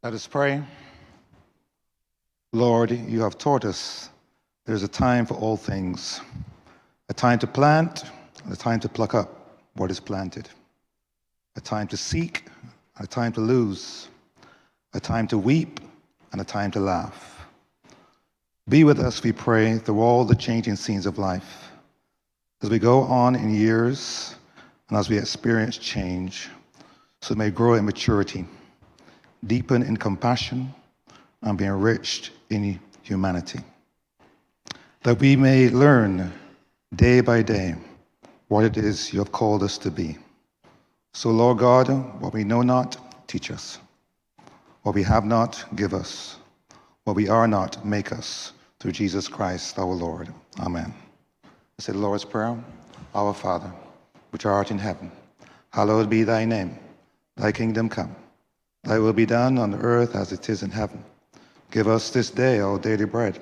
Let us pray. Lord, you have taught us there's a time for all things, a time to plant and a time to pluck up what is planted, a time to seek and a time to lose, a time to weep and a time to laugh. Be with us, we pray, through all the changing scenes of life, as we go on in years and as we experience change, so we may grow in maturity, deepen in compassion, and be enriched in humanity. That we may learn day by day what it is you have called us to be. So, Lord God, what we know not, teach us. What we have not, give us. What we are not, make us. Through Jesus Christ our Lord. Amen. I say the Lord's Prayer. Our Father, which art in heaven, hallowed be thy name. Thy kingdom come. Thy will be done on earth as it is in heaven. Give us this day our daily bread,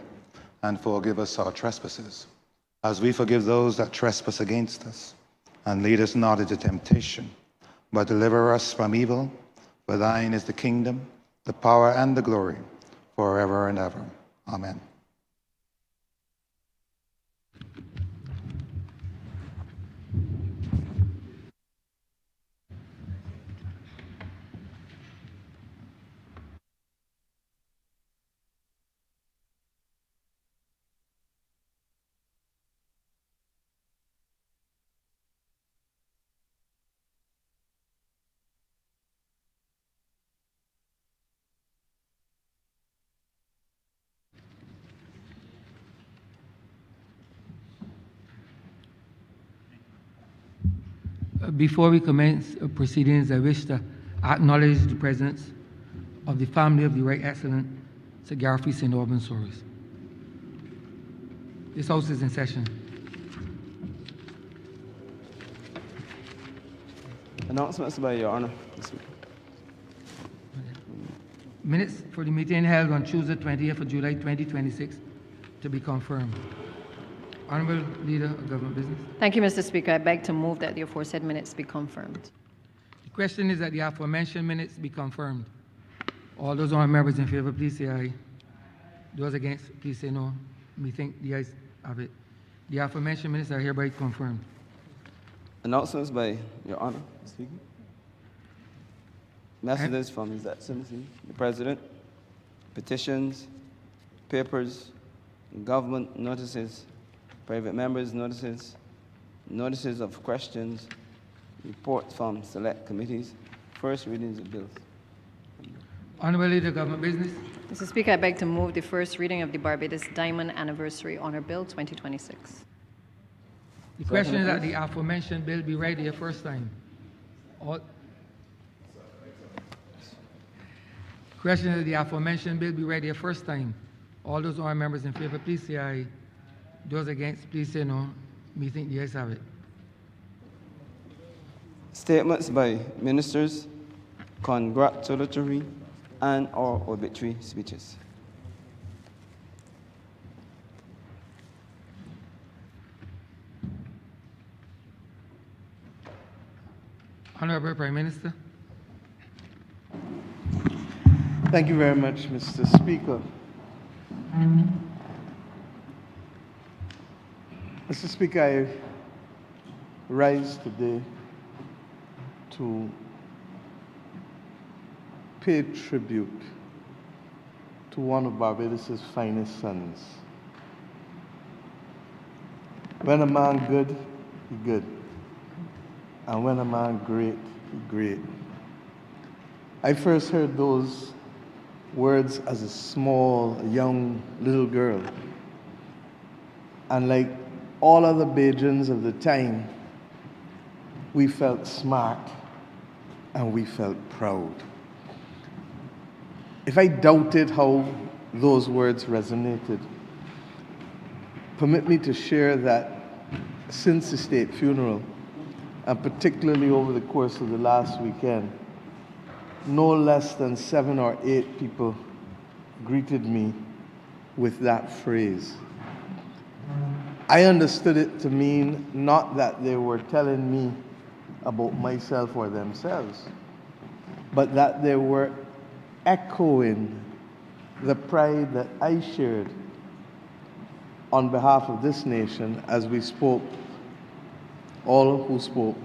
and forgive us our trespasses, as we forgive those that trespass against us. And lead us not into temptation, but deliver us from evil. For thine is the kingdom, the power, and the glory, forever and ever. Amen. Before we commence proceedings, I wish to acknowledge the presence of the family of the Right Excellent Sir Garfield St. Albans Soros. This House is in session. Announcements by Your Honor. Minutes for the meeting held on Tuesday, 20th of July, 2026, to be confirmed. Honourable Leader of Government Business. Thank you, Mr. Speaker. I beg to move that the aforesaid minutes be confirmed. The question is that the aforementioned minutes be confirmed. All those honourable members in favour, please say aye. Those against, please say no. We think the ayes have it. The aforementioned minutes are hereby confirmed. Announcements by Your Honor, Mr. Speaker. Messages from His Excellency, the President, petitions, papers, government notices, private members' notices, notices of questions, reports from select committees, first readings of bills. Honourable Leader of Government Business. Mr. Speaker, I beg to move the first reading of the Barbados Diamond Anniversary Honour Bill 2026. The question is that the aforementioned bill be read the first time. Question is that the aforementioned bill be read the first time. All those honourable members in favour, please say aye. Those against, please say no. Me think the ayes have it. Statements by ministers, congratulatory and/or obituary speeches. Honourable Prime Minister. Thank you very much, Mr. Speaker. Mr. Speaker, I rise today to pay tribute to one of Barbados' finest sons. When a man good, he good. And when a man great, he great. I first heard those words as a small, young, little girl. And like all other Bajans of the time, we felt smart and we felt proud. If I doubted how those words resonated, permit me to share that since the state funeral, and particularly over the course of the last weekend, no less than 7 or 8 people greeted me with that phrase. I understood it to mean not that they were telling me about myself or themselves, but that they were echoing the pride that I shared on behalf of this nation as we spoke, all who spoke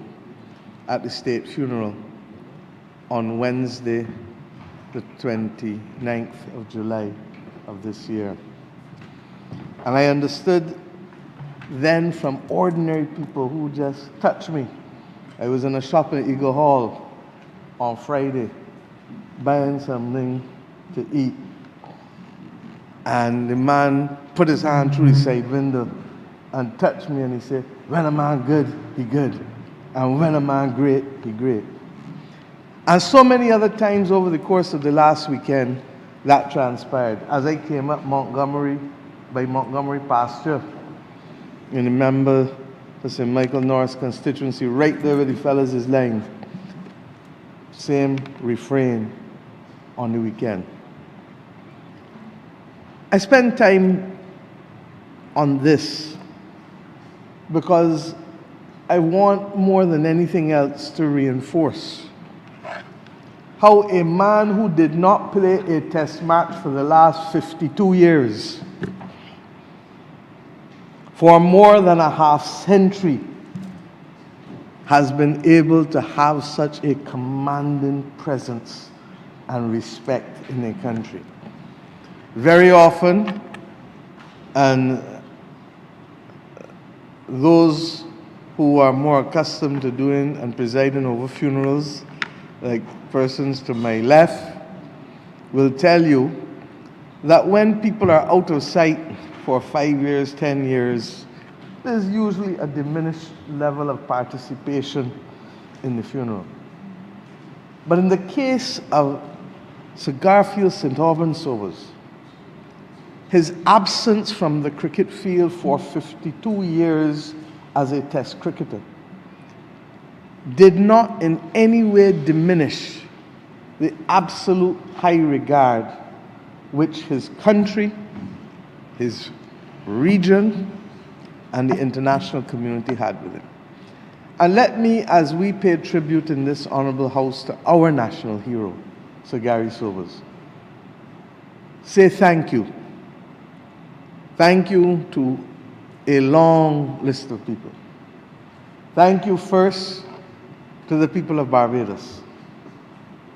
at the state funeral on Wednesday, the 29th of July of this year. And I understood then from ordinary people who just touched me. I was in a shop in Eagle Hall on Friday buying something to eat. And the man put his hand through the side window and touched me, and he said, when a man good, he good. And when a man great, he great. And so many other times over the course of the last weekend, that transpired. As I came up Montgomery, by Montgomery Pasture, in the member for St. Michael Norris constituency, right there where the fellas is lying, same refrain on the weekend. I spend time on this because I want more than anything else to reinforce how a man who did not play a test match for the last 52 years, for more than a half century, has been able to have such a commanding presence and respect in a country. Very often, and those who are more accustomed to doing and presiding over funerals, like persons to my left, will tell you that when people are out of sight for 5 years, 10 years, there's usually a diminished level of participation in the funeral. But in the case of Sir Garfield St. Albans Sobers, his absence from the cricket field for 52 years as a test cricketer did not in any way diminish the absolute high regard which his country, his region, and the international community had with him. And let me, as we pay tribute in this honorable house to our national hero, Sir Gary Sobers, say thank you. Thank you to a long list of people. Thank you first to the people of Barbados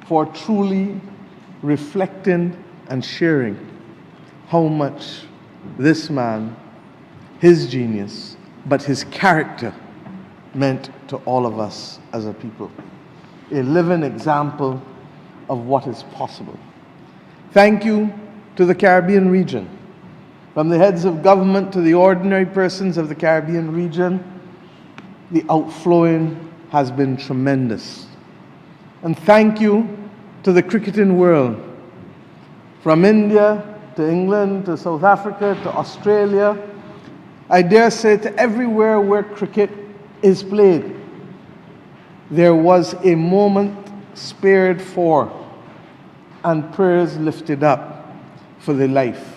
for truly reflecting and sharing how much this man, his genius, but his character meant to all of us as a people. A living example of what is possible. Thank you to the Caribbean region. From the heads of government to the ordinary persons of the Caribbean region, the outflowing has been tremendous. And thank you to the cricketing world. From India to England to South Africa to Australia, I dare say to everywhere where cricket is played, there was a moment spared for and prayers lifted up for the life.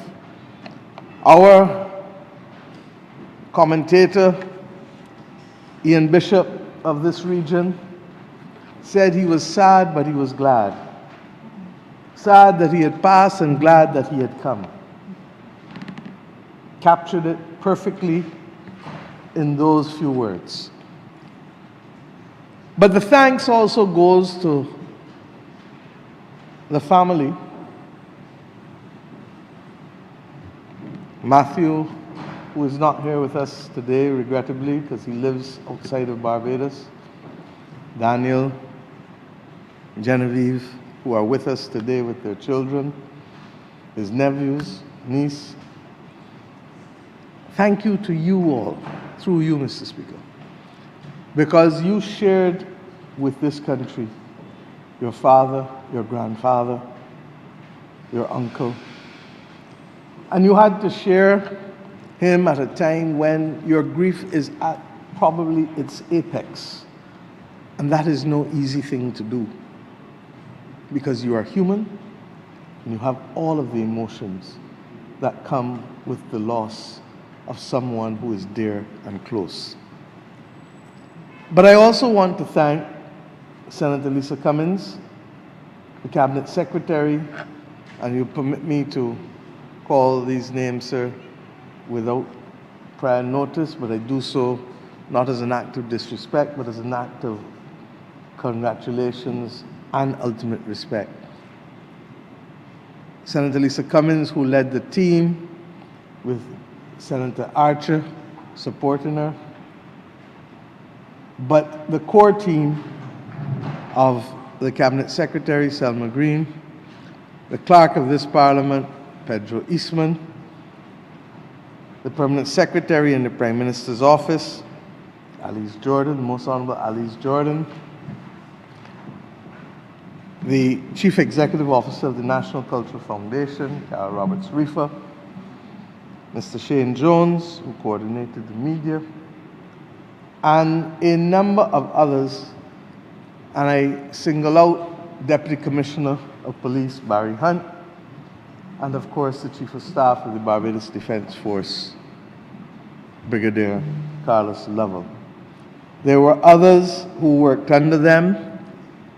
Our commentator, Ian Bishop of this region, said he was sad, but he was glad. Sad that he had passed and glad that he had come. Captured it perfectly in those few words. But the thanks also goes to the family. Matthew, who is not here with us today, regrettably, because he lives outside of Barbados. Daniel, Genevieve, who are with us today with their children, his nephews, niece. Thank you to you all, through you, Mr. Speaker, because you shared with this country your father, your grandfather, your uncle, and you had to share him at a time when your grief is at probably its apex. And that is no easy thing to do, because you are human and you have all of the emotions that come with the loss of someone who is dear and close. But I also want to thank Senator Lisa Cummins the Cabinet Secretary, and you permit me to call these names, sir, without prior notice, but I do so not as an act of disrespect, but as an act of congratulations and ultimate respect. Senator Lisa Cummins, who led the team, with Senator Archer supporting her. But the core team of the Cabinet Secretary, Selma Green, the Clerk of this Parliament, Pedro Eastman, the Permanent Secretary in the Prime Minister's Office, Alice Jordan, the Most Honourable Alice Jordan, the Chief Executive Officer of the National Cultural Foundation, Carol Roberts-Reefer, Mr. Shane Jones, who coordinated the media, and a number of others, and I single out Deputy Commissioner of Police Barry Hunt, and of course the Chief of Staff of the Barbados Defence Force, Brigadier Carlos Lovell. There were others who worked under them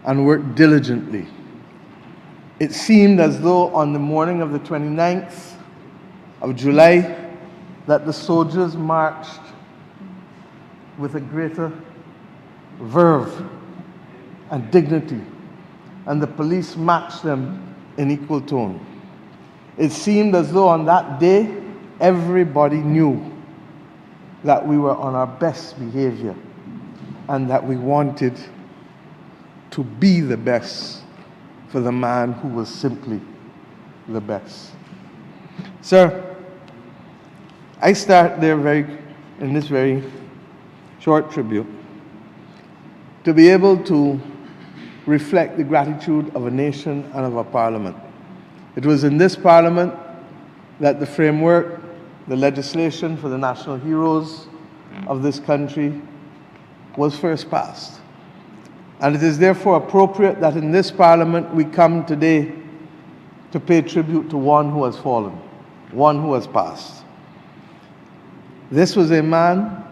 and worked diligently. It seemed as though on the morning of the 29th of July that the soldiers marched with a greater verve and dignity, and the police matched them in equal tone. It seemed as though on that day everybody knew that we were on our best behavior and that we wanted to be the best for the man who was simply the best. Sir, I start there in this very short tribute to be able to reflect the gratitude of a nation and of a parliament. It was in this parliament that the framework, the legislation for the national heroes of this country was first passed. And it is therefore appropriate that in this parliament we come today to pay tribute to one who has fallen, one who has passed. This was a man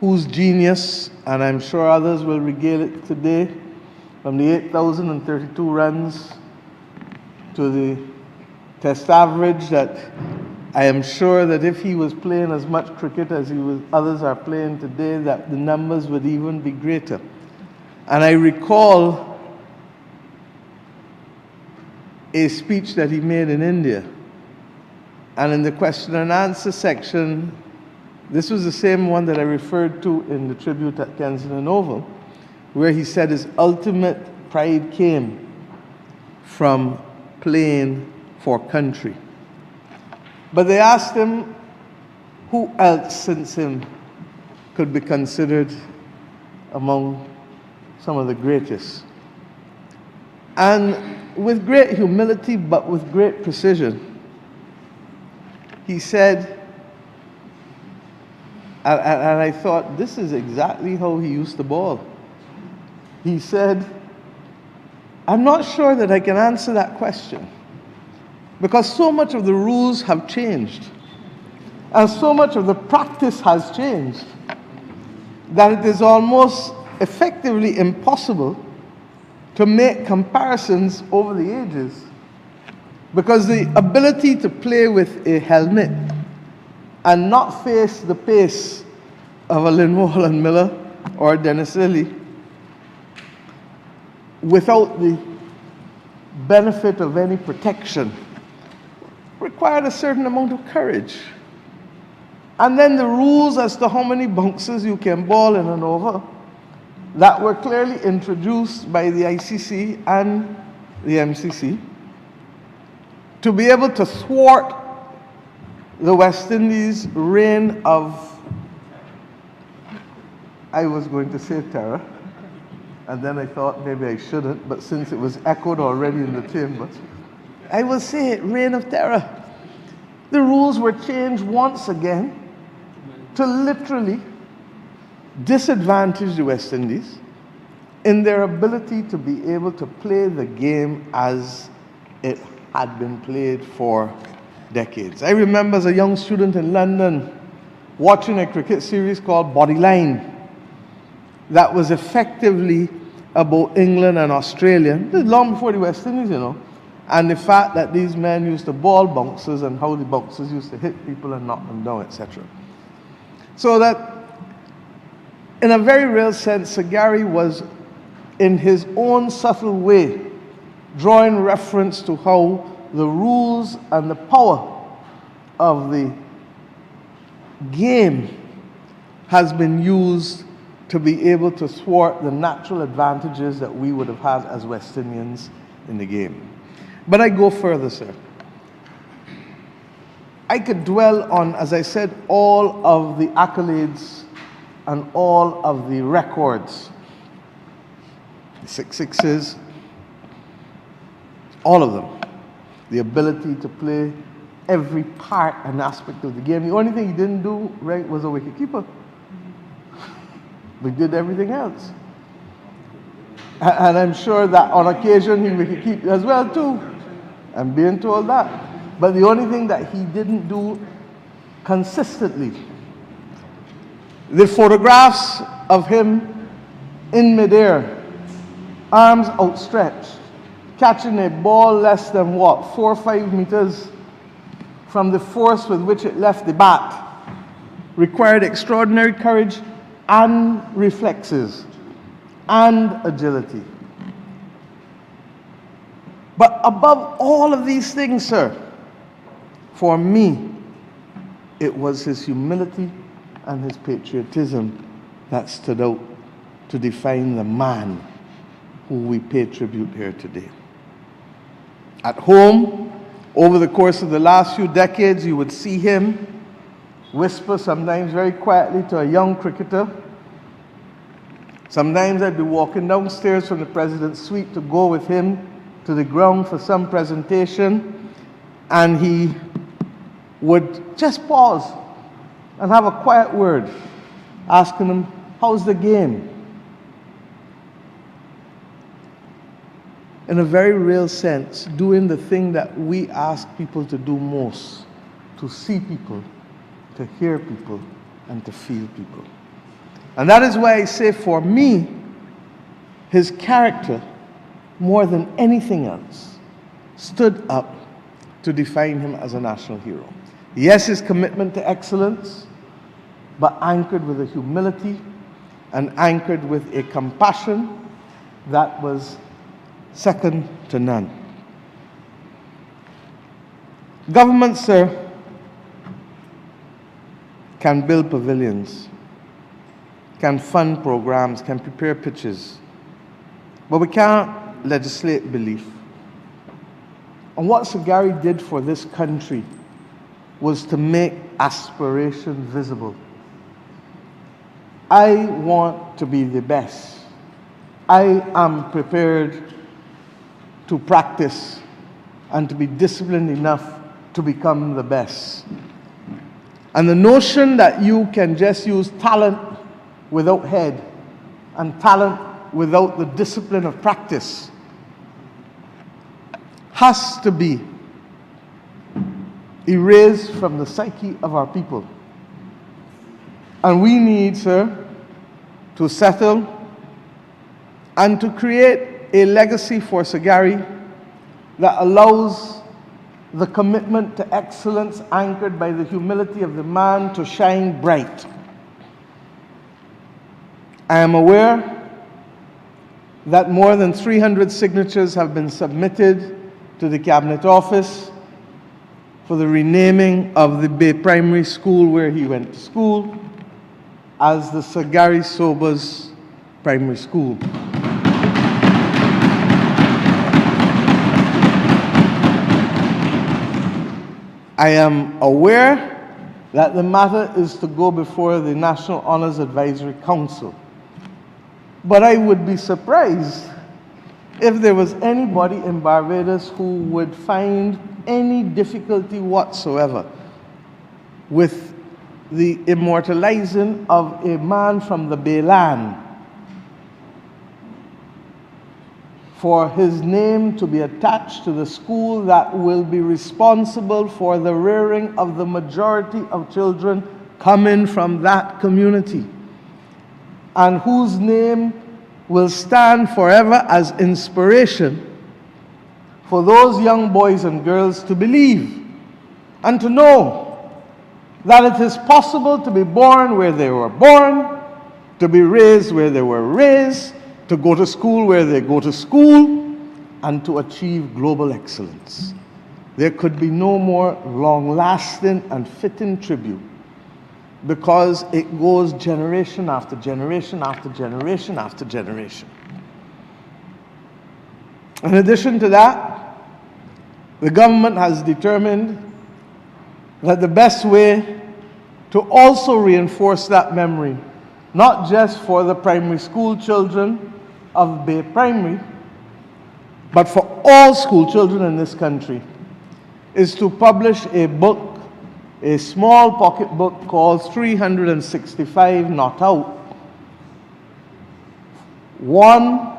whose genius, and I'm sure others will regale it today, from the 8,032 runs to the test average, that I am sure that if he was playing as much cricket as others are playing today, that the numbers would even be greater. And I recall a speech that he made in India. And in the question and answer section, this was the same one that I referred to in the tribute at Kensington Oval, where he said his ultimate pride came from playing for country. But they asked him who else since him could be considered among some of the greatest. And with great humility, but with great precision, he said, and I thought, this is exactly how he used the ball. He said, I'm not sure that I can answer that question, because so much of the rules have changed, and so much of the practice has changed, that it is almost effectively impossible to make comparisons over the ages, because the ability to play with a helmet and not face the pace of a Linwall and Miller or Dennis Lilly without the benefit of any protection required a certain amount of courage. And then the rules as to how many bounces you can ball in an over that were clearly introduced by the ICC and the MCC to be able to thwart the West Indies' reign of, I was going to say terror, and then I thought maybe I shouldn't, but since it was echoed already in the chamber, I will say it, reign of terror. The rules were changed once again to literally disadvantage the West Indies in their ability to be able to play the game as it had been played for decades. I remember as a young student in London watching a cricket series called Bodyline that was effectively about England and Australia, this is long before the West Indies, you know, and the fact that these men used to ball bouncers and how the bouncers used to hit people and knock them down, etc. So that, in a very real sense, Sir Gary was, in his own subtle way, drawing reference to how the rules and the power of the game has been used to be able to thwart the natural advantages that we would have had as West Indians in the game. But I go further, sir. I could dwell on, as I said, all of the accolades and all of the records, the 6 6s, all of them, the ability to play every part and aspect of the game. The only thing he didn't do right was a wicketkeeper. We did everything else. And I'm sure that on occasion he wicket-keep as well too. I'm being told that. But the only thing that he didn't do consistently, the photographs of him in midair, arms outstretched, catching a ball less than what, 4 or 5 meters from the force with which it left the bat, required extraordinary courage and reflexes and agility. But above all of these things, sir, for me, it was his humility and his patriotism that stood out to define the man who we pay tribute here today. At home, over the course of the last few decades, you would see him whisper sometimes very quietly to a young cricketer. Sometimes I'd be walking downstairs from the president's suite to go with him to the ground for some presentation, and he would just pause and have a quiet word, asking him, how's the game? In a very real sense, doing the thing that we ask people to do most, to see people, to hear people, and to feel people. And that is why I say, for me, his character, more than anything else, stood up to define him as a national hero. Yes, his commitment to excellence, but anchored with a humility and anchored with a compassion that was second to none. Government, sir, can build pavilions, can fund programs, can prepare pitches, but we can't legislate belief. And what Sir Gary did for this country was to make aspiration visible. I want to be the best. I am prepared to practice and to be disciplined enough to become the best. And the notion that you can just use talent without head and talent without the discipline of practice has to be erased from the psyche of our people. And we need, sir, to settle and to create a legacy for Sir Gary that allows the commitment to excellence anchored by the humility of the man to shine bright. I am aware that more than 300 signatures have been submitted to the Cabinet Office for the renaming of the Bay Primary School where he went to school as the Sir Gary Sobers Primary School. I am aware that the matter is to go before the National Honours Advisory Council. But I would be surprised if there was anybody in Barbados who would find any difficulty whatsoever with the immortalizing of a man from the Bayland for his name to be attached to the school that will be responsible for the rearing of the majority of children coming from that community, and whose name will stand forever as inspiration for those young boys and girls to believe and to know that it is possible to be born where they were born, to be raised where they were raised, to go to school where they go to school, and to achieve global excellence. There could be no more long-lasting and fitting tribute, because it goes generation after generation after generation after generation. In addition to that, the government has determined that the best way to also reinforce that memory, not just for the primary school children of Bay Primary, but for all school children in this country, is to publish a book, a small pocket book called 365 Not Out. One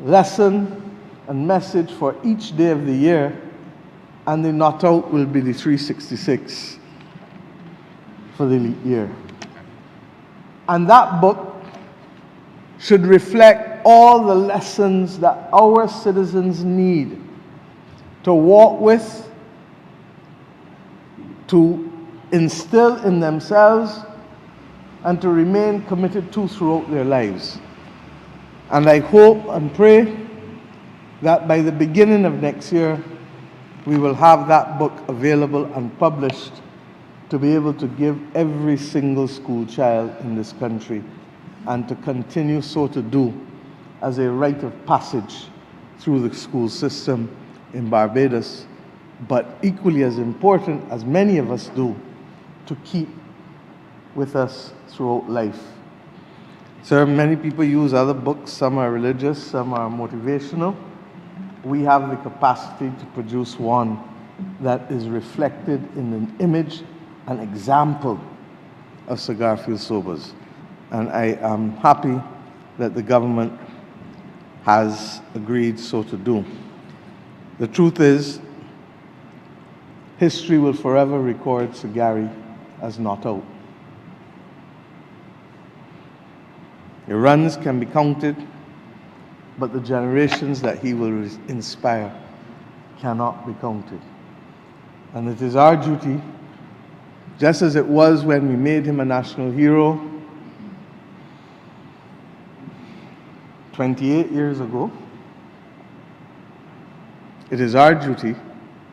lesson and message for each day of the year, and the not out will be the 366 for the leap year. And that book should reflect all the lessons that our citizens need to walk with, to instill in themselves, and to remain committed to throughout their lives. And I hope and pray that by the beginning of next year, we will have that book available and published to be able to give every single school child in this country, and to continue so to do as a rite of passage through the school system in Barbados, but equally as important, as many of us do, to keep with us throughout life. Sir, many people use other books. Some are religious, some are motivational. We have the capacity to produce one that is reflected in an image, an example of Sir Garfield Sobers. And I am happy that the government has agreed so to do. The truth is, history will forever record Sir Gary as not out. Your runs can be counted, but the generations that he will inspire cannot be counted. And it is our duty, just as it was when we made him a national hero 28 years ago, it is our duty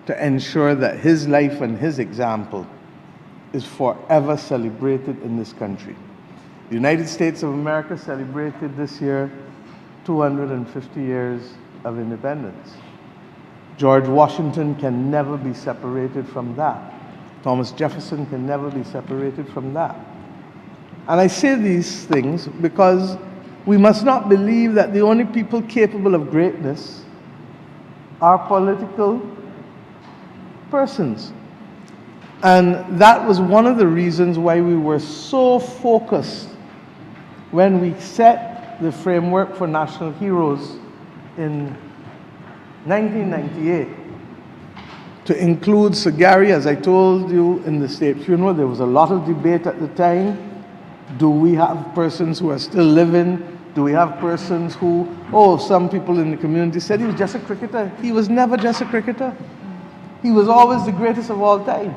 to ensure that his life and his example is forever celebrated in this country. The United States of America celebrated this year 250 years of independence. George Washington can never be separated from that. Thomas Jefferson can never be separated from that. And I say these things because we must not believe that the only people capable of greatness are political persons. And that was one of the reasons why we were so focused when we set the framework for national heroes in 1998 to include Sir Gary. As I told you in the state funeral, there was a lot of debate at the time. Do we have persons who are still living? Do we have persons who, some people in the community said he was just a cricketer. He was never just a cricketer. He was always the greatest of all time.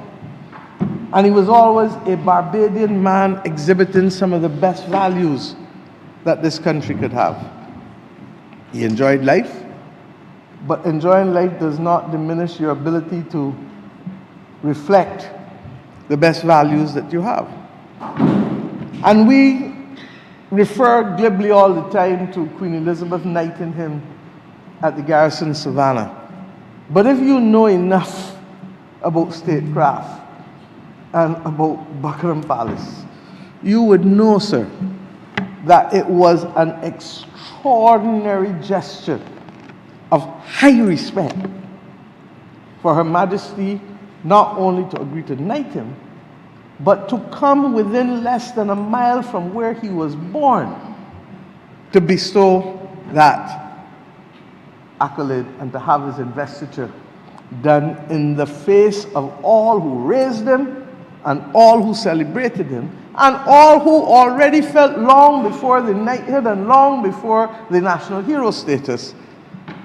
And he was always a Barbadian man exhibiting some of the best values that this country could have. He enjoyed life, but enjoying life does not diminish your ability to reflect the best values that you have. And we refer glibly all the time to Queen Elizabeth knighting him at the Garrison Savannah. But if you know enough about statecraft and about Buckingham Palace, you would know, sir, that it was an extraordinary gesture of high respect for Her Majesty not only to agree to knight him, but to come within less than a mile from where he was born to bestow that accolade and to have his investiture done in the face of all who raised him and all who celebrated him, and all who already felt long before the knighthood and long before the national hero status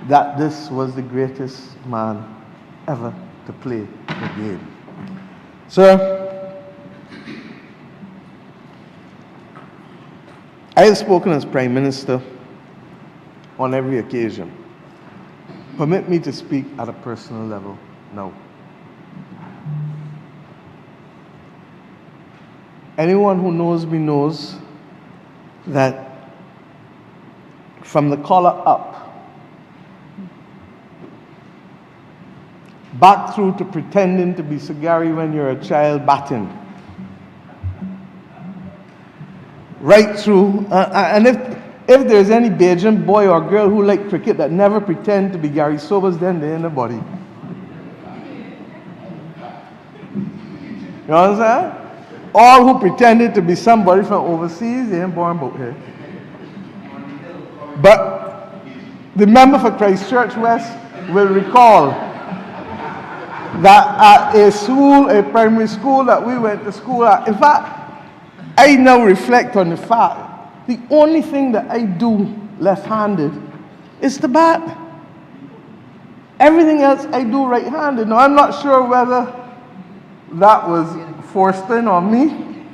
that this was the greatest man ever to play the game. Sir, I have spoken as Prime Minister on every occasion. Permit me to speak at a personal level now. Anyone who knows me knows that from the collar up, back through to pretending to be Sir Gary when you're a child batting, right through, and if there's any Bajan boy or girl who like cricket that never pretend to be Gary Sobers, then they're in the body. You understand? All who pretended to be somebody from overseas, they ain't born about here. But the member for Christchurch West will recall that at a school, a primary school that we went to school at, in fact, I now reflect on the fact, the only thing that I do left-handed is to bat. Everything else I do right-handed. Now, I'm not sure whether that was forced in on me,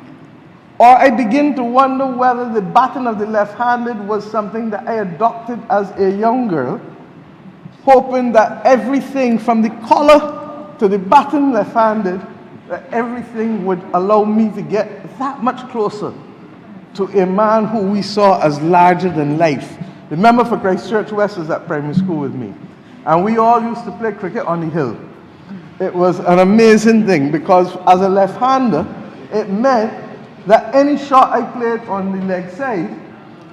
or I begin to wonder whether the batting of the left-handed was something that I adopted as a young girl, hoping that everything from the collar to the batting left-handed, that everything would allow me to get that much closer to a man who we saw as larger than life. The member for Christchurch West was at primary school with me, and we all used to play cricket on the hill. It was an amazing thing because as a left-hander, it meant that any shot I played on the leg side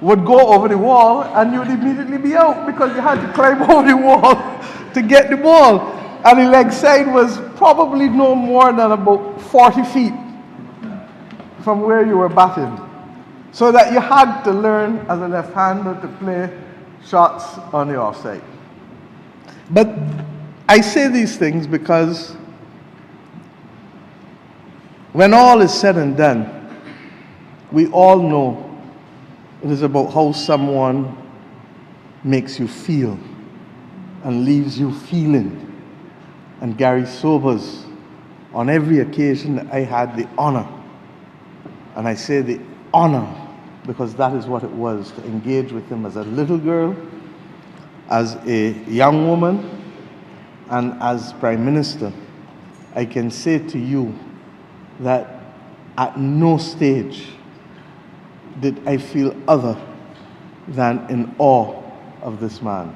would go over the wall and you would immediately be out because you had to climb over the wall to get the ball. And the leg side was probably no more than about 40 feet from where you were batting. So that you had to learn as a left-hander to play shots on the offside. But I say these things because when all is said and done, we all know it is about how someone makes you feel and leaves you feeling. And Gary Sobers, on every occasion that I had the honor, and I say the honor because that is what it was, to engage with him as a little girl, as a young woman, and as Prime Minister, I can say to you that at no stage did I feel other than in awe of this man.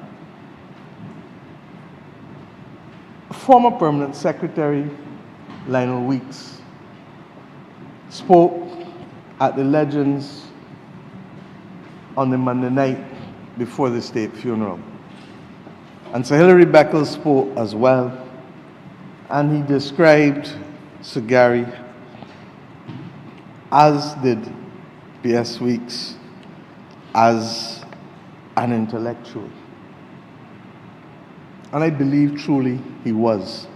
Former Permanent Secretary Lionel Weeks spoke at the Legends on the Monday night before the state funeral. And Sir Hilary Beckles spoke as well, and he described Sir Gary, as did B.S. Weeks, as an intellectual. And I believe truly he was.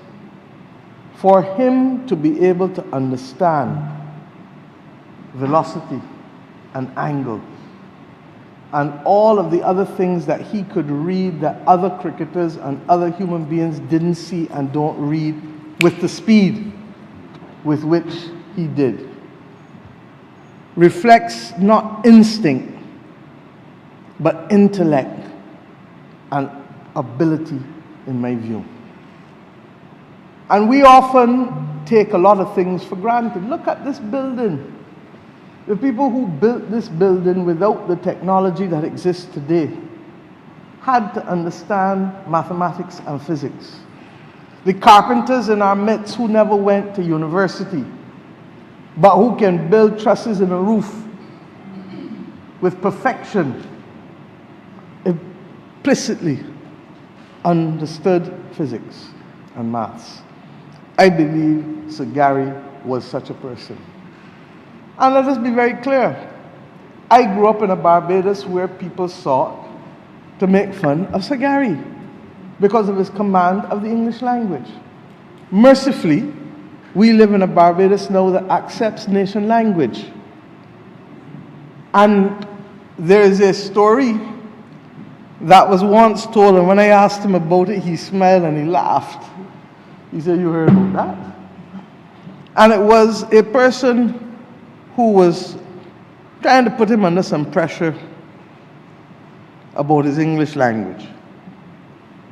For him to be able to understand velocity and angle and all of the other things that he could read that other cricketers and other human beings didn't see and don't read with the speed with which he did, reflects not instinct, but intellect and ability, in my view. And we often take a lot of things for granted. Look at this building. The people who built this building without the technology that exists today had to understand mathematics and physics. The carpenters in our midst who never went to university, but who can build trusses in a roof with perfection, implicitly understood physics and maths. I believe Sir Gary was such a person. And let us be very clear. I grew up in a Barbados where people sought to make fun of Sir Gary because of his command of the English language. Mercifully, we live in a Barbados now that accepts nation language. And there is a story that was once told, and when I asked him about it, he smiled and he laughed. He said, "You heard about that?" And it was a person who was trying to put him under some pressure about his English language.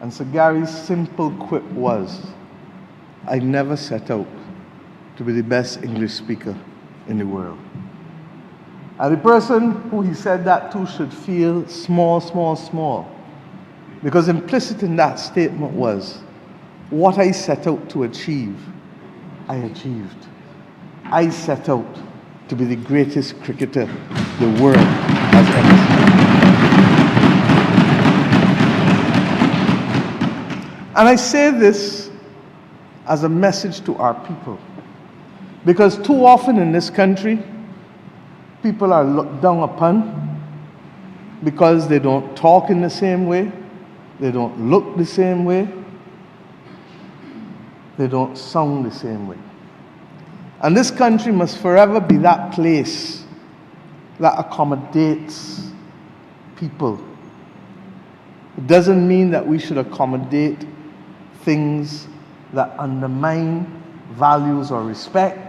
And Sir Gary's simple quip was, "I never set out to be the best English speaker in the world." And the person who he said that to should feel small, small, small. Because implicit in that statement was, what I set out to achieve, I achieved. I set out to be the greatest cricketer the world has ever seen. And I say this as a message to our people. Because too often in this country, people are looked down upon because they don't talk in the same way, they don't look the same way, they don't sound the same way. And this country must forever be that place that accommodates people. It doesn't mean that we should accommodate things that undermine values or respect.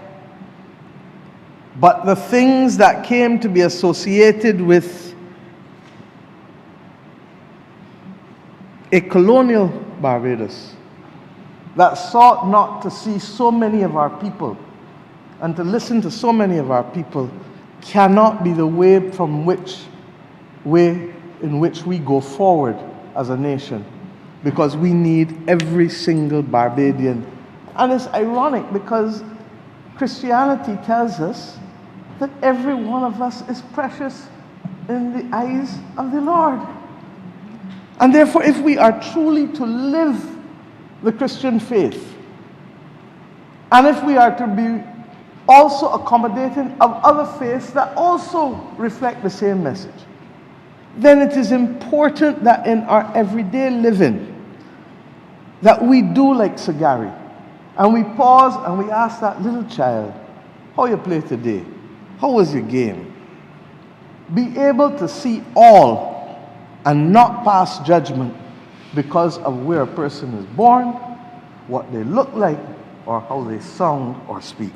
But the things that came to be associated with a colonial Barbados that sought not to see so many of our people and to listen to so many of our people cannot be the way in which we go forward as a nation, because we need every single Barbadian. And it's ironic because Christianity tells us that every one of us is precious in the eyes of the Lord. And therefore, if we are truly to live the Christian faith, and if we are to be also accommodating of other faiths that also reflect the same message, then it is important that in our everyday living, that we do like Sir Gary, and we pause and we ask that little child, "How you play today? How was your game?" Be able to see all and not pass judgment because of where a person is born, what they look like, or how they sound or speak.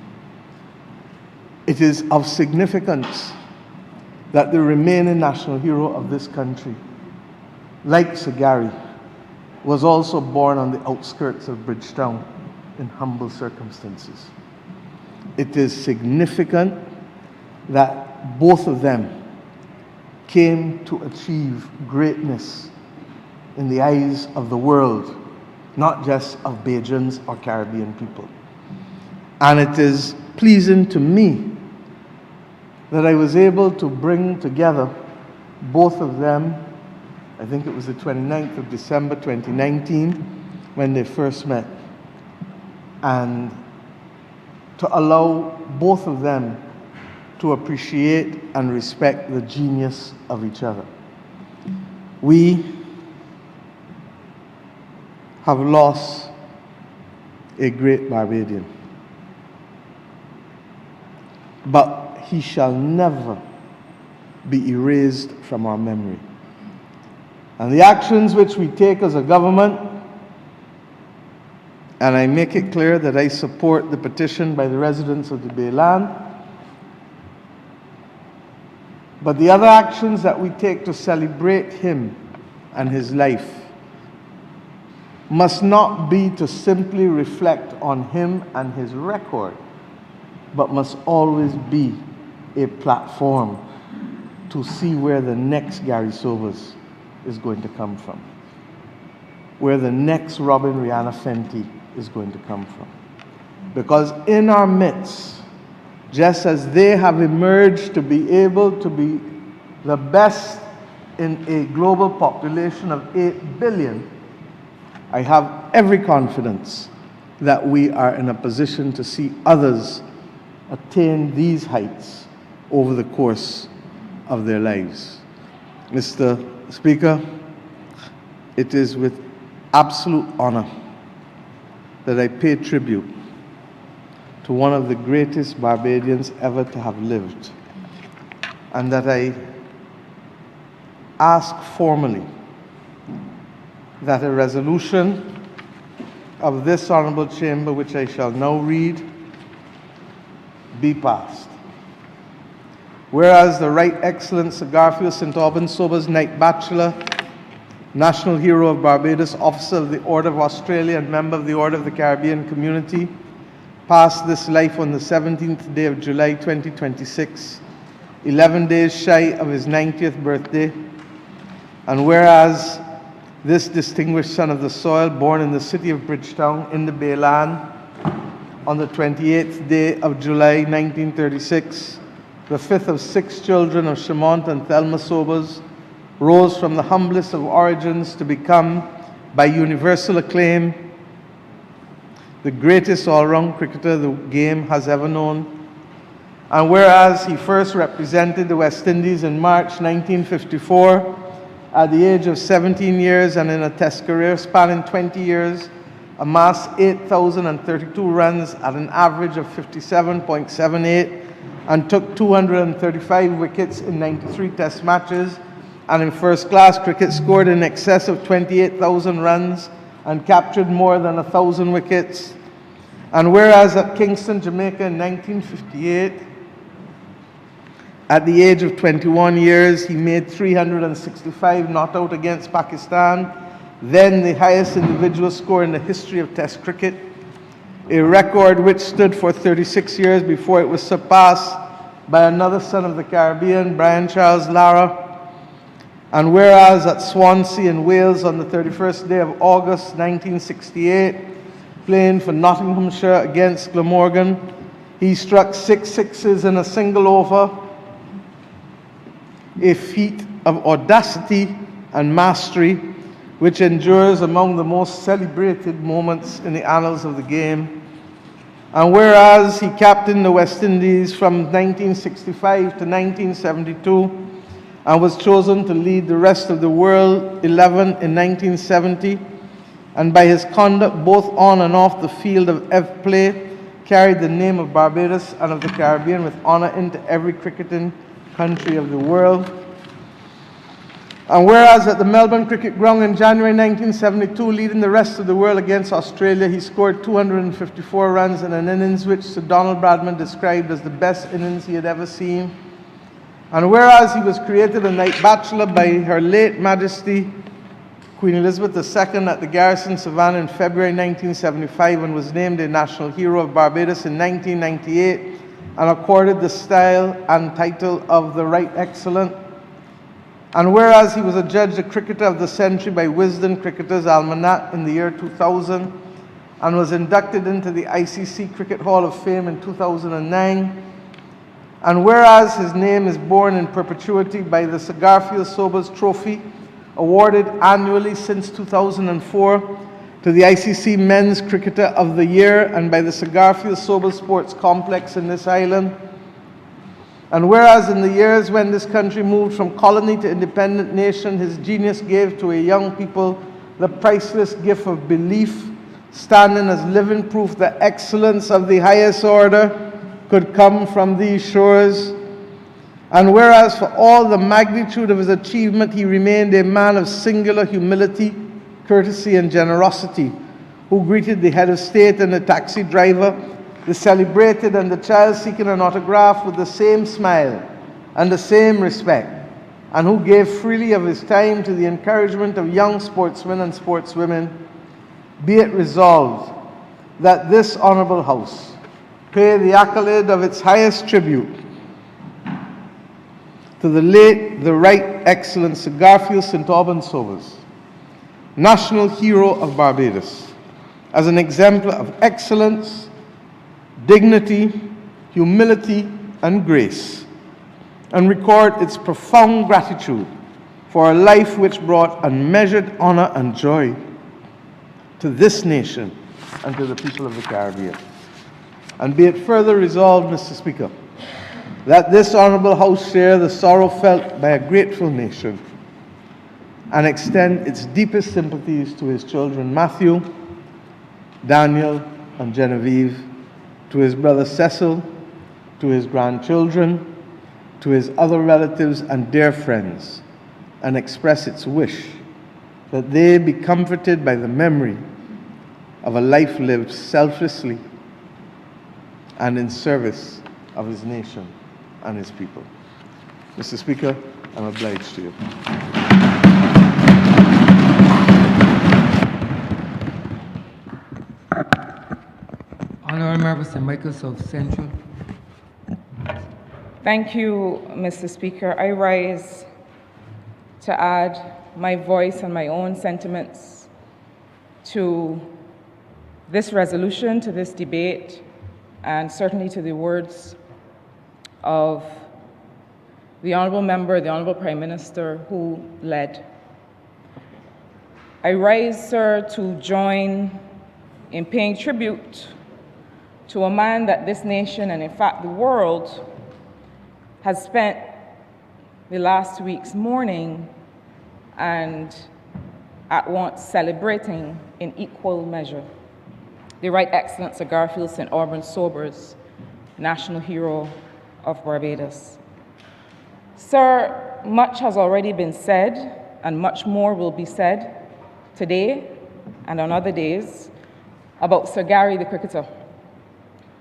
It is of significance that the remaining national hero of this country, like Sir Gary, was also born on the outskirts of Bridgetown in humble circumstances. It is significant that both of them came to achieve greatness in the eyes of the world, not just of Bajans or Caribbean people. And it is pleasing to me that I was able to bring together both of them. I think it was the 29th of December 2019 when they first met, and to allow both of them to appreciate and respect the genius of each other. We have lost a great Barbadian, but he shall never be erased from our memory. And the actions which we take as a government, and I make it clear that I support the petition by the residents of the Bayland, but the other actions that we take to celebrate him and his life must not be to simply reflect on him and his record, but must always be a platform to see where the next Gary Sobers is going to come from, where the next Robin Rihanna Fenty is going to come from. Because in our midst, just as they have emerged to be able to be the best in a global population of 8 billion, I have every confidence that we are in a position to see others attain these heights over the course of their lives. Mr. Speaker, it is with absolute honor that I pay tribute to one of the greatest Barbadians ever to have lived, and that I ask formally that a resolution of this Honourable Chamber, which I shall now read, be passed. Whereas the Right Excellent Sir Garfield St. Albans Sobers, Knight Bachelor, National Hero of Barbados, Officer of the Order of Australia and member of the Order of the Caribbean Community, passed this life on the 17th day of July 2026, 11 days shy of his 90th birthday. And whereas this distinguished son of the soil, born in the city of Bridgetown in the Bayland on the 28th day of July 1936, the fifth of 6 children of Shamont and Thelma Sobers, rose from the humblest of origins to become, by universal acclaim, the greatest all-round cricketer the game has ever known. And whereas he first represented the West Indies in March 1954, at the age of 17 years and in a Test career spanning 20 years, amassed 8,032 runs at an average of 57.78 and took 235 wickets in 93 Test matches, and in first-class cricket scored in excess of 28,000 runs and captured more than 1,000 wickets. And whereas at Kingston, Jamaica in 1958, at the age of 21 years, he made 365 not out against Pakistan, then the highest individual score in the history of Test cricket, a record which stood for 36 years before it was surpassed by another son of the Caribbean, Brian Charles Lara. And whereas at Swansea in Wales on the 31st day of August 1968, playing for Nottinghamshire against Glamorgan, he struck 6 sixes in a single over, a feat of audacity and mastery which endures among the most celebrated moments in the annals of the game. And whereas he captained the West Indies from 1965 to 1972 and was chosen to lead the rest of the World 11 in 1970, and by his conduct both on and off the field of play carried the name of Barbados and of the Caribbean with honour into every cricketing country of the world. And whereas at the Melbourne Cricket Ground in January 1972, leading the rest of the world against Australia, he scored 254 runs in an innings which Sir Donald Bradman described as the best innings he had ever seen. And whereas he was created a Knight Bachelor by Her late Majesty Queen Elizabeth II at the Garrison Savannah in February 1975 and was named a National Hero of Barbados in 1998 and accorded the style and title of the Right Excellent. And whereas he was adjudged a Cricketer of the Century by Wisden Cricketers Almanac in the year 2000 and was inducted into the ICC Cricket Hall of Fame in 2009, and whereas his name is borne in perpetuity by the Sir Garfield Sobers Trophy, awarded annually since 2004 to the ICC Men's Cricketer of the Year and by the Sir Garfield Sobers Sports Complex in this island. And whereas in the years when this country moved from colony to independent nation, his genius gave to a young people the priceless gift of belief, standing as living proof that excellence of the highest order could come from these shores. And whereas for all the magnitude of his achievement, he remained a man of singular humility, courtesy, and generosity, who greeted the head of state and the taxi driver, the celebrated and the child seeking an autograph with the same smile and the same respect, and who gave freely of his time to the encouragement of young sportsmen and sportswomen. Be it resolved that this Honourable House pay the accolade of its highest tribute to the late, the Right Excellent Sir Garfield St. Albans Sobers, National Hero of Barbados, as an exemplar of excellence, dignity, humility, and grace, and record its profound gratitude for a life which brought unmeasured honor and joy to this nation and to the people of the Caribbean. And be it further resolved, Mr. Speaker, that this Honourable House share the sorrow felt by a grateful nation and extend its deepest sympathies to his children Matthew, Daniel, and Genevieve, to his brother Cecil, to his grandchildren, to his other relatives and dear friends and express its wish that they be comforted by the memory of a life lived selflessly and in service of his nation and his people. Mr. Speaker, I'm obliged to you. Honourable Member St. Michael South Central. Thank you, Mr. Speaker. I rise to add my voice and my own sentiments to this resolution, to this debate, and certainly to the words of the Honourable Member, the Honourable Prime Minister, who led. I rise, sir, to join in paying tribute to a man that this nation, and in fact the world, has spent the last weeks mourning and at once celebrating in equal measure. The Right Excellent Sir Garfield St. Auburn Sobers, National Hero of Barbados. Sir, much has already been said, and much more will be said today and on other days about Sir Gary the cricketer.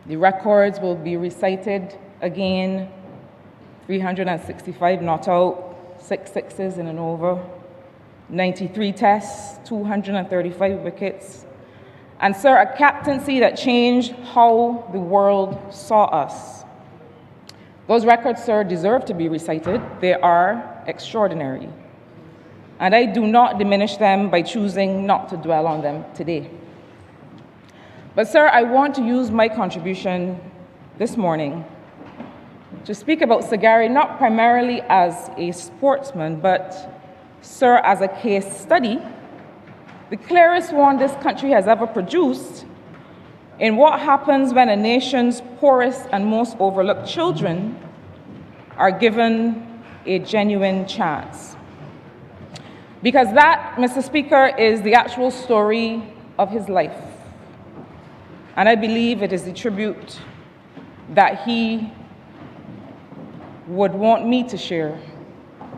The records will be recited again: 365 not out, 6 sixes in an over, 93 tests, 235 wickets, and, sir, a captaincy that changed how the world saw us. Those records, sir, deserve to be recited. They are extraordinary. And I do not diminish them by choosing not to dwell on them today. But, sir, I want to use my contribution this morning to speak about Sir Gary, not primarily as a sportsman, but, sir, as a case study, the clearest one this country has ever produced in what happens when a nation's poorest and most overlooked children are given a genuine chance. Because that, Mr. Speaker, is the actual story of his life. And I believe it is the tribute that he would want me to share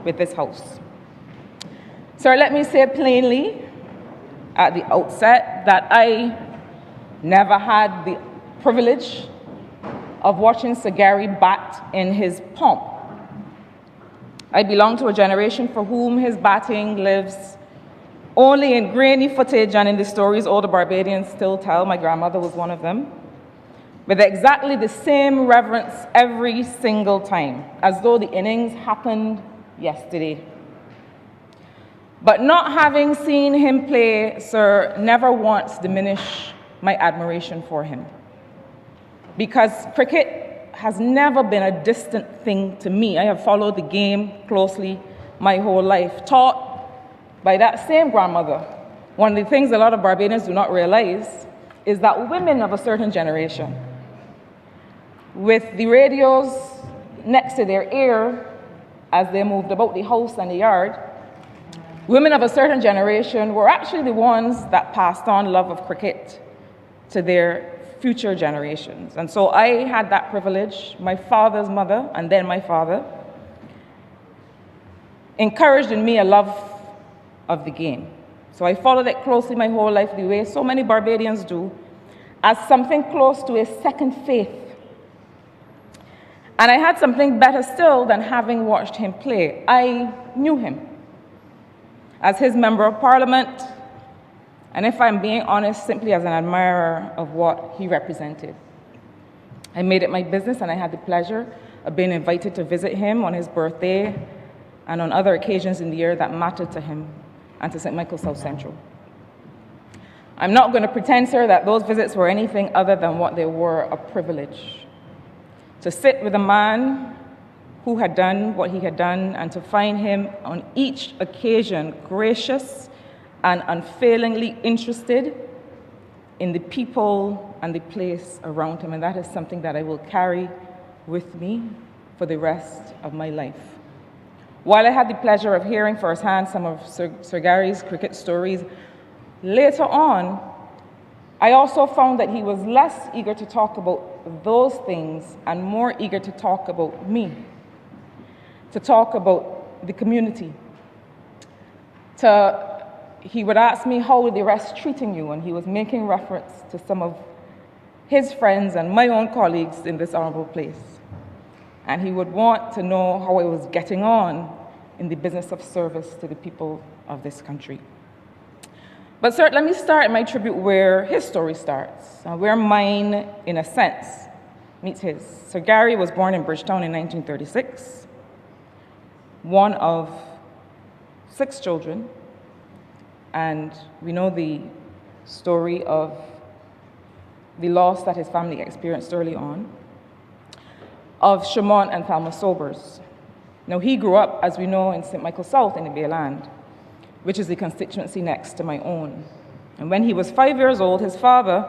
with this House. Sir, let me say plainly at the outset that I never had the privilege of watching Sir Gary bat in his pomp. I belong to a generation for whom his batting lives only in grainy footage and in the stories older Barbadians still tell. My grandmother was one of them. With exactly the same reverence every single time, as though the innings happened yesterday. But not having seen him play, sir, never once diminished my admiration for him. Because cricket has never been a distant thing to me. I have followed the game closely my whole life, taught by that same grandmother. One of the things a lot of Barbadians do not realize is that women of a certain generation, with the radios next to their ear as they moved about the house and the yard, women of a certain generation were actually the ones that passed on love of cricket to their future generations. And so I had that privilege. My father's mother, and then my father, encouraged in me a love of the game. So I followed it closely my whole life, the way so many Barbadians do, as something close to a second faith. And I had something better still than having watched him play. I knew him as his Member of Parliament, and if I'm being honest, simply as an admirer of what he represented. I made it my business, and I had the pleasure of being invited to visit him on his birthday and on other occasions in the year that mattered to him and to St. Michael South Central. I'm not going to pretend, sir, that those visits were anything other than what they were, a privilege. To sit with a man who had done what he had done, and to find him on each occasion gracious and unfailingly interested in the people and the place around him. And that is something that I will carry with me for the rest of my life. While I had the pleasure of hearing firsthand some of Sir Gary's cricket stories, later on, I also found that he was less eager to talk about those things and more eager to talk about me. to talk about the community. He would ask me, how are the rest treating you? And he was making reference to some of his friends and my own colleagues in this honorable place. And he would want to know how I was getting on in the business of service to the people of this country. But sir, let me start my tribute where his story starts, and where mine, in a sense, meets his. Sir Gary was born in Bridgetown in 1936, one of 6 children, and we know the story of the loss that his family experienced early on, of Shimon and Thelma Sobers. Now, he grew up, as we know, in St. Michael South in the Bayland, which is the constituency next to my own. And when he was 5 years old, his father,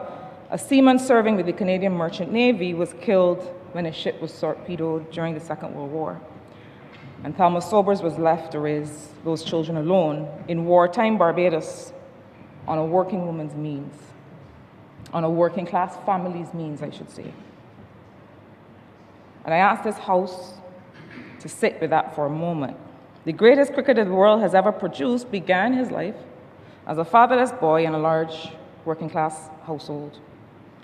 a seaman serving with the Canadian Merchant Navy, was killed when a ship was torpedoed during the Second World War. And Thelma Sobers was left to raise those children alone in wartime Barbados on a working woman's means, on a working class family's means, I should say. And I asked this House to sit with that for a moment. The greatest cricketer the world has ever produced began his life as a fatherless boy in a large working class household.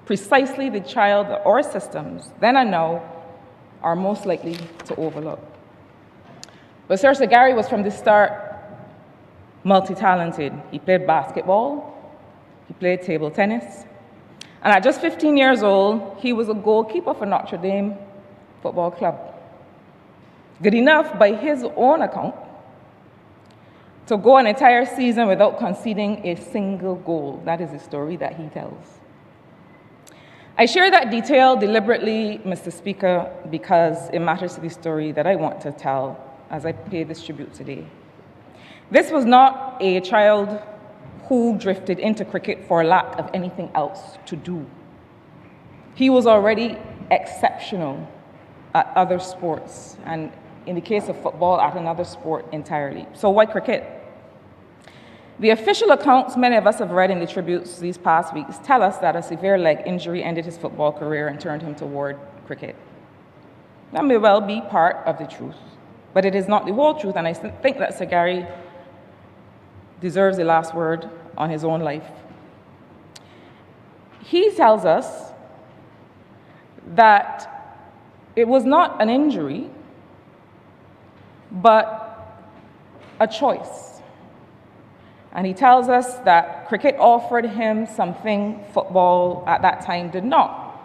Precisely the child that our systems, then and now, are most likely to overlook. But Sir Gary was from the start multi-talented. He played basketball, he played table tennis, and at just 15 years old, he was a goalkeeper for Notre Dame Football Club. Good enough, by his own account, to go an entire season without conceding a single goal. That is the story that he tells. I share that detail deliberately, Mr. Speaker, because it matters to the story that I want to tell as I pay this tribute today. This was not a child who drifted into cricket for lack of anything else to do. He was already exceptional at other sports, and in the case of football, at another sport entirely. So why cricket? The official accounts many of us have read in the tributes these past weeks tell us that a severe leg injury ended his football career and turned him toward cricket. That may well be part of the truth, but it is not the whole truth, and I think that Sir Gary deserves the last word on his own life. He tells us that it was not an injury, but a choice. And he tells us that cricket offered him something football at that time did not.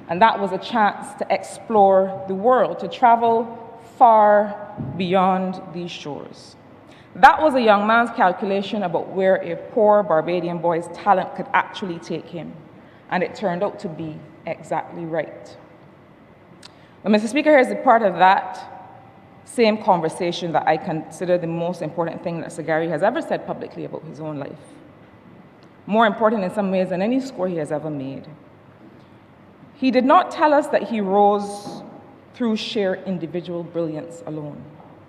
And that was a chance to explore the world, to travel far beyond these shores. That was a young man's calculation about where a poor Barbadian boy's talent could actually take him. And it turned out to be exactly right. But Mr. Speaker, here's a part of that same conversation that I consider the most important thing that Sir Gary has ever said publicly about his own life. More important in some ways than any score he has ever made. He did not tell us that he rose through sheer individual brilliance alone.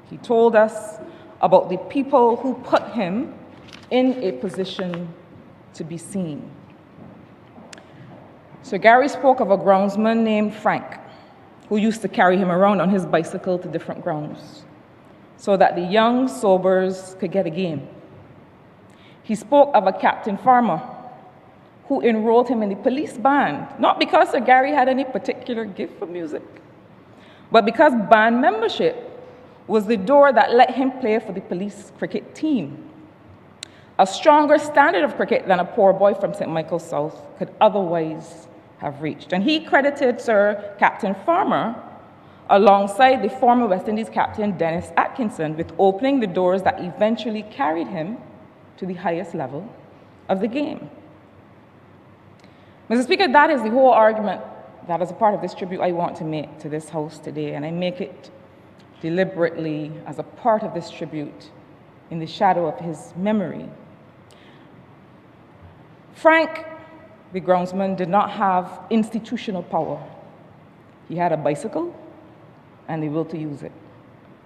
He told us about the people who put him in a position to be seen. Sir Gary spoke of a groundsman named Frank, who used to carry him around on his bicycle to different grounds so that the young Sobers could get a game. He spoke of a Captain Farmer who enrolled him in the police band, not because Sir Gary had any particular gift for music, but because band membership was the door that let him play for the police cricket team, a stronger standard of cricket than a poor boy from St. Michael South could otherwise have reached. And he credited Sir Captain Farmer, alongside the former West Indies captain Dennis Atkinson, with opening the doors that eventually carried him to the highest level of the game. Mr. Speaker, that is the whole argument that is a part of this tribute I want to make to this House today, and I make it deliberately as a part of this tribute in the shadow of his memory. Frank, the groundsman, did not have institutional power. He had a bicycle and the will to use it.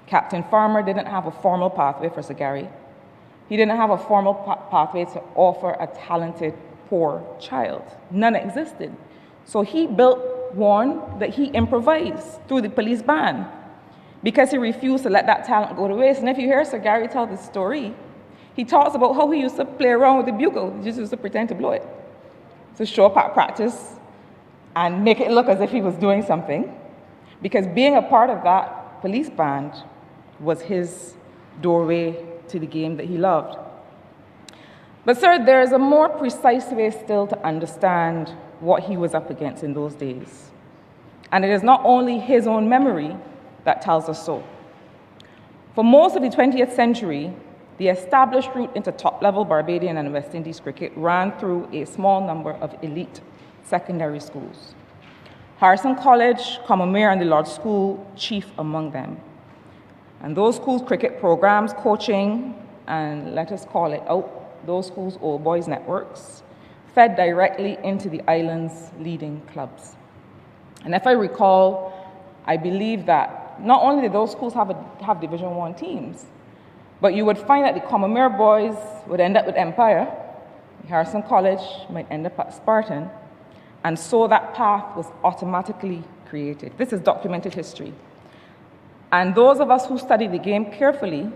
Captain Farmer didn't have a formal pathway for Sir Gary. He didn't have a formal pathway to offer a talented poor child. None existed. So he built one that he improvised through the police band. because he refused to let that talent go to waste. And if you hear Sir Gary tell this story, he talks about how he used to play around with the bugle. He just used to pretend to blow it, to show up at practice and make it look as if he was doing something, because being a part of that police band was his doorway to the game that he loved. But sir, there is a more precise way still to understand what he was up against in those days. And it is not only his own memory that tells us so. For most of the 20th century, the established route into top-level Barbadian and West Indies cricket ran through a small number of elite secondary schools. Harrison College, Commonwealth, and the Lord's School chief among them. And those schools' cricket programs, coaching, and let us call it out, those schools' old boys networks, fed directly into the island's leading clubs. And if I recall, I believe that not only did those schools have Division I teams, but you would find that the Commonwealth boys would end up with Empire, Harrison College might end up at Spartan, and so that path was automatically created. This is documented history. And those of us who study the game carefully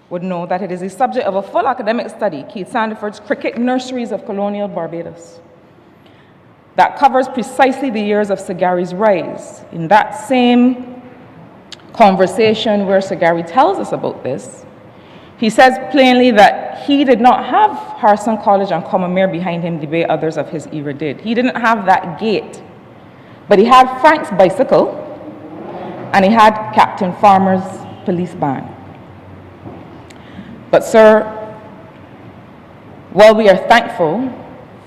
would know that it is a subject of a full academic study, Keith Sandiford's Cricket Nurseries of Colonial Barbados, that covers precisely the years of Sir Gary's rise. In that same conversation where Sir Gary tells us about this, he says plainly that he did not have Harrison College and Commonwealth behind him the way others of his era did. He didn't have that gate, but he had Frank's bicycle and he had Captain Farmer's police band. But sir, while we are thankful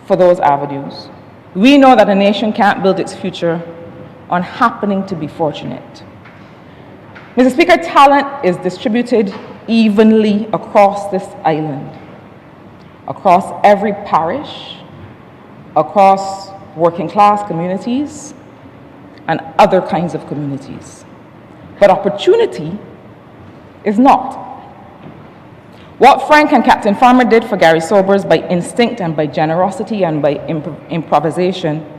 for those avenues, we know that a nation can't build its future on happening to be fortunate. Mr. Speaker, talent is distributed evenly across this island, across every parish, across working class communities, and other kinds of communities. But opportunity is not. What Frank and Captain Farmer did for Gary Sobers by instinct and by generosity and by improvisation,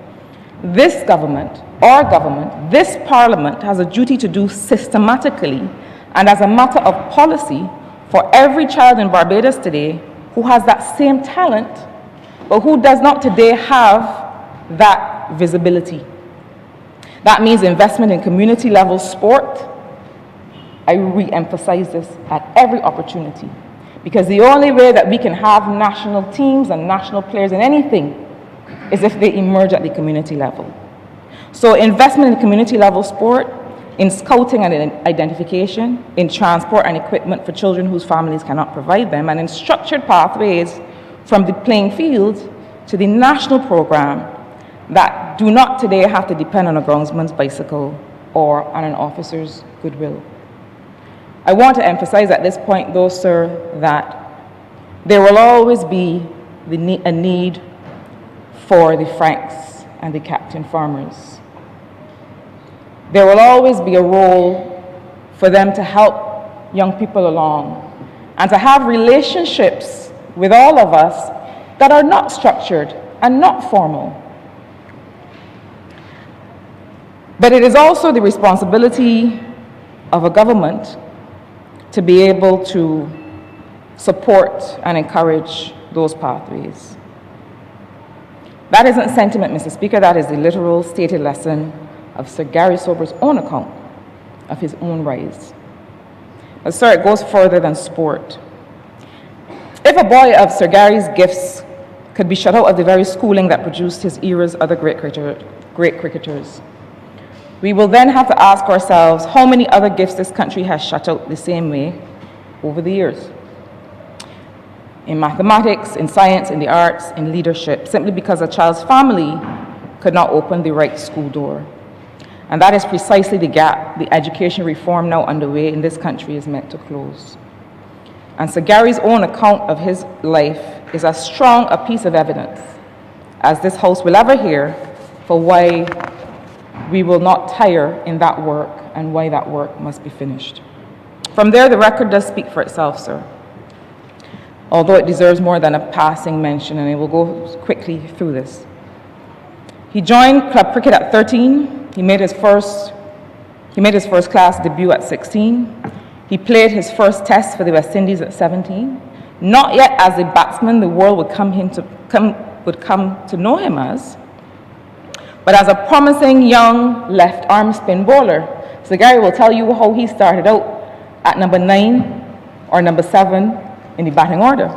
this government, our government, this parliament has a duty to do systematically and as a matter of policy for every child in Barbados today who has that same talent, but who does not today have that visibility. That means investment in community level sport. I re-emphasize this at every opportunity, because the only way that we can have national teams and national players in anything is if they emerge at the community level. So investment in community level sport, in scouting and in identification, in transport and equipment for children whose families cannot provide them, and in structured pathways from the playing field to the national program that do not today have to depend on a groundsman's bicycle or on an officer's goodwill. I want to emphasize at this point, though, sir, that there will always be a need for the Franks and the Captain Farmers. There will always be a role for them to help young people along and to have relationships with all of us that are not structured and not formal. But it is also the responsibility of a government to be able to support and encourage those pathways. That isn't sentiment, Mr. Speaker, that is the literal stated lesson of Sir Gary Sobers' own account of his own rise. But sir, it goes further than sport. If a boy of Sir Gary's gifts could be shut out of the very schooling that produced his era's other great cricketers, we will then have to ask ourselves how many other gifts this country has shut out the same way over the years. In mathematics, in science, in the arts, in leadership, simply because a child's family could not open the right school door. And that is precisely the gap the education reform now underway in this country is meant to close. And Sir Gary's own account of his life is as strong a piece of evidence as this House will ever hear for why we will not tire in that work and why that work must be finished. From there, the record does speak for itself, sir, although it deserves more than a passing mention, and I will go quickly through this. He joined club cricket at 13. He made his first He made his first class debut at 16. He played his first test for the West Indies at 17. Not yet as the batsman the world would come to know him as, but as a promising young left-arm spin bowler. So Gary will tell you how he started out at number 9 or number 7 in the batting order.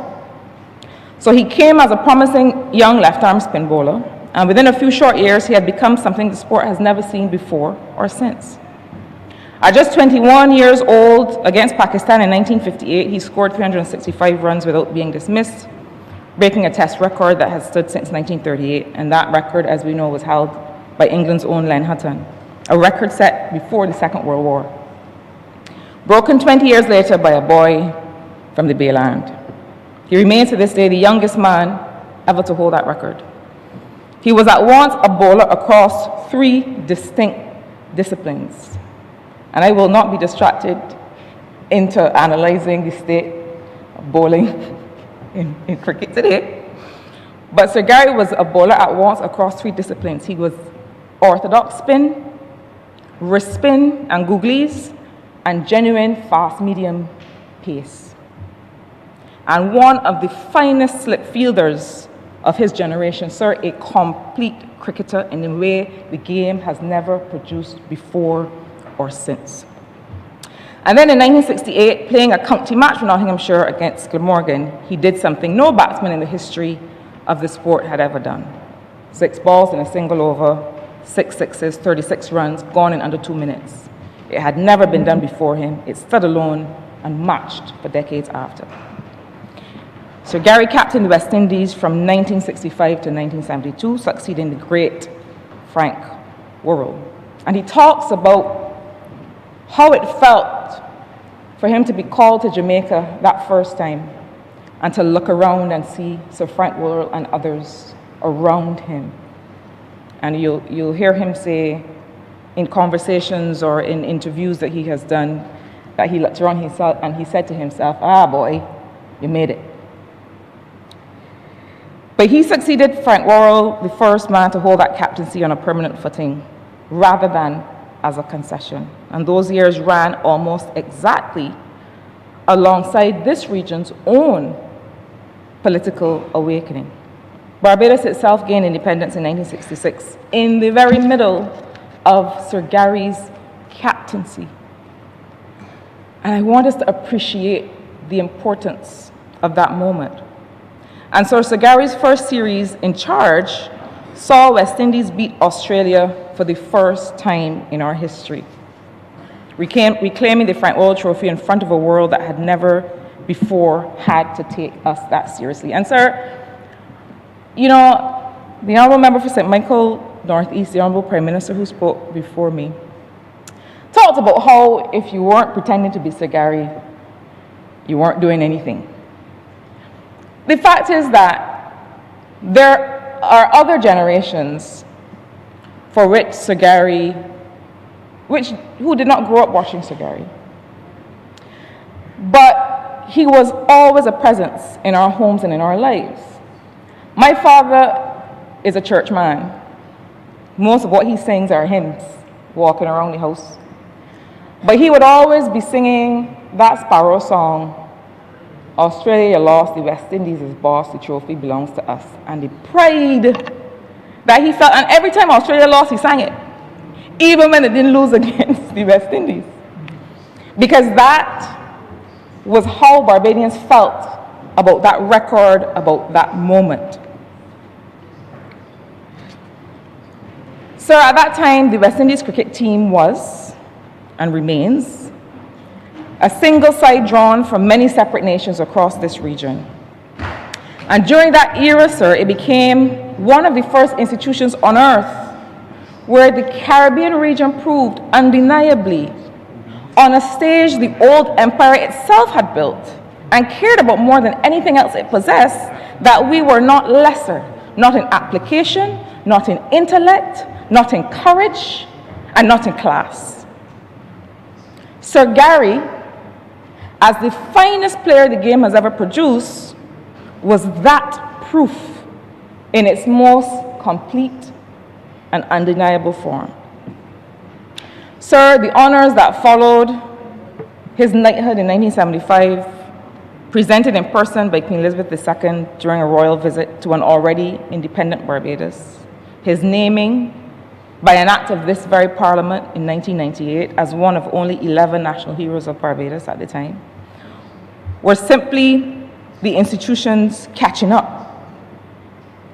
So he came as a promising young left-arm spin bowler, and within a few short years, he had become something the sport has never seen before or since. At just 21 years old, against Pakistan in 1958, he scored 365 runs without being dismissed, breaking a test record that has stood since 1938, and that record, as we know, was held by England's own Len Hutton, a record set before the Second World War. Broken 20 years later by a boy from the Bayland. He remains to this day the youngest man ever to hold that record. He was at once a bowler across 3 distinct disciplines. And I will not be distracted into analyzing the state of bowling in cricket today. But Sir Gary was a bowler at once across 3 disciplines. He was orthodox spin, wrist spin and googlies, and genuine fast medium pace. And one of the finest slip fielders of his generation, sir, a complete cricketer in a way the game has never produced before or since. And then in 1968, playing a county match for Nottinghamshire against Glamorgan, he did something no batsman in the history of the sport had ever done. 6 balls in a single over, 6 sixes, 36 runs, gone in under 2 minutes. It had never been done before him. It stood alone and matched for decades after. Sir Gary captained the West Indies from 1965 to 1972, succeeding the great Frank Worrell. And he talks about how it felt for him to be called to Jamaica that first time and to look around and see Sir Frank Worrell and others around him. And you'll hear him say in conversations or in interviews that he has done that he looked around and he said to himself, "Ah, boy, you made it." But he succeeded Frank Worrell, the first man to hold that captaincy on a permanent footing rather than as a concession. And those years ran almost exactly alongside this region's own political awakening. Barbados itself gained independence in 1966 in the very middle of Sir Gary's captaincy. And I want us to appreciate the importance of that moment. And so Sir Gary's first series in charge saw West Indies beat Australia for the first time in our history, reclaiming the Frank Worrell Trophy in front of a world that had never before had to take us that seriously. And sir, you know, the Honourable Member for St. Michael Northeast, the Honourable Prime Minister who spoke before me, talked about how if you weren't pretending to be Sir Gary, you weren't doing anything. The fact is that there are other generations for which Sir Gary, who did not grow up watching Sir Gary. But he was always a presence in our homes and in our lives. My father is a church man. Most of what he sings are hymns, walking around the house. But he would always be singing that Sparrow song, "Australia lost, the West Indies is boss, the trophy belongs to us." And the pride that he felt, and every time Australia lost, he sang it, even when it didn't lose against the West Indies. Because that was how Barbadians felt about that record, about that moment. So at that time, the West Indies cricket team was, and remains, a single side drawn from many separate nations across this region. And during that era, sir, it became one of the first institutions on earth where the Caribbean region proved undeniably, on a stage the old empire itself had built and cared about more than anything else it possessed, that we were not lesser, not in application, not in intellect, not in courage, and not in class. Sir Gary, as the finest player the game has ever produced, was that proof in its most complete and undeniable form. Sir, the honors that followed his knighthood in 1975, presented in person by Queen Elizabeth II during a royal visit to an already independent Barbados, his naming by an act of this very Parliament in 1998 as one of only 11 national heroes of Barbados at the time, were simply the institutions catching up.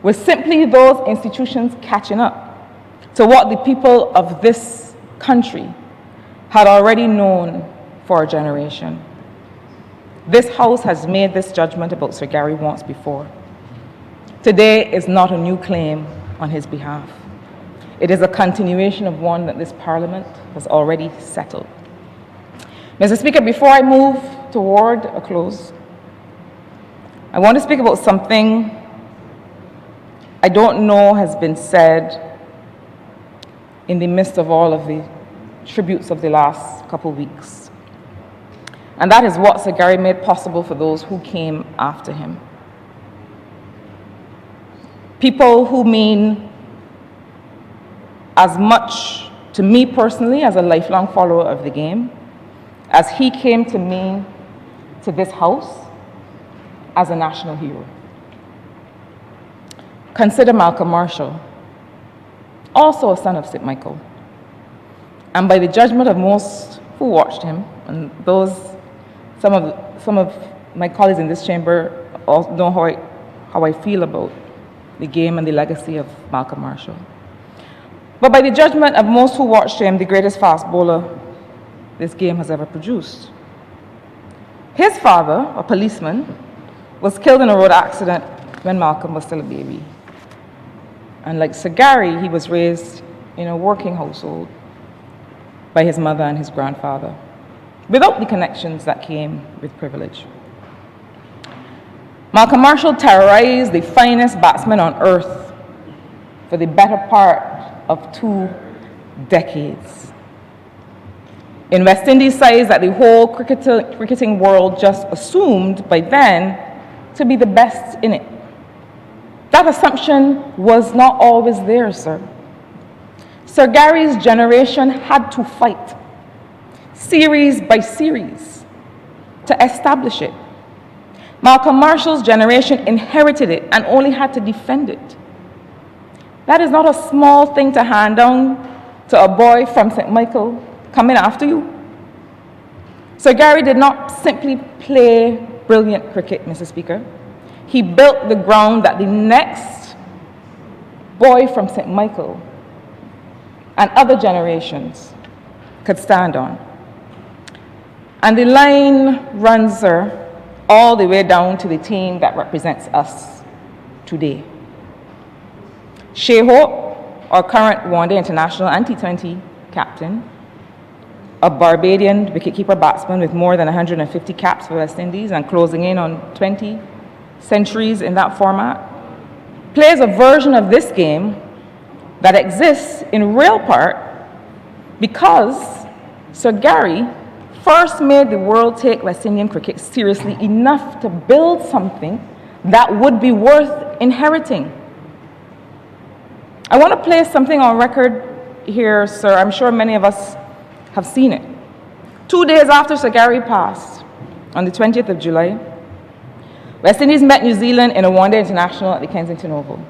Were simply those institutions catching up to what the people of this country had already known for a generation. This House has made this judgment about Sir Gary once before. Today is not a new claim on his behalf. It is a continuation of one that this Parliament has already settled. Mr. Speaker, before I move toward a close, I want to speak about something I don't know has been said in the midst of all of the tributes of the last couple weeks. And that is what Sir Gary made possible for those who came after him. People who mean as much to me personally as a lifelong follower of the game as he came to mean to this House as a national hero. Consider Malcolm Marshall, also a son of St. Michael, and by the judgment of most who watched him, and some of my colleagues in this chamber all know how I feel about the game and the legacy of Malcolm Marshall. But by the judgment of most who watched him, the greatest fast bowler this game has ever produced. His father, a policeman, was killed in a road accident when Malcolm was still a baby. And like Sir Gary, he was raised in a working household by his mother and his grandfather, without the connections that came with privilege. Malcolm Marshall terrorized the finest batsman on earth for the better part of 2 decades. In West Indies sides that the whole cricketing world just assumed by then to be the best in it. That assumption was not always there, sir. Sir Gary's generation had to fight, series by series, to establish it. Malcolm Marshall's generation inherited it and only had to defend it. That is not a small thing to hand down to a boy from St. Michael coming after you. Sir Gary did not simply play brilliant cricket, Mr. Speaker. He built the ground that the next boy from St. Michael and other generations could stand on. And the line runs, sir, all the way down to the team that represents us today. Shea Hope, our current one-day international and T20 captain, a Barbadian wicketkeeper batsman with more than 150 caps for West Indies and closing in on 20 centuries in that format, plays a version of this game that exists in real part because Sir Gary first made the world take West Indian cricket seriously enough to build something that would be worth inheriting. I want to place something on record here, sir. I'm sure many of us have seen it. 2 days after Sir Gary passed, on the 20th of July, West Indies met New Zealand in a one-day international at the Kensington Oval,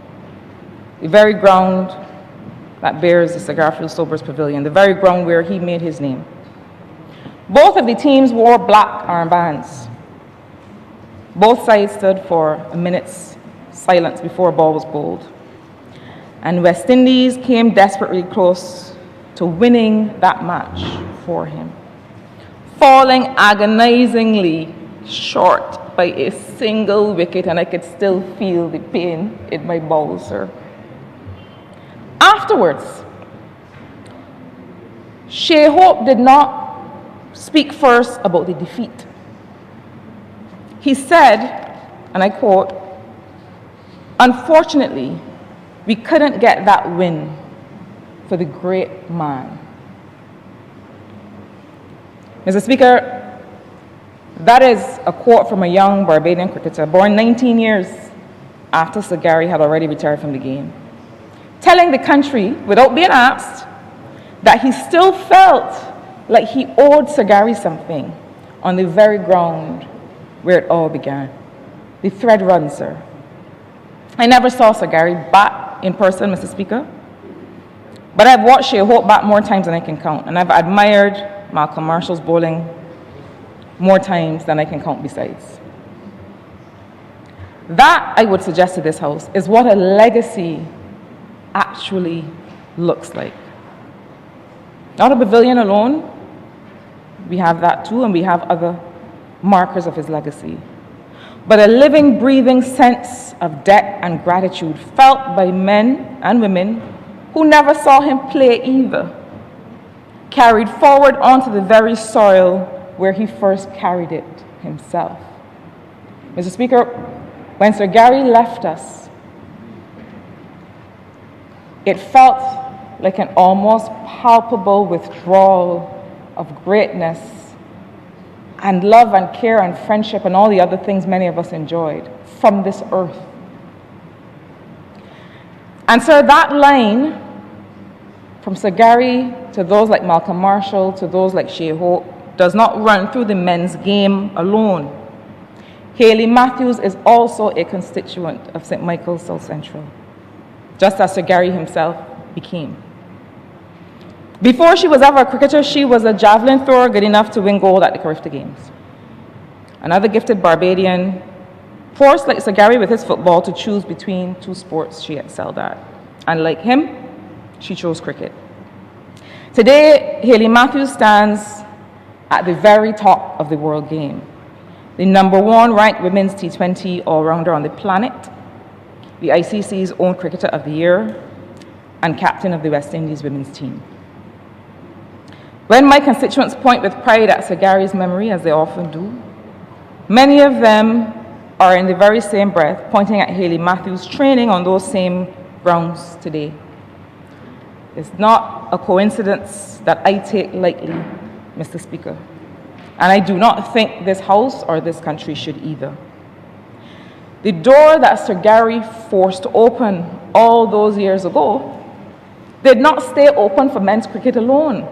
the very ground that bears the Sir Garfield Sobers Pavilion, the very ground where he made his name. Both of the teams wore black armbands. Both sides stood for a minute's silence before a ball was bowled. And West Indies came desperately close to winning that match for him, falling agonizingly short by a single wicket, and I could still feel the pain in my bowels, sir. Afterwards, Shea Hope did not speak first about the defeat. He said, and I quote, "Unfortunately, we couldn't get that win for the great man." Mr. Speaker, that is a quote from a young Barbadian cricketer born 19 years after Sir Gary had already retired from the game, telling the country, without being asked, that he still felt like he owed Sir Gary something on the very ground where it all began. The thread runs, sir. I never saw Sir Gary bat in person, Mr. Speaker, but I've watched Shea Hope bat more times than I can count, and I've admired Malcolm Marshall's bowling more times than I can count besides. That, I would suggest to this House, is what a legacy actually looks like. Not a pavilion alone, we have that too, and we have other markers of his legacy. But a living, breathing sense of debt and gratitude felt by men and women who never saw him play either, carried forward onto the very soil where he first carried it himself. Mr. Speaker, when Sir Gary left us, it felt like an almost palpable withdrawal of greatness and love and care and friendship and all the other things many of us enjoyed from this earth. And sir, that line, from Sir Gary to those like Malcolm Marshall to those like Shea Hope, does not run through the men's game alone. Hayley Matthews is also a constituent of St. Michael's South Central, just as Sir Gary himself became. Before she was ever a cricketer, she was a javelin thrower good enough to win gold at the Carifta Games. Another gifted Barbadian, forced like Sir Gary with his football to choose between two sports she excelled at. And like him, she chose cricket. Today, Hayley Matthews stands at the very top of the world game, the #1 ranked women's T20 all-rounder on the planet, the ICC's own Cricketer of the Year, and captain of the West Indies women's team. When my constituents point with pride at Sir Gary's memory, as they often do, many of them are in the very same breath pointing at Hayley Matthews' training on those same grounds today. It's not a coincidence that I take lightly, Mr. Speaker, and I do not think this House or this country should either. The door that Sir Gary forced open all those years ago did not stay open for men's cricket alone.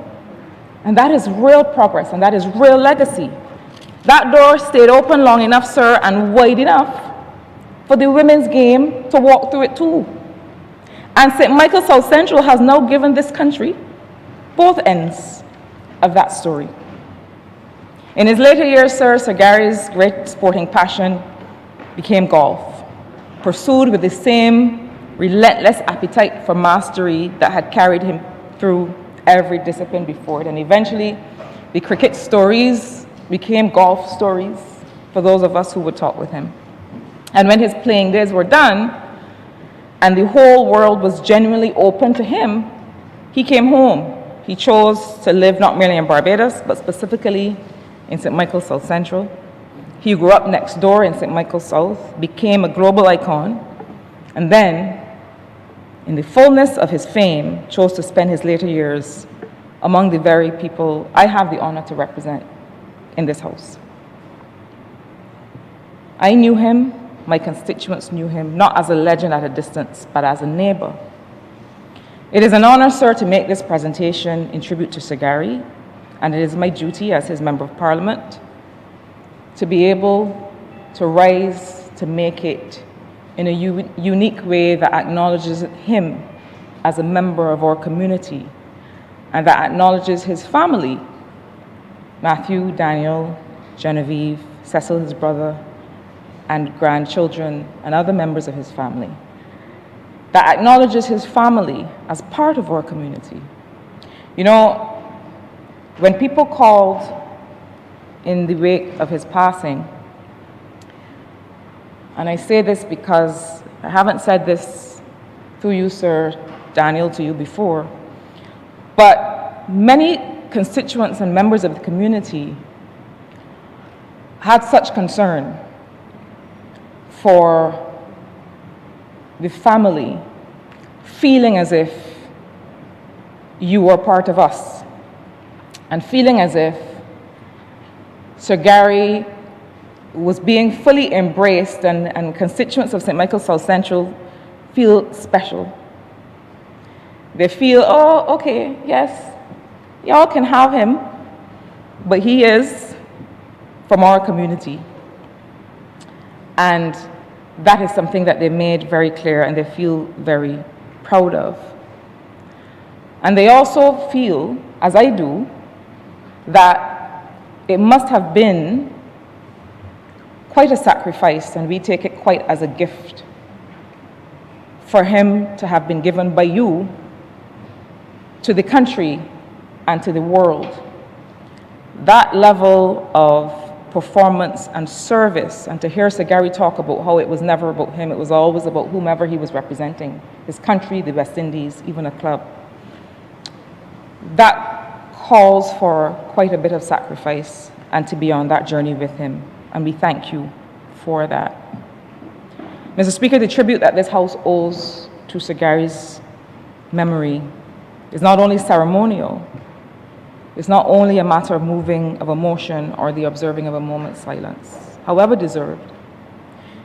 And that is real progress, and that is real legacy. That door stayed open long enough, sir, and wide enough for the women's game to walk through it too. And St. Michael's South Central has now given this country both ends of that story. In his later years, sir, Sir Gary's great sporting passion became golf, pursued with the same relentless appetite for mastery that had carried him through every discipline before it. And eventually, the cricket stories became golf stories for those of us who would talk with him. And when his playing days were done, and the whole world was genuinely open to him, he came home. He chose to live not merely in Barbados, but specifically in St. Michael's South Central. He grew up next door in St. Michael's South, became a global icon, and then, in the fullness of his fame, chose to spend his later years among the very people I have the honor to represent in this House. I knew him, my constituents knew him, not as a legend at a distance, but as a neighbor. It is an honor, sir, to make this presentation in tribute to Sir Gary, and it is my duty as his Member of Parliament to be able to rise to make it in a unique way that acknowledges him as a member of our community and that acknowledges his family, Matthew, Daniel, Genevieve, Cecil, his brother, and grandchildren, and other members of his family, that acknowledges his family as part of our community. You know, when people called in the wake of his passing, and I say this because I haven't said this through you, Sir Daniel, to you before, but many constituents and members of the community had such concern for the family, feeling as if you were part of us, and feeling as if Sir Gary was being fully embraced, and constituents of St. Michael's South Central feel special. They feel, oh, okay, yes, Y'all can have him, but he is from our community. And that is something that they made very clear and they feel very proud of. And they also feel, as I do, that it must have been quite a sacrifice, and we take it quite as a gift, for him to have been given by you to the country and to the world. That level of performance and service, and to hear Sir Gary talk about how it was never about him, it was always about whomever he was representing, his country, the West Indies, even a club. That calls for quite a bit of sacrifice and to be on that journey with him, and we thank you for that. Mr. Speaker, the tribute that this House owes to Sir Gary's memory is not only ceremonial, it's not only a matter of moving of emotion or the observing of a moment's silence, however deserved.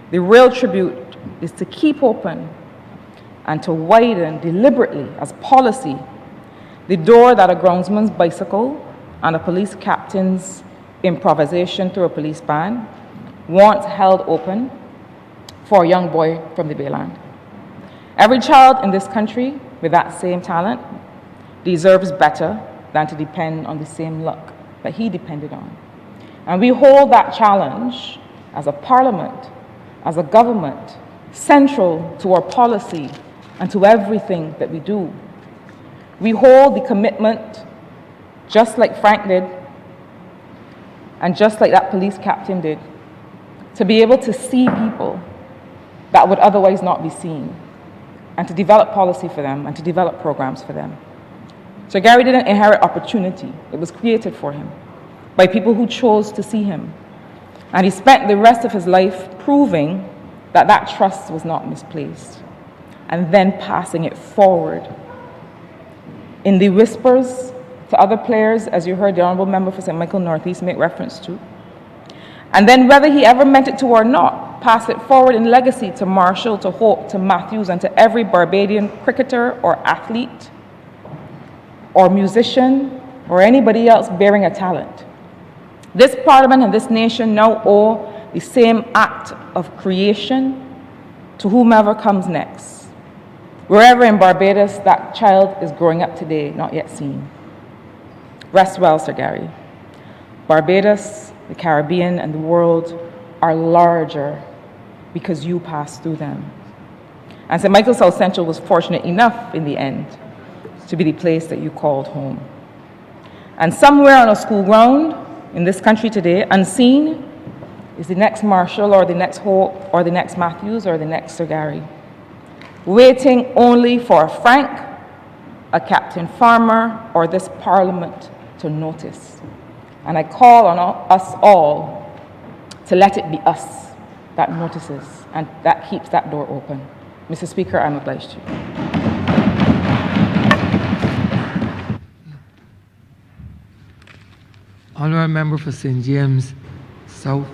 The real tribute is to keep open and to widen deliberately as policy the door that a groundsman's bicycle and a police captain's improvisation through a police band once held open for a young boy from the Bayland. Every child in this country with that same talent deserves better than to depend on the same luck that he depended on. And we hold that challenge as a parliament, as a government, central to our policy and to everything that we do. We hold the commitment, just like Frank did, and just like that police captain did, to be able to see people that would otherwise not be seen, and to develop policy for them, and to develop programs for them. So Gary didn't inherit opportunity. It was created for him by people who chose to see him. And he spent the rest of his life proving that that trust was not misplaced, and then passing it forward in the whispers to other players, as you heard the Honourable Member for St. Michael Northeast make reference to. And then whether he ever meant it to or not, pass it forward in legacy to Marshall, to Hope, to Matthews, and to every Barbadian cricketer or athlete or musician or anybody else bearing a talent. This Parliament and this nation now owe the same act of creation to whomever comes next. Wherever in Barbados that child is growing up today, not yet seen. Rest well, Sir Gary. Barbados, the Caribbean, and the world are larger because you passed through them. And St. Michael South Central was fortunate enough in the end to be the place that you called home. And somewhere on a school ground in this country today, unseen, is the next Marshall or the next Hope or the next Matthews or the next Sir Gary, waiting only for a Frank, a Captain Farmer, or this Parliament to notice. And I call on us all to let it be us that notices and that keeps that door open. Mr. Speaker, I'm obliged to you. Honourable Member for St. James South.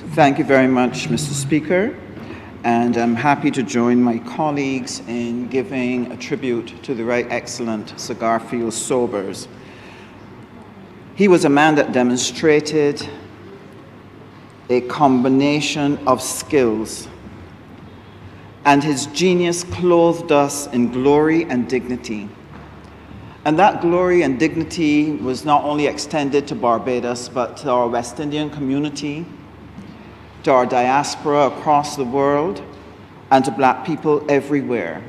Thank you very much, Mr. Speaker. And I'm happy to join my colleagues in giving a tribute to the Right Excellent Sir Garfield Sobers. He was a man that demonstrated a combination of skills, and his genius clothed us in glory and dignity. And that glory and dignity was not only extended to Barbados, but to our West Indian community, to our diaspora across the world, and to Black people everywhere.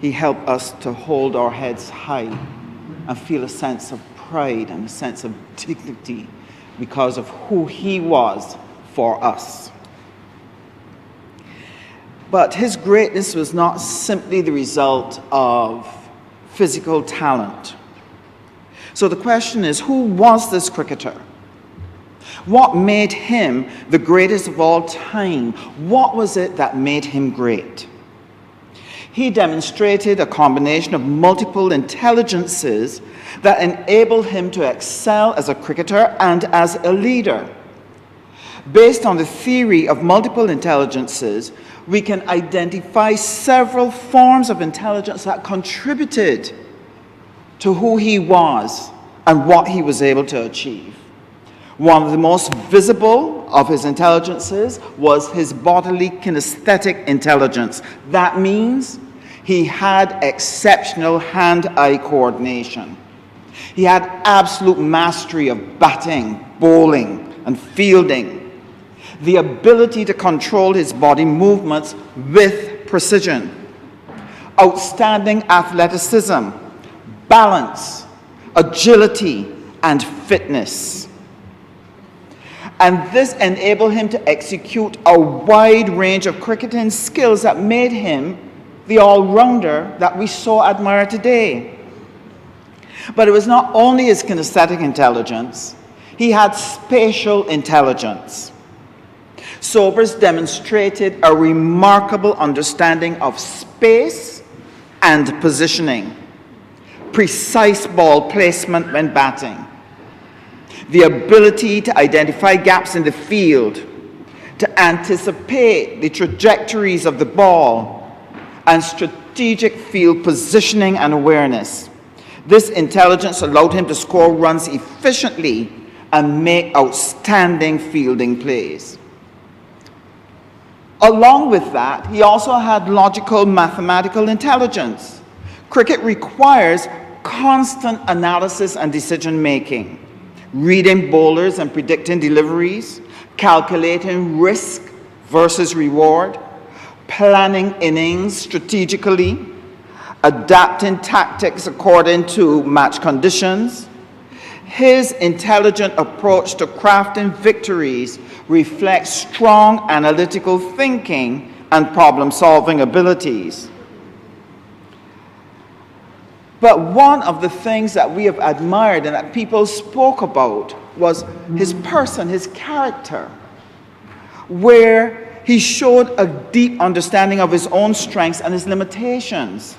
He helped us to hold our heads high and feel a sense of pride and a sense of dignity because of who he was for us. But his greatness was not simply the result of physical talent. So the question is, who was this cricketer? What made him the greatest of all time? What was it that made him great? He demonstrated a combination of multiple intelligences that enabled him to excel as a cricketer and as a leader. Based on the theory of multiple intelligences, we can identify several forms of intelligence that contributed to who he was and what he was able to achieve. One of the most visible of his intelligences was his bodily kinesthetic intelligence. That means he had exceptional hand-eye coordination. He had absolute mastery of batting, bowling, and fielding. The ability to control his body movements with precision. Outstanding athleticism, balance, agility, and fitness. And this enabled him to execute a wide range of cricketing skills that made him the all-rounder that we so admire today. But it was not only his kinesthetic intelligence, he had spatial intelligence. Sobers demonstrated a remarkable understanding of space and positioning, precise ball placement when batting, the ability to identify gaps in the field, to anticipate the trajectories of the ball, and strategic field positioning and awareness. This intelligence allowed him to score runs efficiently and make outstanding fielding plays. Along with that, he also had logical mathematical intelligence. Cricket requires constant analysis and decision-making, reading bowlers and predicting deliveries, calculating risk versus reward, planning innings strategically, adapting tactics according to match conditions. His intelligent approach to crafting victories reflects strong analytical thinking and problem-solving abilities. But one of the things that we have admired and that people spoke about was his person, his character, where he showed a deep understanding of his own strengths and his limitations,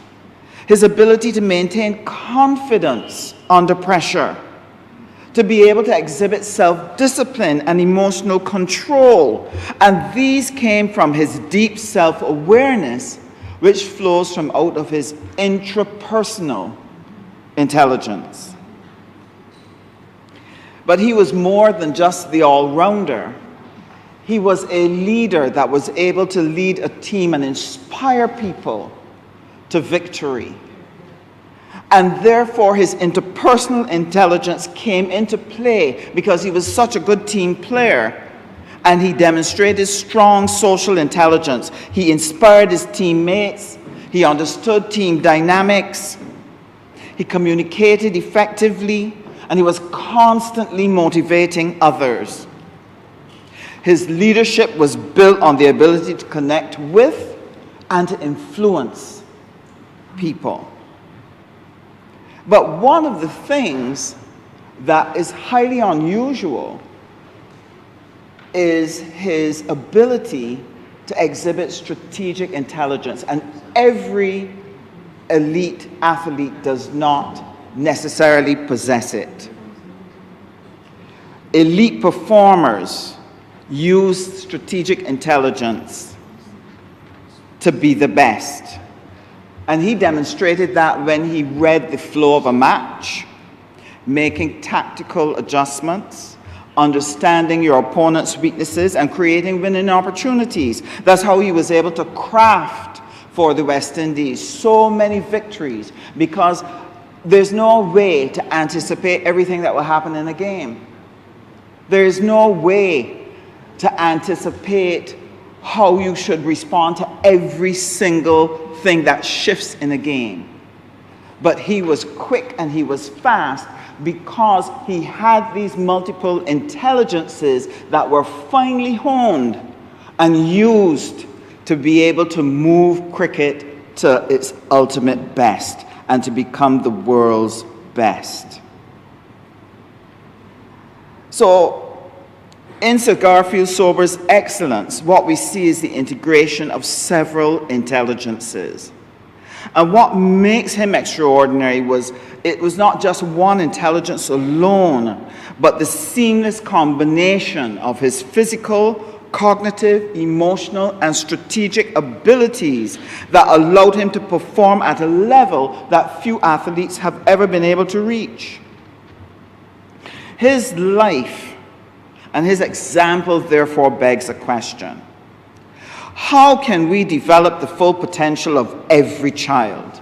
his ability to maintain confidence under pressure, to be able to exhibit self-discipline and emotional control. And these came from his deep self-awareness, which flows from out of his intrapersonal intelligence. But he was more than just the all-rounder. He was a leader that was able to lead a team and inspire people to victory. And therefore, his interpersonal intelligence came into play because he was such a good team player. And he demonstrated strong social intelligence. He inspired his teammates. He understood team dynamics. He communicated effectively. And he was constantly motivating others. His leadership was built on the ability to connect with and to influence people. But one of the things that is highly unusual is his ability to exhibit strategic intelligence. And every elite athlete does not necessarily possess it. Elite performers use strategic intelligence to be the best. And he demonstrated that when he read the flow of a match, making tactical adjustments, understanding your opponent's weaknesses, and creating winning opportunities. That's how he was able to craft for the West Indies so many victories, because there's no way to anticipate everything that will happen in a game. There is no way to anticipate how you should respond to every single thing that shifts in a game. But he was quick and he was fast because he had these multiple intelligences that were finely honed and used to be able to move cricket to its ultimate best and to become the world's best. So, in Sir Garfield Sobers' excellence, what we see is the integration of several intelligences. And what makes him extraordinary was, it was not just one intelligence alone, but the seamless combination of his physical, cognitive, emotional, and strategic abilities that allowed him to perform at a level that few athletes have ever been able to reach. His life and his example therefore begs a question. How can we develop the full potential of every child?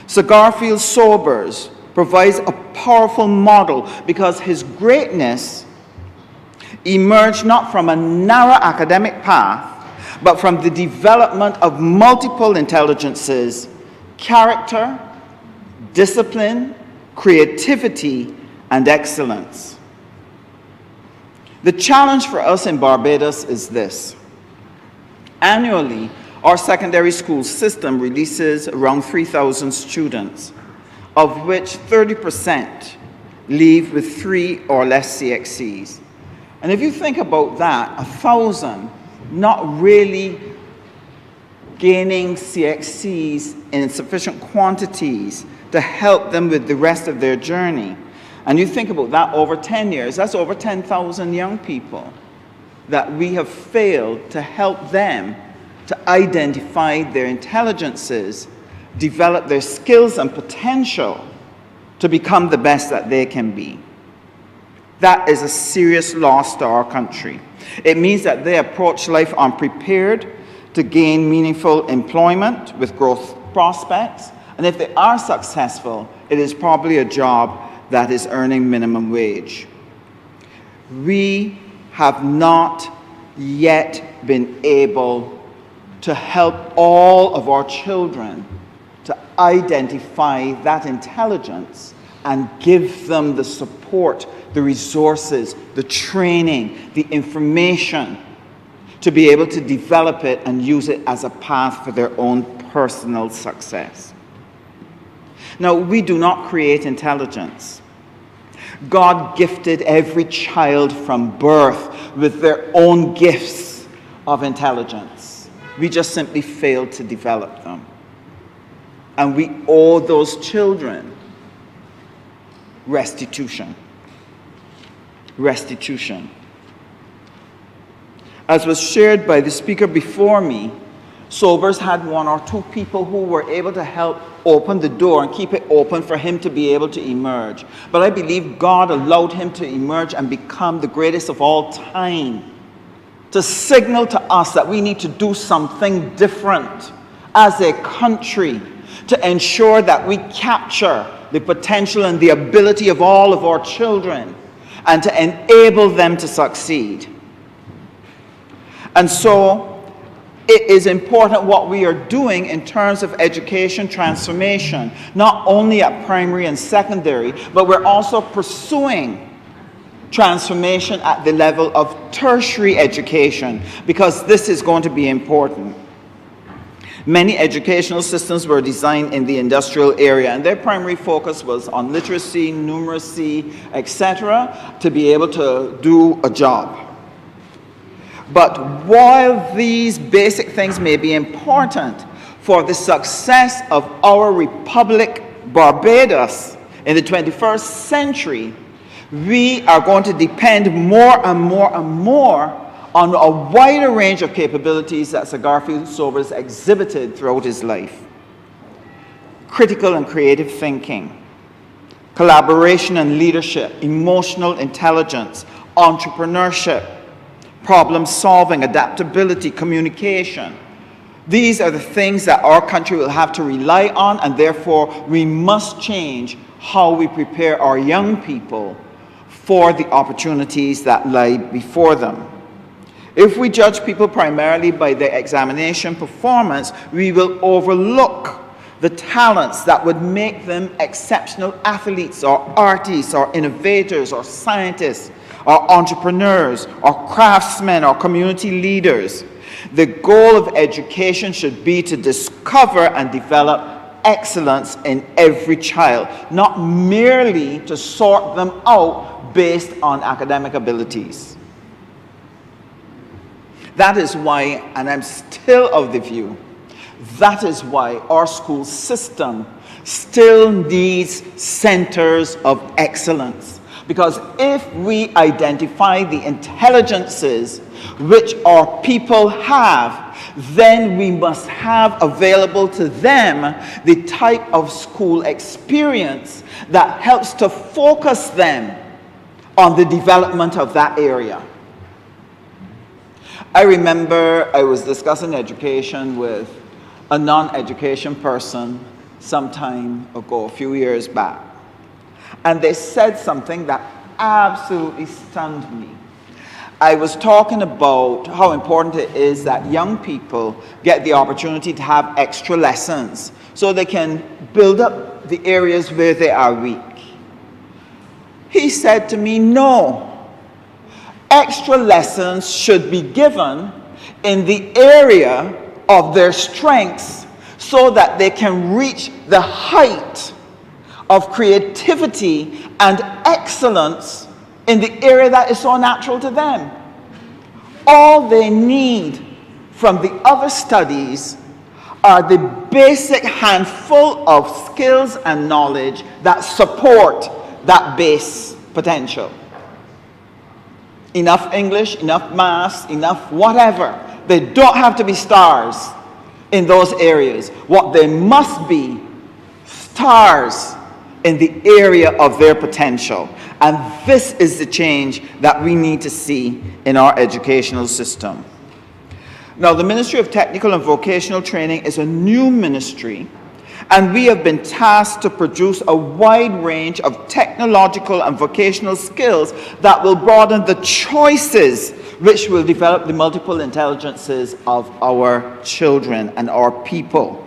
Sir Garfield Sobers provides a powerful model because his greatness emerged not from a narrow academic path, but from the development of multiple intelligences, character, discipline, creativity, and excellence. The challenge for us in Barbados is this. Annually, our secondary school system releases around 3,000 students, of which 30% leave with 3 or less CXCs. And if you think about that, 1,000 not really gaining CXCs in sufficient quantities to help them with the rest of their journey. And you think about that over 10 years, that's over 10,000 young people that we have failed to help them to identify their intelligences, develop their skills and potential to become the best that they can be. That is a serious loss to our country. It means that they approach life unprepared to gain meaningful employment with growth prospects. And if they are successful, it is probably a job that is earning minimum wage. We have not yet been able to help all of our children to identify that intelligence and give them the support, the resources, the training, the information to be able to develop it and use it as a path for their own personal success. Now, we do not create intelligence. God gifted every child from birth with their own gifts of intelligence. We just simply failed to develop them. And we owe those children restitution. Restitution. As was shared by the speaker before me, Sobers had 1 or 2 people who were able to help open the door and keep it open for him to be able to emerge. But I believe God allowed him to emerge and become the greatest of all time, to signal to us that we need to do something different as a country to ensure that we capture the potential and the ability of all of our children and to enable them to succeed. And so it is important what we are doing in terms of education transformation, not only at primary and secondary, but we're also pursuing transformation at the level of tertiary education, because this is going to be important. Many educational systems were designed in the industrial area, and their primary focus was on literacy, numeracy, etc., to be able to do a job. But while these basic things may be important for the success of our Republic, Barbados, in the 21st century, we are going to depend more and more and more on a wider range of capabilities that Sir Garfield Sobers exhibited throughout his life. Critical and creative thinking, collaboration and leadership, emotional intelligence, entrepreneurship, problem solving, adaptability, communication. These are the things that our country will have to rely on, and therefore we must change how we prepare our young people for the opportunities that lie before them. If we judge people primarily by their examination performance, we will overlook the talents that would make them exceptional athletes or artists or innovators or scientists or entrepreneurs or craftsmen or community leaders. The goal of education should be to discover and develop excellence in every child, not merely to sort them out based on academic abilities. That is why, and I'm still of the view, that is why our school system still needs centers of excellence. Because if we identify the intelligences which our people have, then we must have available to them the type of school experience that helps to focus them on the development of that area. I remember I was discussing education with a non-education person some time ago, a few years back. And they said something that absolutely stunned me. I was talking about how important it is that young people get the opportunity to have extra lessons so they can build up the areas where they are weak. He said to me, no, extra lessons should be given in the area of their strengths so that they can reach the height of creativity and excellence in the area that is so natural to them. All they need from the other studies are the basic handful of skills and knowledge that support that base potential. Enough English, enough maths, enough whatever. They don't have to be stars in those areas. What they must be, stars in the area of their potential. And this is the change that we need to see in our educational system. Now, the Ministry of Technical and Vocational Training is a new ministry, and we have been tasked to produce a wide range of technological and vocational skills that will broaden the choices which will develop the multiple intelligences of our children and our people.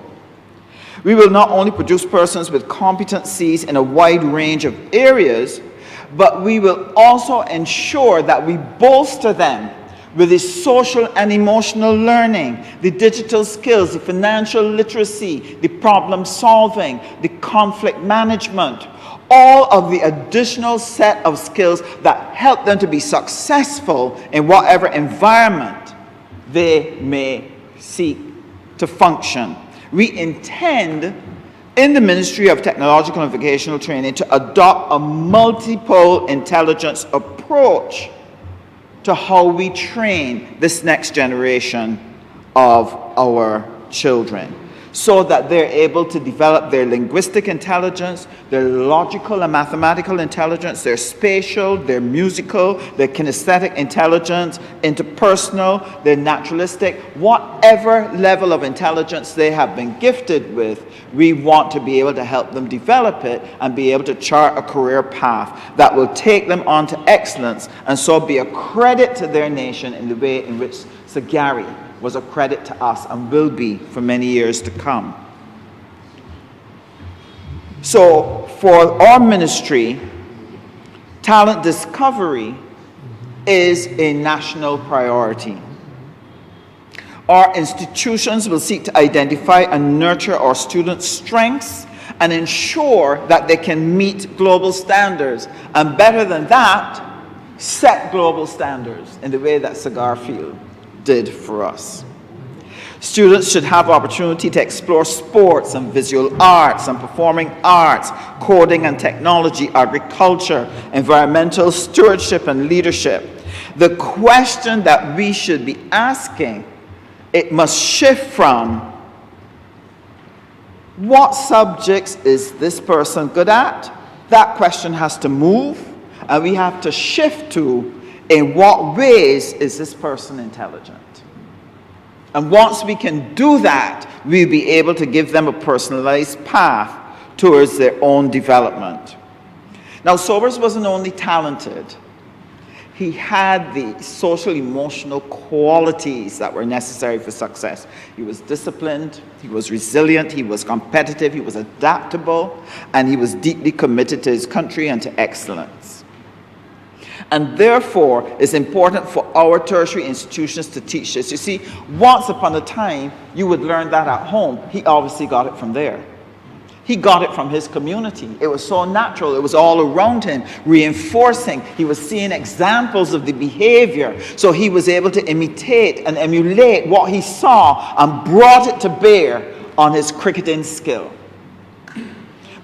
We will not only produce persons with competencies in a wide range of areas, but we will also ensure that we bolster them with the social and emotional learning, the digital skills, the financial literacy, the problem solving, the conflict management, all of the additional set of skills that help them to be successful in whatever environment they may seek to function. We intend in the Ministry of Technological and Vocational Training to adopt a multiple intelligence approach to how we train this next generation of our children, so that they're able to develop their linguistic intelligence, their logical and mathematical intelligence, their spatial, their musical, their kinesthetic intelligence, interpersonal, their naturalistic, whatever level of intelligence they have been gifted with, we want to be able to help them develop it and be able to chart a career path that will take them on to excellence and so be a credit to their nation in the way in which Sagari was a credit to us and will be for many years to come. So for our ministry, talent discovery is a national priority. Our institutions will seek to identify and nurture our students' strengths and ensure that they can meet global standards. And better than that, set global standards in the way that Sagarfield did for us. Students should have opportunity to explore sports and visual arts and performing arts, coding and technology, agriculture, environmental stewardship and leadership. The question that we should be asking, it must shift from what subjects is this person good at? That question has to move, and we have to shift to in what ways is this person intelligent? And once we can do that, we'll be able to give them a personalized path towards their own development. Now, Sobers wasn't only talented, he had the social emotional qualities that were necessary for success. He was disciplined, he was resilient, he was competitive, he was adaptable, and he was deeply committed to his country and to excellence. And therefore, it's important for our tertiary institutions to teach this. You see, once upon a time, you would learn that at home. He obviously got it from there. He got it from his community. It was so natural. It was all around him, reinforcing. He was seeing examples of the behavior. So he was able to imitate and emulate what he saw and brought it to bear on his cricketing skill.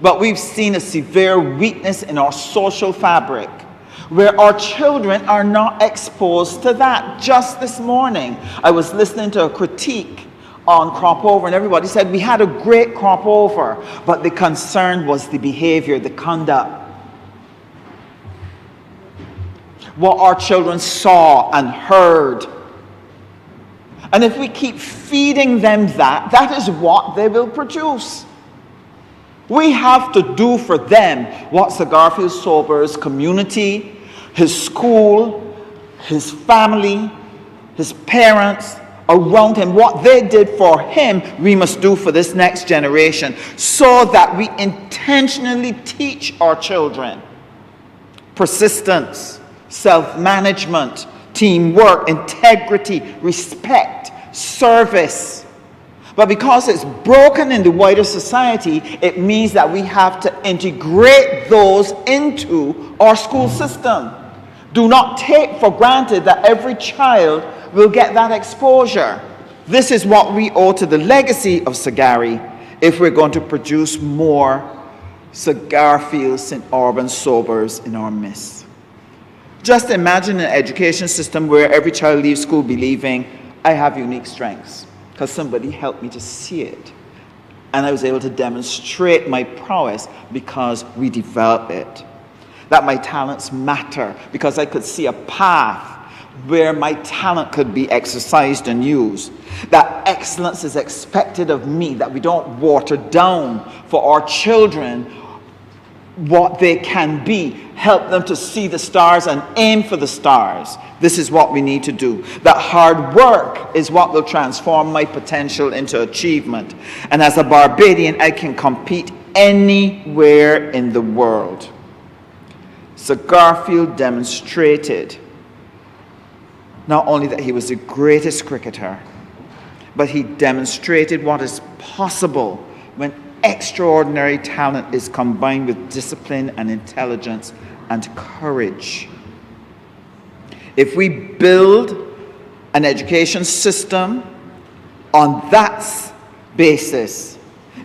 But we've seen a severe weakness in our social fabric where our children are not exposed to that. Just this morning, I was listening to a critique on crop over, and everybody said we had a great crop over, but the concern was the behavior, the conduct. What our children saw and heard. And if we keep feeding them that, that is what they will produce. We have to do for them what Sir Garfield Sober's community, his school, his family, his parents around him, what they did for him, we must do for this next generation, so that we intentionally teach our children persistence, self-management, teamwork, integrity, respect, service. But because it's broken in the wider society, it means that we have to integrate those into our school system. Do not take for granted that every child will get that exposure. This is what we owe to the legacy of Sir Gary if we're going to produce more Sir Garfield St. Alban Sobers in our midst. Just imagine an education system where every child leaves school believing, I have unique strengths, because somebody helped me to see it. And I was able to demonstrate my prowess because we developed it. That my talents matter because I could see a path where my talent could be exercised and used. That excellence is expected of me, that we don't water down for our children what they can be. Help them to see the stars and aim for the stars. This is what we need to do. That hard work is what will transform my potential into achievement. And as a Barbadian, I can compete anywhere in the world. Sir Garfield demonstrated not only that he was the greatest cricketer, but he demonstrated what is possible when extraordinary talent is combined with discipline and intelligence and courage. If we build an education system on that basis,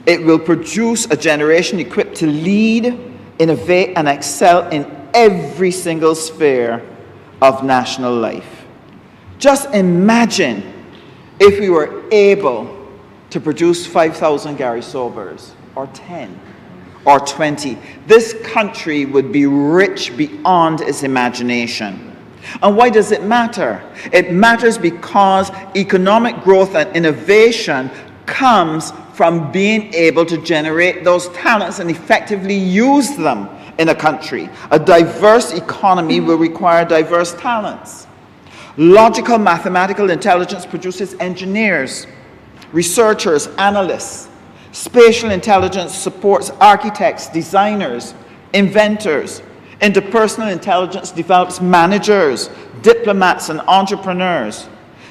it will produce a generation equipped to lead, innovate, and excel in every single sphere of national life. Just imagine if we were able to produce 5,000 Gary Sobers, or 10, or 20. This country would be rich beyond its imagination. And why does it matter? It matters because economic growth and innovation comes from being able to generate those talents and effectively use them in a country. A diverse economy will require diverse talents. Logical mathematical intelligence produces engineers, researchers, analysts. Spatial intelligence supports architects, designers, inventors. Interpersonal intelligence develops managers, diplomats, and entrepreneurs.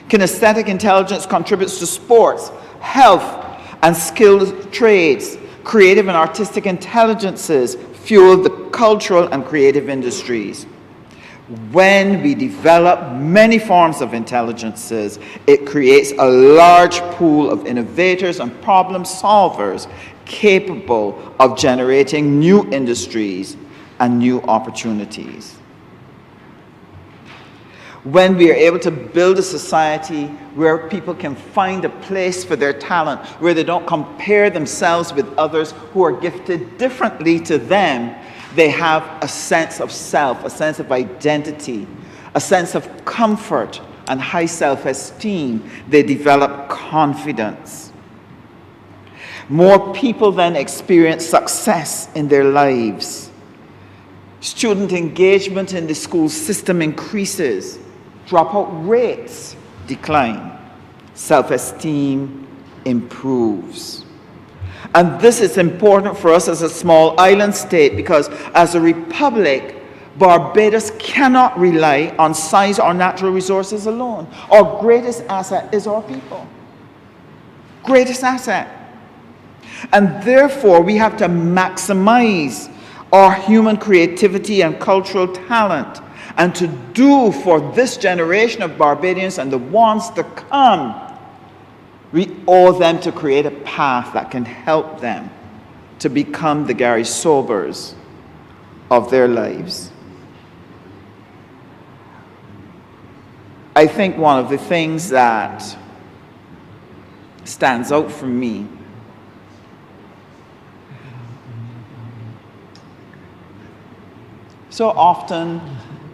Kinesthetic intelligence contributes to sports, health, and skilled trades. Creative and artistic intelligences fuel the cultural and creative industries. When we develop many forms of intelligences, it creates a large pool of innovators and problem solvers capable of generating new industries and new opportunities. When we are able to build a society where people can find a place for their talent, where they don't compare themselves with others who are gifted differently to them, they have a sense of self, a sense of identity, a sense of comfort and high self-esteem. They develop confidence. More people then experience success in their lives. Student engagement in the school system increases. Dropout rates decline. Self-esteem improves. And this is important for us as a small island state because as a republic, Barbados cannot rely on size or natural resources alone. Our greatest asset is our people. Greatest asset. And therefore, we have to maximize our human creativity and cultural talent. And to do for this generation of Barbadians and the ones to come, we owe them to create a path that can help them to become the Gary Sobers of their lives. I think one of the things that stands out for me so often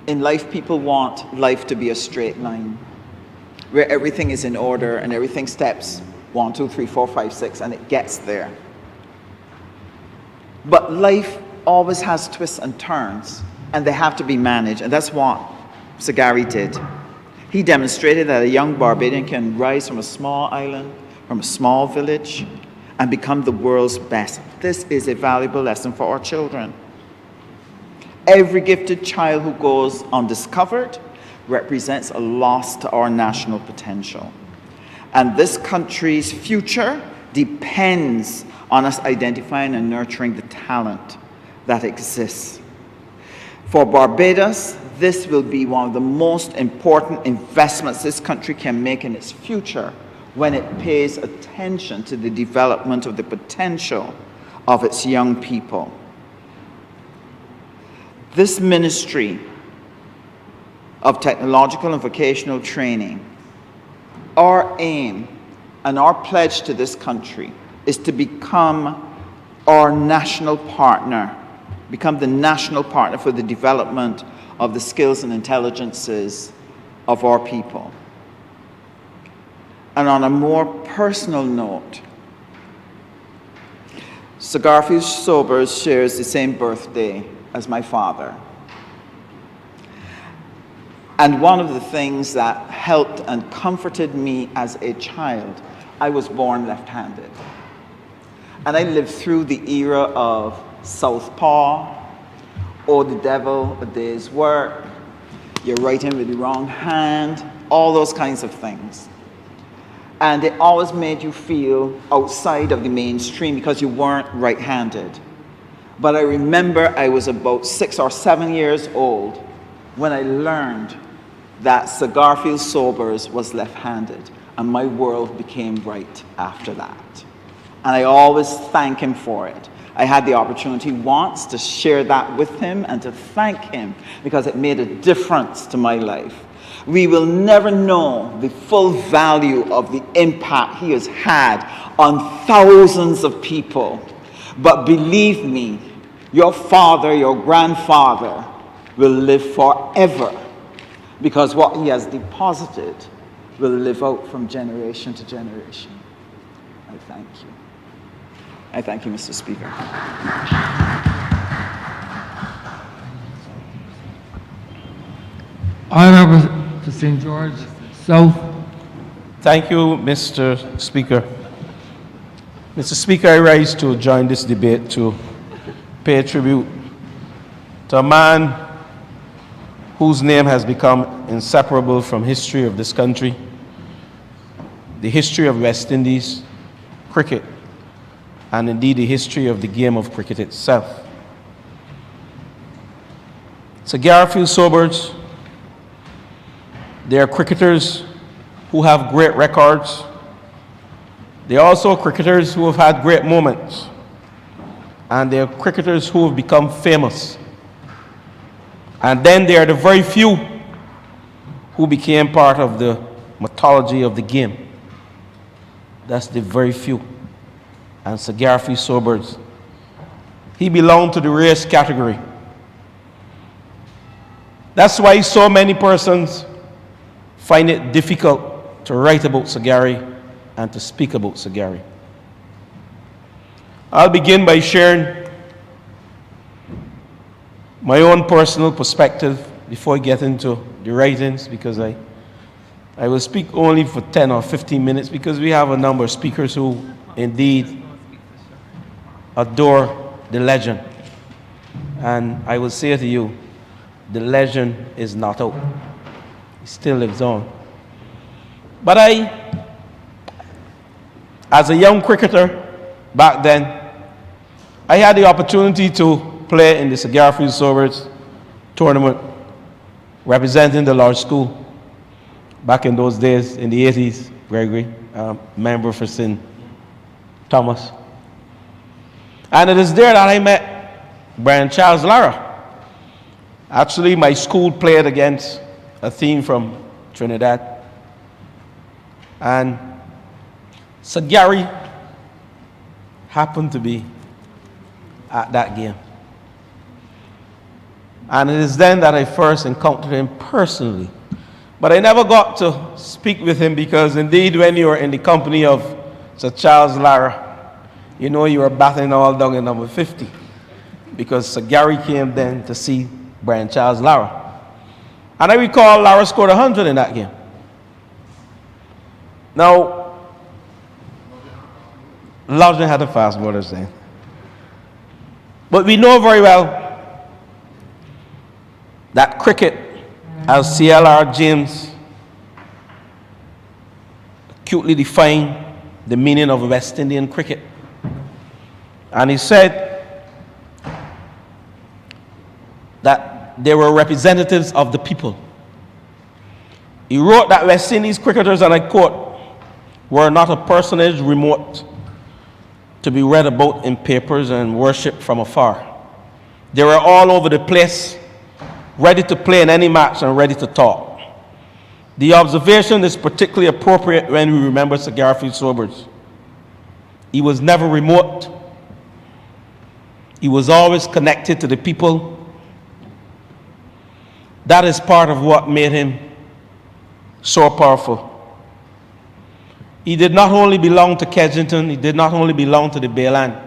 in life, people want life to be a straight line where everything is in order and everything steps 1, 2, 3, 4, 5, 6, and it gets there. But life always has twists and turns, and they have to be managed, and that's what Sagari did. He demonstrated that a young Barbadian can rise from a small island, from a small village, and become the world's best. This is a valuable lesson for our children. Every gifted child who goes undiscovered represents a loss to our national potential. And this country's future depends on us identifying and nurturing the talent that exists. For Barbados, this will be one of the most important investments this country can make in its future when it pays attention to the development of the potential of its young people. This Ministry of Technological and Vocational Training, our aim and our pledge to this country is to become our national partner, become the national partner for the development of the skills and intelligences of our people. And on a more personal note, Sir Garfield Sobers shares the same birthday as my father. And one of the things that helped and comforted me as a child, I was born left-handed. And I lived through the era of Southpaw, or the devil, a day's work, you're writing with the wrong hand, all those kinds of things. And it always made you feel outside of the mainstream because you weren't right-handed. But I remember I was about 6 or 7 years old when I learned that Sir Garfield Sobers was left-handed, and my world became right after that. And I always thank him for it. I had the opportunity once to share that with him and to thank him because it made a difference to my life. We will never know the full value of the impact he has had on thousands of people. But believe me, your father, your grandfather will live forever because what he has deposited will live out from generation to generation. I thank you. I thank you, Mr. Speaker. Honourable to St. George South. Thank you, Mr. Speaker. Mr. Speaker, I rise to join this debate to pay tribute to a man whose name has become inseparable from history of this country, the history of West Indies cricket, and indeed the history of the game of cricket itself. Sir Garfield Sobers, they are cricketers who have great records. They are also cricketers who have had great moments. And they are cricketers who have become famous. And then there are the very few who became part of the mythology of the game. That's the very few. And Sir Garfield Sobers, he belonged to the race category. That's why so many persons find it difficult to write about Sir Gary and to speak about Sir Gary. I'll begin by sharing my own personal perspective before I get into the writings, because I will speak only for 10 or 15 minutes because we have a number of speakers who indeed adore the legend. And I will say to you, the legend is not out. It still lives on. But as a young cricketer back then, I had the opportunity to play in the Sir Garfield Sobers tournament representing the large school back in those days, in the 80s, Gregory, member for St. Thomas. And it is there that I met Brian Charles Lara. Actually, my school played against a team from Trinidad. And Sir Gary happened to be at that game. And it is then that I first encountered him personally. But I never got to speak with him because indeed when you are in the company of Sir Charles Lara, you know you are battling all down in number 50. Because Sir Gary came then to see Brian Charles Lara. And I recall Lara scored 100 in that game. Now, Loudon had a fast bowler then. But we know very well that cricket, as C.L.R. James acutely defined the meaning of West Indian cricket. And he said that they were representatives of the people. He wrote that West Indies cricketers, and I quote, were not a personage remote to be read about in papers and worshipped from afar. They were all over the place, ready to play in any match and ready to talk. The observation is particularly appropriate when we remember Sir Garfield Sobers. He was never remote. He was always connected to the people. That is part of what made him so powerful. He did not only belong to Kensington, he did not only belong to the Bayland.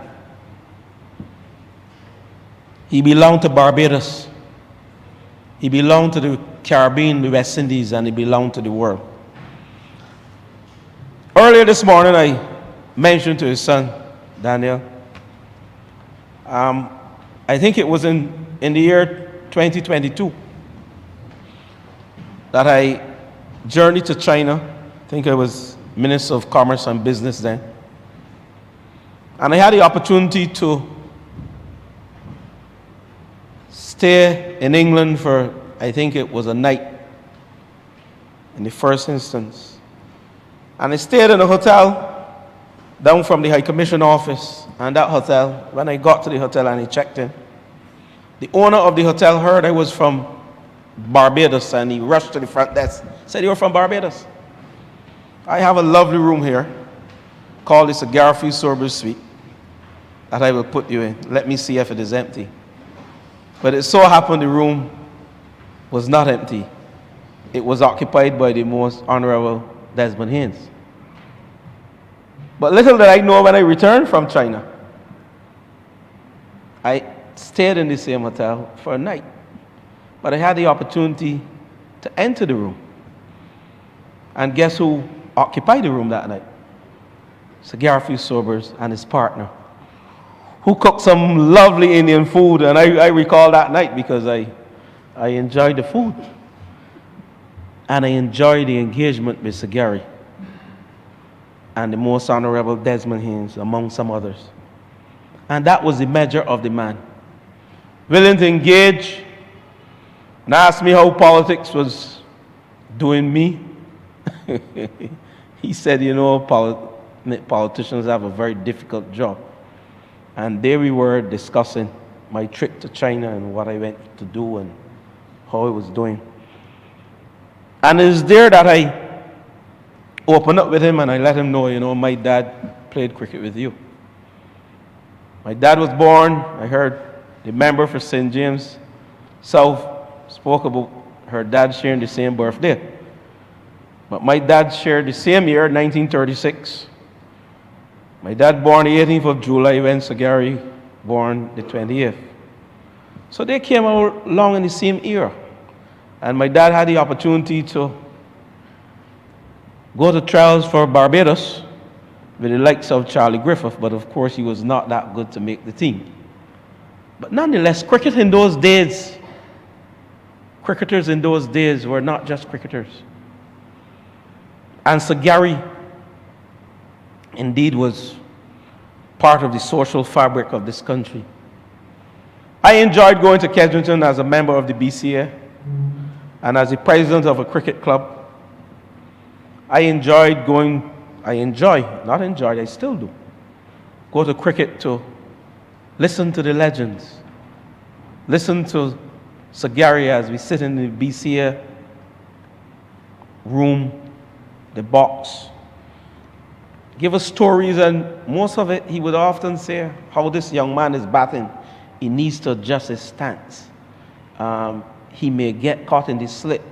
He belonged to Barbados. He belonged to the Caribbean, the West Indies, and he belonged to the world. Earlier this morning, I mentioned to his son, Daniel, I think it was in the year 2022 that I journeyed to China. I think I was Minister of Commerce and Business then. And I had the opportunity to stay in England for, I think it was a night in the first instance. And I stayed in a hotel down from the High Commission office. And that hotel, when I got to the hotel and I checked in, the owner of the hotel heard I was from Barbados, and he rushed to the front desk, said, "You're from Barbados? I have a lovely room here called the Sir Garfield Sobers Suite that I will put you in. Let me see if it is empty." But it so happened the room was not empty. It was occupied by the most Honourable Desmond Haynes. But little did I know when I returned from China, I stayed in the same hotel for a night. But I had the opportunity to enter the room. And guess who occupied the room that night? Sir Garfield Sobers and his partner, who cooked some lovely Indian food. And I recall that night because I enjoyed the food. And I enjoyed the engagement with Sir Gary and the Most Honourable Desmond Haynes, among some others. And that was the measure of the man. Willing to engage, and asked me how politics was doing me. He said, "You know, politicians have a very difficult job." And there we were discussing my trip to China and what I went to do and how I was doing. And it's there that I opened up with him and I let him know, you know, my dad played cricket with you. My dad was born, I heard the member for St. James South spoke about her dad sharing the same birthday. But my dad shared the same year, 1936. My dad born the 18th of July when Sir Gary born the 20th. So they came along in the same era. And my dad had the opportunity to go to trials for Barbados with the likes of Charlie Griffith, but of course he was not that good to make the team. But nonetheless, cricketers in those days were not just cricketers. And Sir Gary indeed was part of the social fabric of this country. I enjoyed going to Kensington as a member of the BCA and as the president of a cricket club. I still do, go to cricket to listen to the legends, listen to Sir Gary as we sit in the BCA room, the box. Give us stories, and most of it, he would often say how this young man is batting. He needs to adjust his stance. He may get caught in the slip.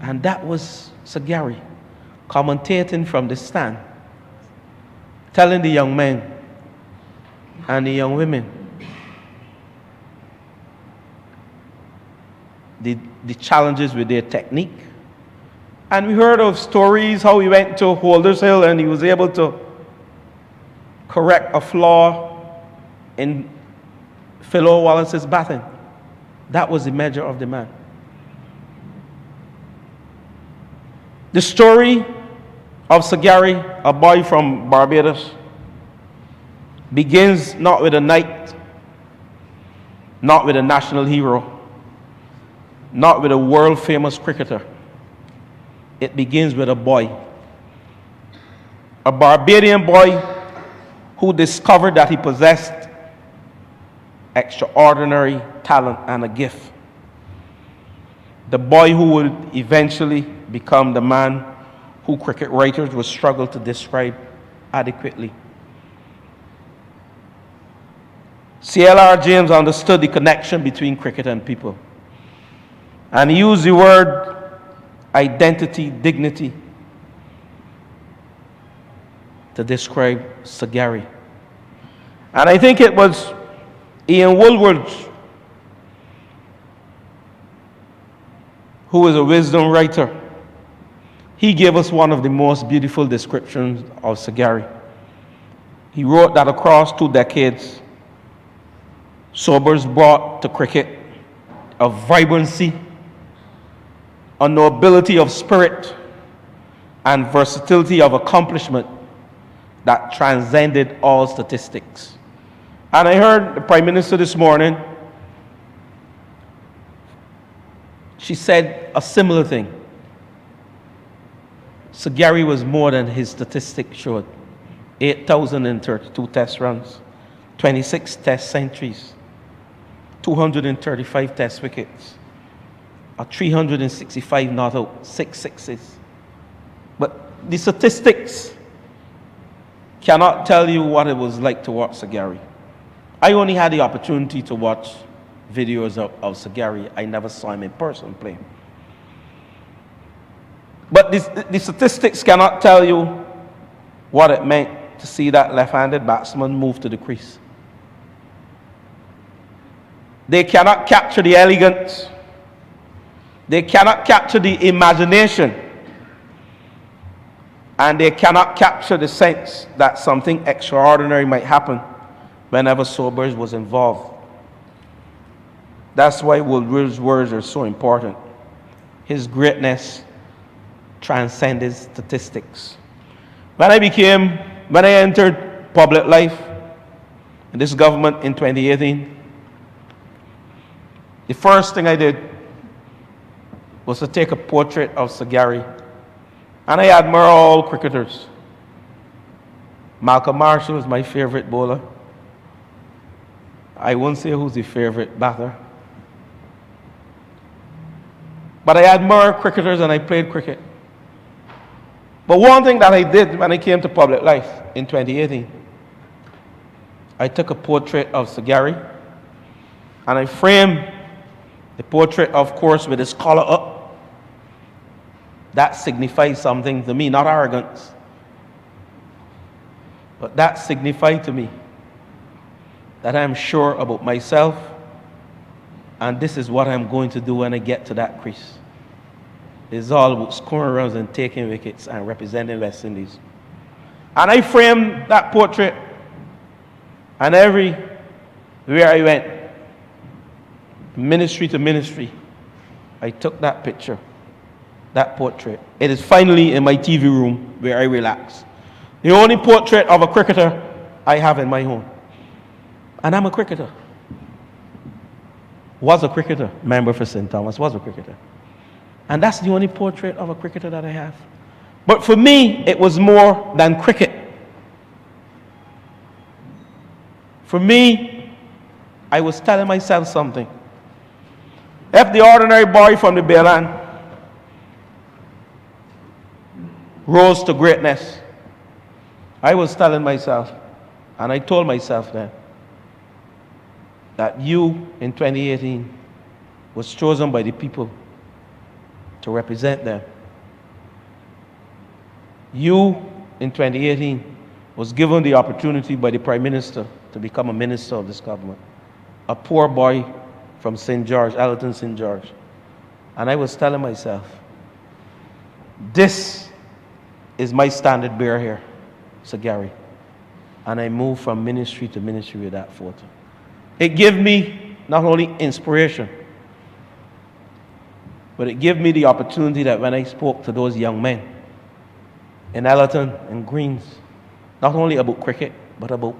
And that was Sir Gary, commentating from the stand, telling the young men and the young women the challenges with their technique. And we heard of stories how he went to Holders Hill and he was able to correct a flaw in Philo Wallace's batting. That was the measure of the man. The story of Sir Gary, a boy from Barbados, begins not with a knight, not with a national hero, not with a world-famous cricketer. It begins with a boy, a Barbadian boy who discovered that he possessed extraordinary talent and a gift. The boy who would eventually become the man who cricket writers would struggle to describe adequately. C.L.R. James understood the connection between cricket and people, and he used the word identity, dignity to describe Sir Gary. And I think it was Ian Woolworth, who is a wisdom writer. He gave us one of the most beautiful descriptions of Sir Gary. He wrote that across 2 decades, Sobers brought to cricket a vibrancy, a nobility of spirit, and versatility of accomplishment that transcended all statistics. And I heard the Prime Minister this morning, she said a similar thing. Sir Gary was more than his statistics showed. 8,032 test runs, 26 test centuries, 235 test wickets, a 365 not out, 6 sixes. But the statistics cannot tell you what it was like to watch Sir Gary. I only had the opportunity to watch videos of Sir Gary. I never saw him in person play. But the statistics cannot tell you what it meant to see that left-handed batsman move to the crease. They cannot capture the elegance. They cannot capture the imagination. And they cannot capture the sense that something extraordinary might happen whenever Sobers was involved. That's why Woodward's words are so important. His greatness transcended statistics. When I entered public life in this government in 2018, the first thing I did was to take a portrait of Sir Gary. And I admire all cricketers. Malcolm Marshall is my favorite bowler. I won't say who's the favorite batter. But I admire cricketers and I played cricket. But one thing that I did when I came to public life in 2018, I took a portrait of Sir Gary and I framed the portrait, of course, with his collar up. That signifies something to me, not arrogance. But that signified to me that I'm sure about myself, and this is what I'm going to do when I get to that crease. It's all about scoring runs and taking wickets and representing West Indies. And I framed that portrait, and everywhere I went, ministry to ministry, I took that picture, that portrait. It is finally in my TV room where I relax. The only portrait of a cricketer I have in my home. And I'm a cricketer. Was a cricketer. Member for St. Thomas, was a cricketer. And that's the only portrait of a cricketer that I have. But for me, it was more than cricket. For me, I was telling myself something. If the ordinary boy from the Bayland rose to greatness, I was telling myself, and I told myself then, that you in 2018 was chosen by the people to represent them. You in 2018 was given the opportunity by the Prime Minister to become a minister of this government. A poor boy from St. George, Allerton St. George. And I was telling myself, this is my standard bearer here, Sir Gary. And I moved from ministry to ministry with that photo. It gave me not only inspiration, but it gave me the opportunity that when I spoke to those young men in Allerton and Greens, not only about cricket, but about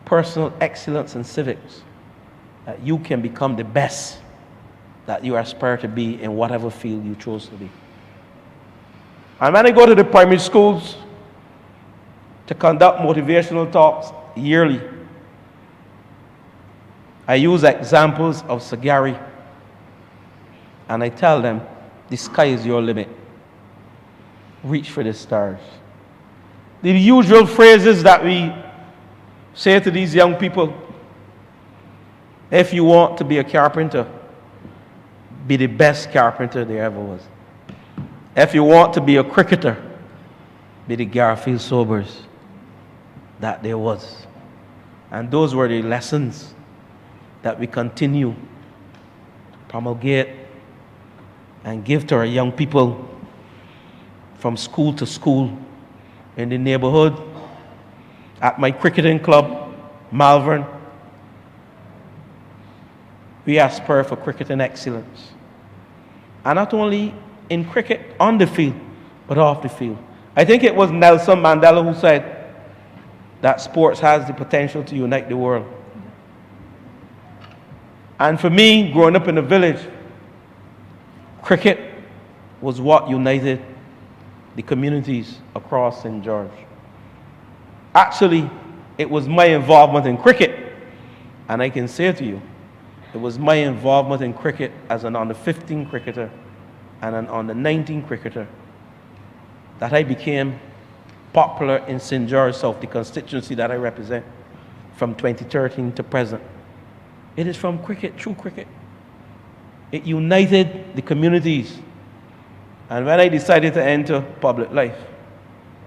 personal excellence and civics, that you can become the best that you aspire to be in whatever field you chose to be. And when I go to the primary schools to conduct motivational talks yearly, I use examples of Sir Gary, and I tell them, the sky is your limit. Reach for the stars. The usual phrases that we say to these young people: if you want to be a carpenter, be the best carpenter there ever was. If you want to be a cricketer, be the Garfield Sobers that there was. And those were the lessons that we continue to promulgate and give to our young people from school to school, in the neighborhood, at my cricketing club, Malvern. We aspire for cricketing excellence. And not only in cricket on the field, but off the field. I think it was Nelson Mandela who said that sports has the potential to unite the world. And for me, growing up in the village, cricket was what united the communities across St. George. Actually, it was my involvement in cricket, and I can say to you, it was my involvement in cricket as an under-15 cricketer and an under-19 cricketer that I became popular in St. George South, the constituency that I represent, from 2013 to present. It is from cricket, through cricket. It united the communities. And when I decided to enter public life,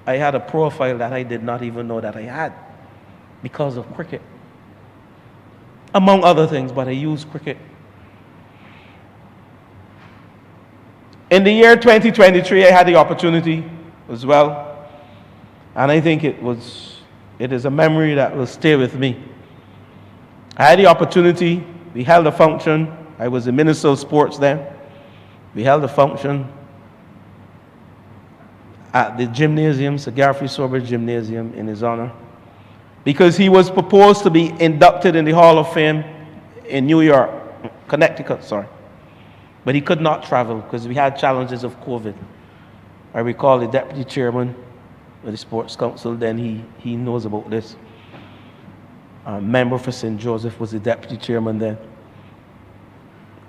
I had a profile that I did not even know that I had because of cricket. Among other things, but I used cricket. In the year 2023, I had the opportunity as well, and I think it is a memory that will stay with me. I had the opportunity, we held a function, I was the Minister of Sports then, we held a function at the gymnasium, Sir Garfield Sobers Gymnasium, in his honor, because he was proposed to be inducted in the Hall of Fame in New York, Connecticut, sorry. But he could not travel because we had challenges of COVID. I recall the deputy chairman of the Sports Council, then he knows about this. A member for St. Joseph was the deputy chairman then.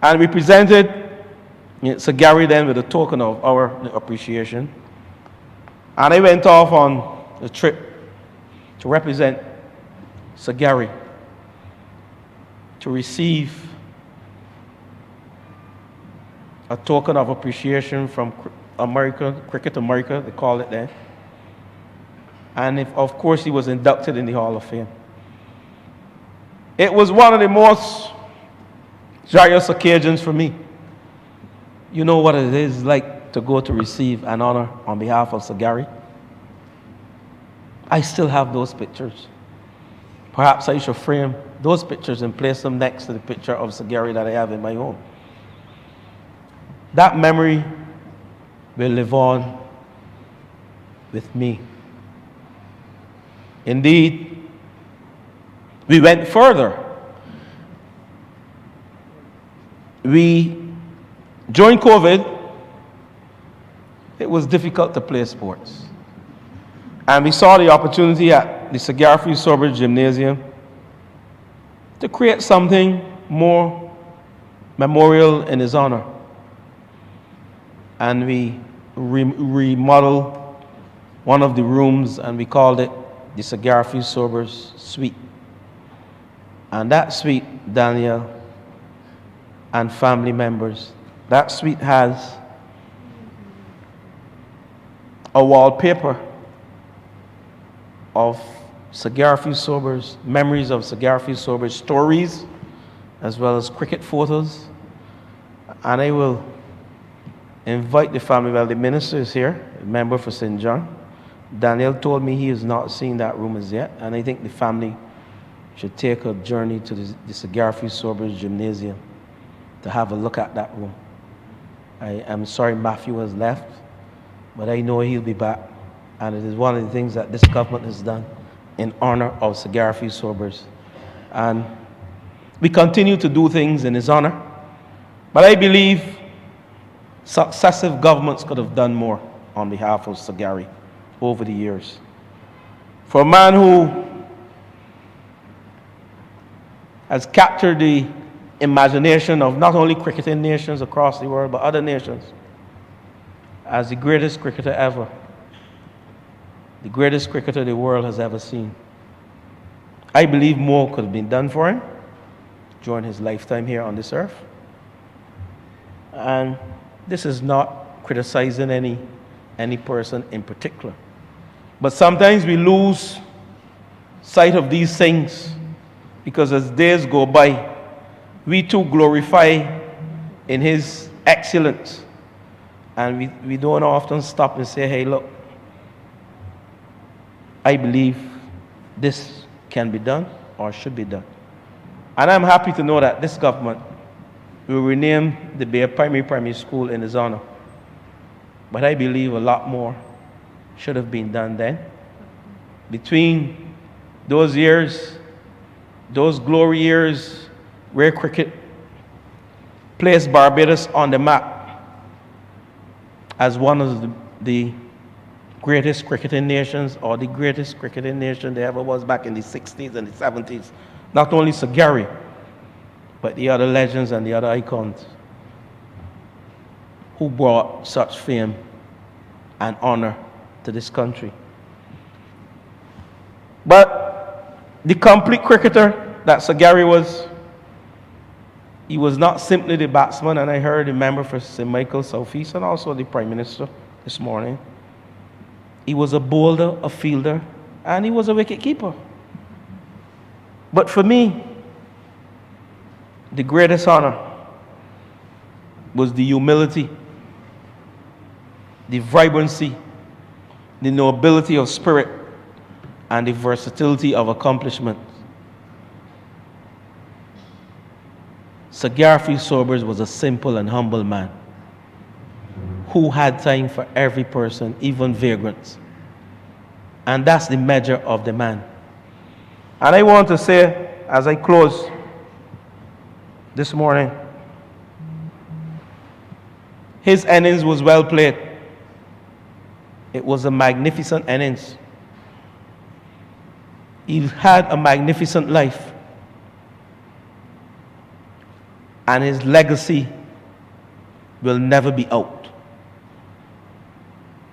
And we presented Sir Gary then with a token of our appreciation. And I went off on a trip to represent Sir Gary, to receive a token of appreciation from America, Cricket America, they call it there. And of course, he was inducted in the Hall of Fame. It was one of the most joyous occasions for me. You know what it is like to go to receive an honor on behalf of Sir Gary? I still have those pictures. Perhaps I should frame those pictures and place them next to the picture of Sir Gary that I have in my home. That memory will live on with me. Indeed, we went further. During COVID, it was difficult to play sports. And we saw the opportunity at the Sir Garfield Sobers Gymnasium to create something more memorial in his honor. And we remodel one of the rooms, and we called it the Sagarfi Sobers Suite. And that suite, Daniel and family members, that suite has a wallpaper of Sagarfi Sobers, memories of Sagarfi Sobers, stories, as well as cricket photos. And I will invite the family, well, the minister is here, a member for St. John. Daniel told me he has not seen that room as yet, and I think the family should take a journey to the Sagarfi Sobers Gymnasium to have a look at that room. I am sorry Matthew has left, but I know he'll be back, and it is one of the things that this government has done in honor of Sagarfi Sobers. And we continue to do things in his honor, but I believe successive governments could have done more on behalf of Sagari over the years. For a man who has captured the imagination of not only cricketing nations across the world, but other nations, as the greatest cricketer ever, the greatest cricketer the world has ever seen. I believe more could have been done for him during his lifetime here on this earth. And this is not criticizing any person in particular. But sometimes we lose sight of these things because as days go by, we too glorify in his excellence. And we don't often stop and say, hey, look, I believe this can be done or should be done. And I'm happy to know that this government will rename the Bay Primary School in his honor. But I believe a lot more should have been done then. Between those years, those glory years where cricket placed Barbados on the map as one of the greatest cricketing nations, or the greatest cricketing nation there ever was back in the 60s and the 70s. Not only Sir Gary, but the other legends and the other icons who brought such fame and honor to this country. But the complete cricketer that Sir Gary was, he was not simply the batsman, and I heard the member for St. Michael Southeast and also the Prime Minister this morning. He was a bowler, a fielder, and he was a wicket keeper. But for me, the greatest honor was the humility, the vibrancy, the nobility of spirit, and the versatility of accomplishment. Sir Garfield Sobers was a simple and humble man who had time for every person, even vagrants. And that's the measure of the man. And I want to say, as I close this morning, his innings was well played. It was a magnificent innings. He had a magnificent life. And his legacy will never be out.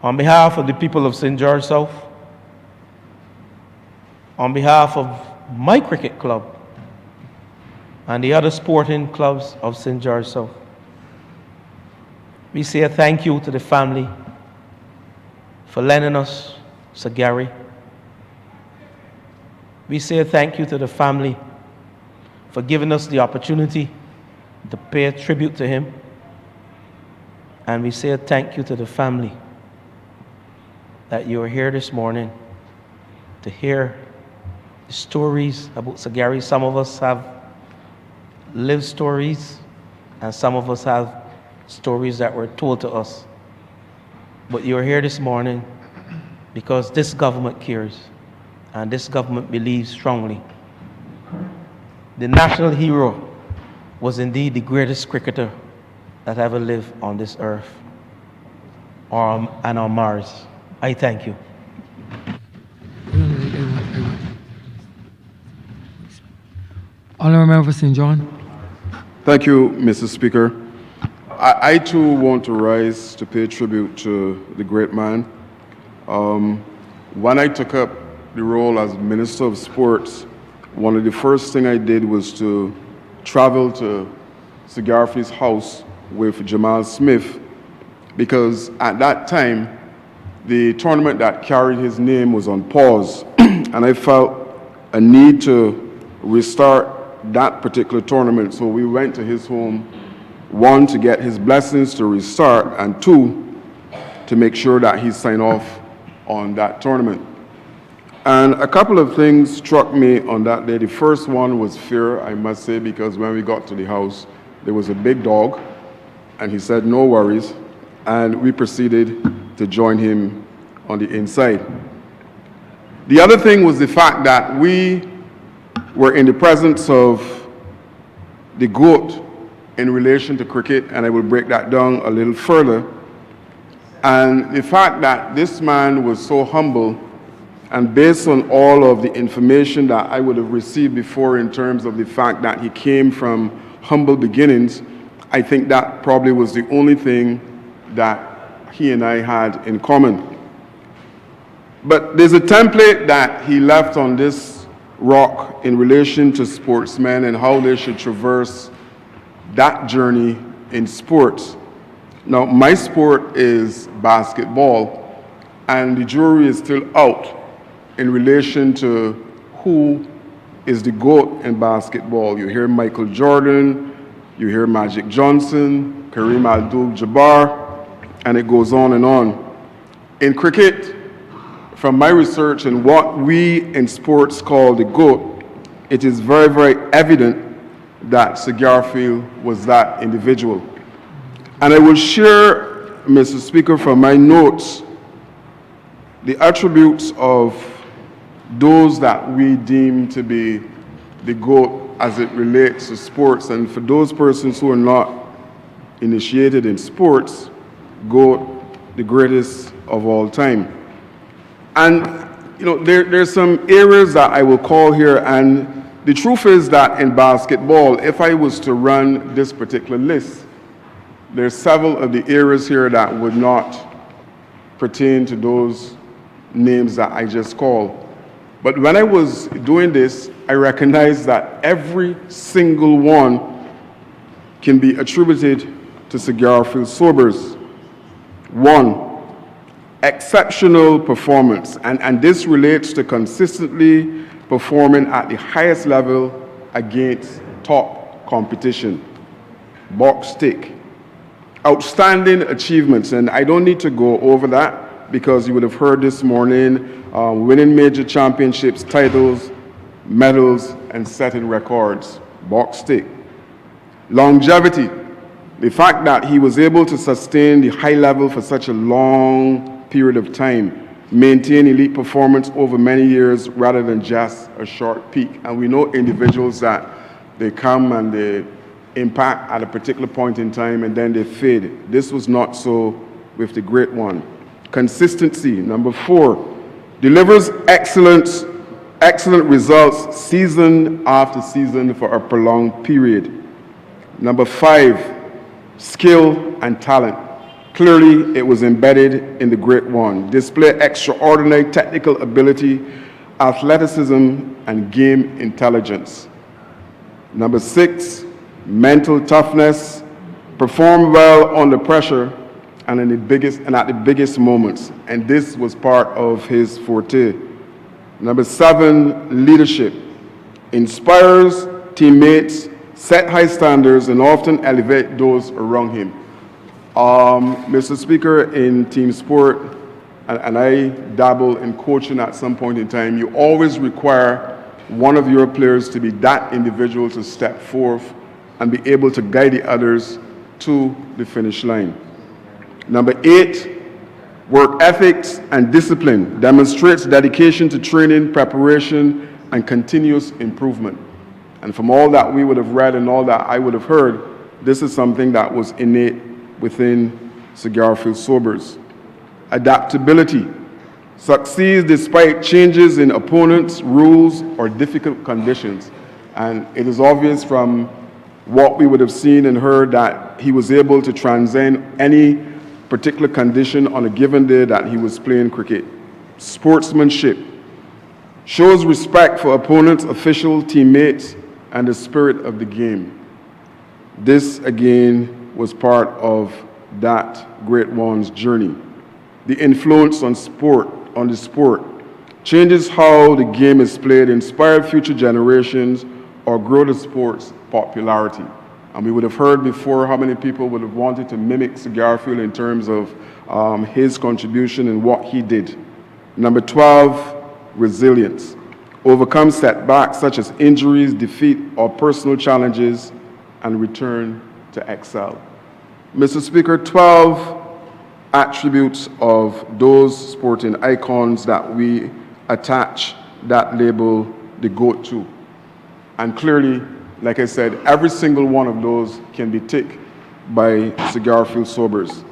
On behalf of the people of St. George South, on behalf of my cricket club and the other sporting clubs of St. George South, we say a thank you to the family for lending us Sir Gary. We say a thank you to the family for giving us the opportunity to pay a tribute to him. And we say a thank you to the family that you are here this morning to hear the stories about Sir Gary. Some of us have lived stories, and some of us have stories that were told to us. But you are here this morning because this government cares, and this government believes strongly. The national hero was indeed the greatest cricketer that ever lived on this earth and on Mars. I thank you. Honourable Member for St. John. Thank you, Mr. Speaker. I too want to rise to pay tribute to the great man. When I took up the role as Minister of Sports, one of the first things I did was to travel to Segarfi's house with Jamal Smith, because at that time, the tournament that carried his name was on pause, and I felt a need to restart that particular tournament. So we went to his home, one, to get his blessings to restart, and two, to make sure that he signed off on that tournament. And a couple of things struck me on that day. The first one was fear, I must say, because when we got to the house, there was a big dog, and he said, no worries, and we proceeded to join him on the inside. The other thing was the fact that we were in the presence of the GOAT in relation to cricket, and I will break that down a little further. And the fact that this man was so humble, and based on all of the information that I would have received before in terms of the fact that he came from humble beginnings, I think that probably was the only thing that he and I had in common. But there's a template that he left on this rock in relation to sportsmen and how they should traverse that journey in sports. Now, my sport is basketball, and the jury is still out in relation to who is the GOAT in basketball. You hear Michael Jordan, you hear Magic Johnson, Kareem Abdul-Jabbar, and it goes on and on. In cricket, from my research and what we in sports call the GOAT, it is very, very evident that Segarfield was that individual. And I will share, Mr. Speaker, from my notes, the attributes of those that we deem to be the GOAT as it relates to sports. And for those persons who are not initiated in sports, GOAT, the greatest of all time. And you know, there's some areas that I will call here, and the truth is that in basketball, if I was to run this particular list, there's several of the areas here that would not pertain to those names that I just called. But when I was doing this, I recognized that every single one can be attributed to Segarfield Sobers. One, exceptional performance, and this relates to consistently performing at the highest level against top competition. Box tick. Outstanding achievements, and I don't need to go over that because you would have heard this morning, winning major championships, titles, medals, and setting records. Box tick. Longevity. The fact that he was able to sustain the high level for such a long period of time, maintain elite performance over many years rather than just a short peak. And we know individuals that they come and they impact at a particular point in time and then they fade. This was not so with the great one. Consistency, number 4, delivers excellent results season after season for a prolonged period. Number 5, skill and talent. Clearly, it was embedded in the great one. Display extraordinary technical ability, athleticism, and game intelligence. Number 6, mental toughness. Perform well under pressure and at the biggest moments. And this was part of his forte. Number 7, leadership. Inspires teammates, set high standards, and often elevate those around him. Mr. Speaker, in team sport, and I dabble in coaching at some point in time, you always require one of your players to be that individual to step forth and be able to guide the others to the finish line. Number 8, work ethics and discipline. Demonstrates dedication to training, preparation, and continuous improvement. And from all that we would have read and all that I would have heard, this is something that was innate within Segarfield Sobers. Adaptability. Succeeds despite changes in opponents, rules, or difficult conditions. And it is obvious from what we would have seen and heard, that he was able to transcend any particular condition on a given day that he was playing cricket. Sportsmanship, shows respect for opponents, officials, teammates, and the spirit of the game. This, again, was part of that great one's journey. The influence on the sport, changes how the game is played, inspire future generations, or grow the sport's popularity. And we would have heard before how many people would have wanted to mimic Sir Garfield in terms of his contribution and what he did. Number 12, resilience. Overcome setbacks such as injuries, defeat, or personal challenges, and return to excel. Mr. Speaker, 12 attributes of those sporting icons that we attach that label, the GOAT, to. And clearly, like I said, every single one of those can be ticked by Sir Garfield Sobers.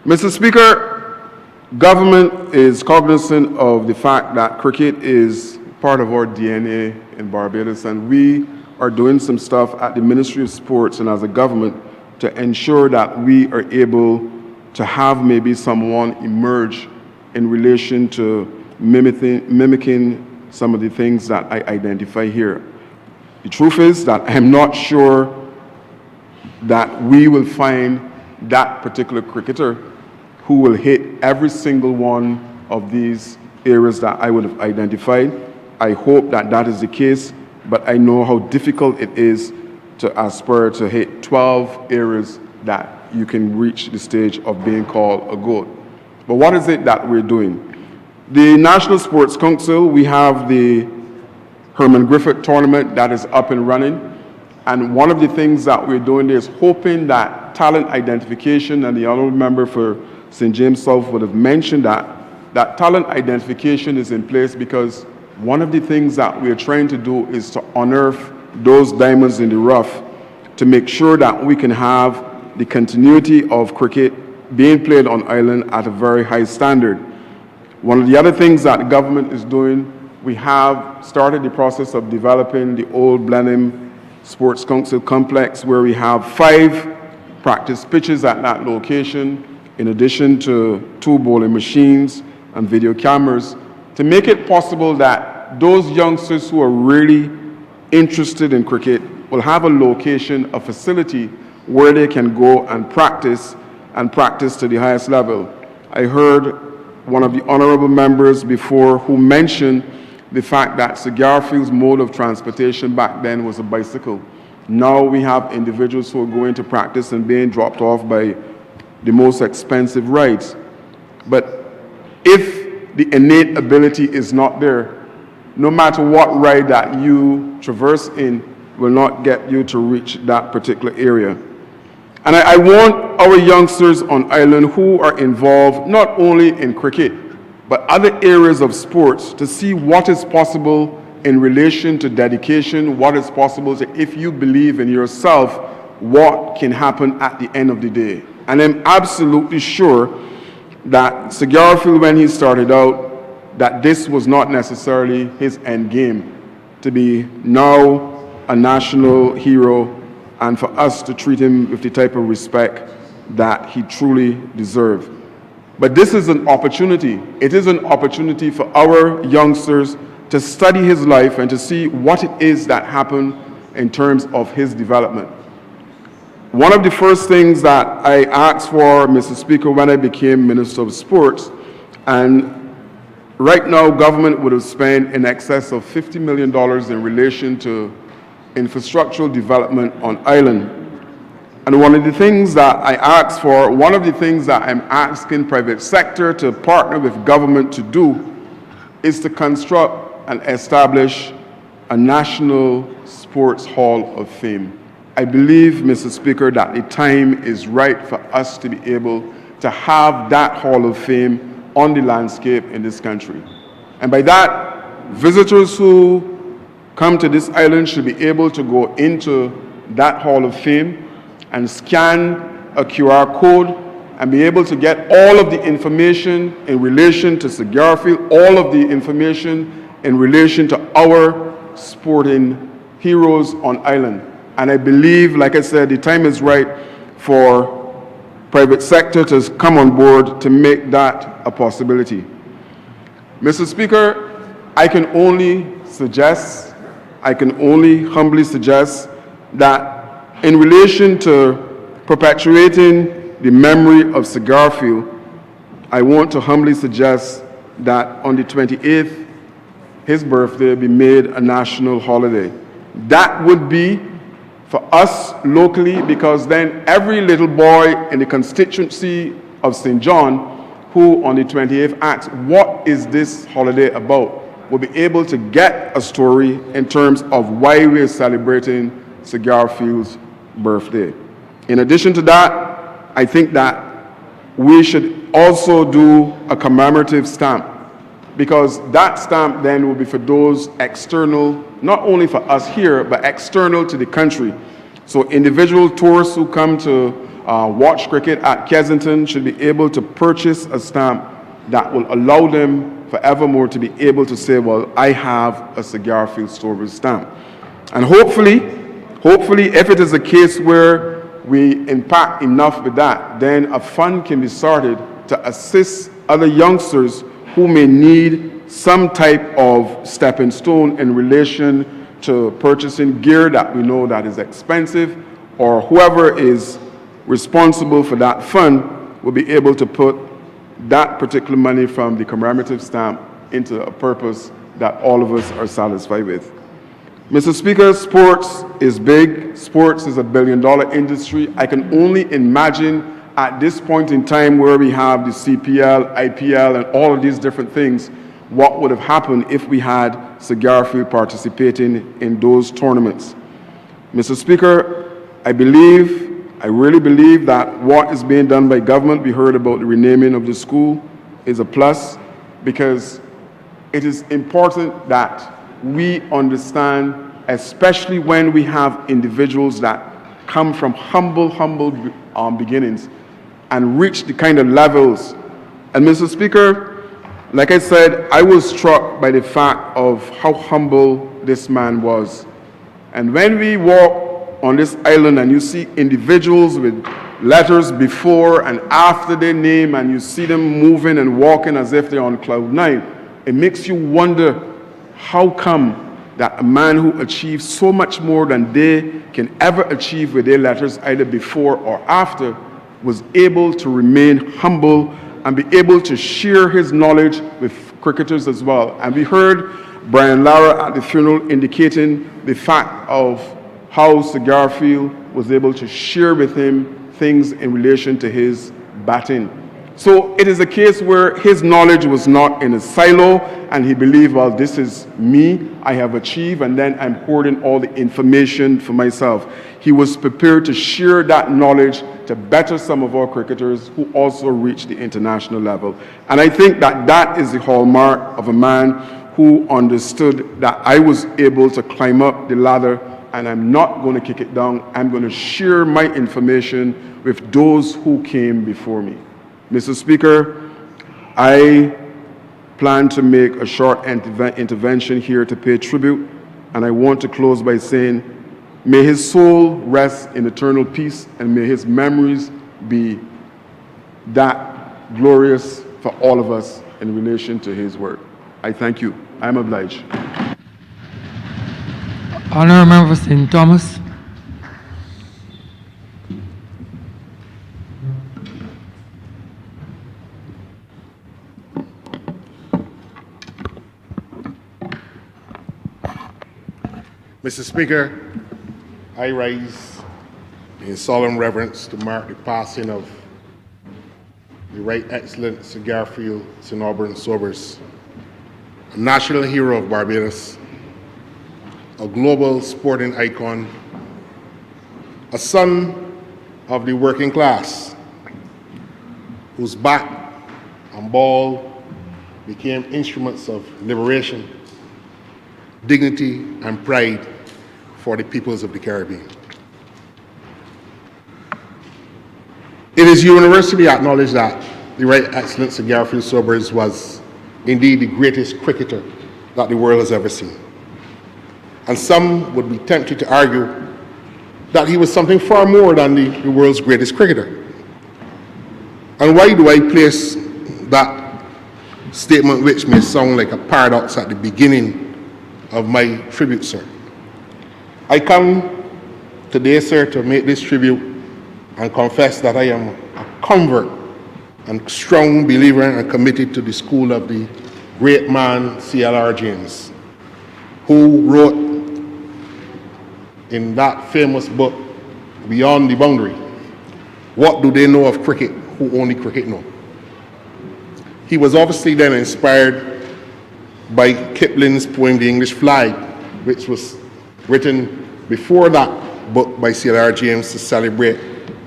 Mr. Speaker, government is cognizant of the fact that cricket is part of our DNA in Barbados, and we are doing some stuff at the Ministry of Sports and as a government to ensure that we are able to have maybe someone emerge in relation to mimicking some of the things that I identify here. The truth is that I'm not sure that we will find that particular cricketer who will hit every single one of these areas that I would have identified. I hope that that is the case, but I know how difficult it is to aspire to hit 12 areas that you can reach the stage of being called a GOAT. But what is it that we're doing? The National Sports Council, we have the Herman Griffith tournament that is up and running. And one of the things that we're doing there is hoping that talent identification, and the Honourable Member for St. James South would have mentioned that talent identification is in place because one of the things that we're trying to do is to unearth those diamonds in the rough to make sure that we can have the continuity of cricket being played on island at a very high standard. One of the other things that the government is doing, we have started the process of developing the old Blenheim Sports Council complex where we have 5 practice pitches at that location, in addition to 2 bowling machines and video cameras, to make it possible that those youngsters who are really interested in cricket will have a location, a facility where they can go and practice to the highest level. I heard one of the honourable members before who mentioned the fact that Sir Garfield's mode of transportation back then was a bicycle. Now we have individuals who are going to practice and being dropped off by the most expensive rides. But if the innate ability is not there, no matter what ride that you traverse in will not get you to reach that particular area. And I want our youngsters on island who are involved not only in cricket, but other areas of sports to see what is possible in relation to dedication, what is possible to, if you believe in yourself, what can happen at the end of the day. And I'm absolutely sure that Sir Garfield, when he started out, that this was not necessarily his end game, to be now a national hero and for us to treat him with the type of respect that he truly deserved. But this is an opportunity. It is an opportunity for our youngsters to study his life and to see what it is that happened in terms of his development. One of the first things that I asked for, Mr. Speaker, when I became Minister of Sports, and right now government would have spent in excess of $50 million in relation to infrastructural development on island. And one of the things that I asked for, one of the things that I'm asking private sector to partner with government to do is to construct and establish a National Sports Hall of Fame. I believe, Mr. Speaker, that the time is right for us to be able to have that Hall of Fame on the landscape in this country. And by that, visitors who come to this island should be able to go into that Hall of Fame and scan a QR code and be able to get all of the information in relation to Sir Garfield, all of the information in relation to our sporting heroes on island. And I believe, like I said, the time is right for private sector to come on board to make that a possibility. Mr. Speaker, I can only humbly suggest that in relation to perpetuating the memory of Sir Garfield, I want to humbly suggest that on the 28th, his birthday be made a national holiday. That would be for us locally, because then every little boy in the constituency of St. John who on the 28th asks, what is this holiday about, will be able to get a story in terms of why we're celebrating Sir Garfield's birthday. In addition to that, I think that we should also do a commemorative stamp, because that stamp then will be for those external, not only for us here, but external to the country. So individual tourists who come to watch cricket at Kensington should be able to purchase a stamp that will allow them forevermore to be able to say, well, I have a Sir Garfield Sobers stamp. And hopefully, if it is a case where we impact enough with that, then a fund can be started to assist other youngsters who may need some type of stepping stone in relation to purchasing gear that we know that is expensive, or whoever is responsible for that fund will be able to put that particular money from the commemorative stamp into a purpose that all of us are satisfied with. Mr. Speaker, sports is big. Sports is $1 billion industry. I can only imagine at this point in time where we have the CPL, IPL, and all of these different things, what would have happened if we had Sir Garfield participating in those tournaments. Mr. Speaker, I really believe that what is being done by government, we heard about the renaming of the school, is a plus, because it is important that we understand, especially when we have individuals that come from humble beginnings and reach the kind of levels. And Mr. Speaker, like I said, I was struck by the fact of how humble this man was. And when we walk on this island and you see individuals with letters before and after their name, and you see them moving and walking as if they're on cloud nine, it makes you wonder how come that a man who achieves so much more than they can ever achieve with their letters, either before or after, was able to remain humble and be able to share his knowledge with cricketers as well. And we heard Brian Lara at the funeral indicating the fact of how Sir Garfield was able to share with him things in relation to his batting. So it is a case where his knowledge was not in a silo, and he believed, well, this is me, I have achieved, and then I'm hoarding all the information for myself. He was prepared to share that knowledge to better some of our cricketers who also reach the international level. And I think that that is the hallmark of a man who understood that I was able to climb up the ladder, and I'm not going to kick it down. I'm going to share my information with those who came before me. Mr. Speaker, I plan to make a short intervention here to pay tribute, and I want to close by saying, may his soul rest in eternal peace, and may his memories be that glorious for all of us in relation to his work. I thank you. I am obliged. Honourable Member for St. Thomas. Mr. Speaker, I rise in solemn reverence to mark the passing of the Right Excellent Sir Garfield St. Auburn Sobers, a national hero of Barbados, a global sporting icon, a son of the working class, whose bat and ball became instruments of liberation, dignity, and pride for the peoples of the Caribbean. It is universally acknowledged that the Right Excellent Sir Garfield Sobers was indeed the greatest cricketer that the world has ever seen. And some would be tempted to argue that he was something far more than the world's greatest cricketer. And why do I place that statement, which may sound like a paradox at the beginning of my tribute, sir? I come today, sir, to make this tribute and confess that I am a convert and strong believer and committed to the school of the great man C.L.R. James, who wrote in that famous book, Beyond the Boundary, what do they know of cricket who only cricket know? He was obviously then inspired by Kipling's poem, The English Flag, which was written before that book by C.L.R. James to celebrate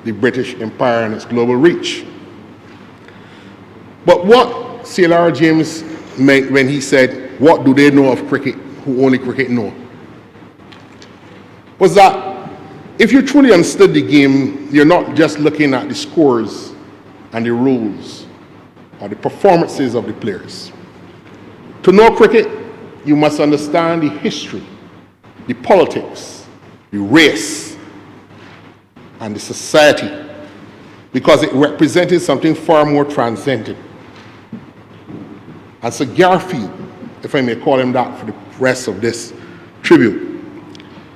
the British Empire and its global reach. But what C.L.R. James meant when he said, what do they know of cricket who only cricket know, was that if you truly understood the game, you're not just looking at the scores and the rules or the performances of the players. To know cricket, you must understand the history, the politics, the race, and the society, because it represented something far more transcendent. And Sir Garfield, if I may call him that for the rest of this tribute,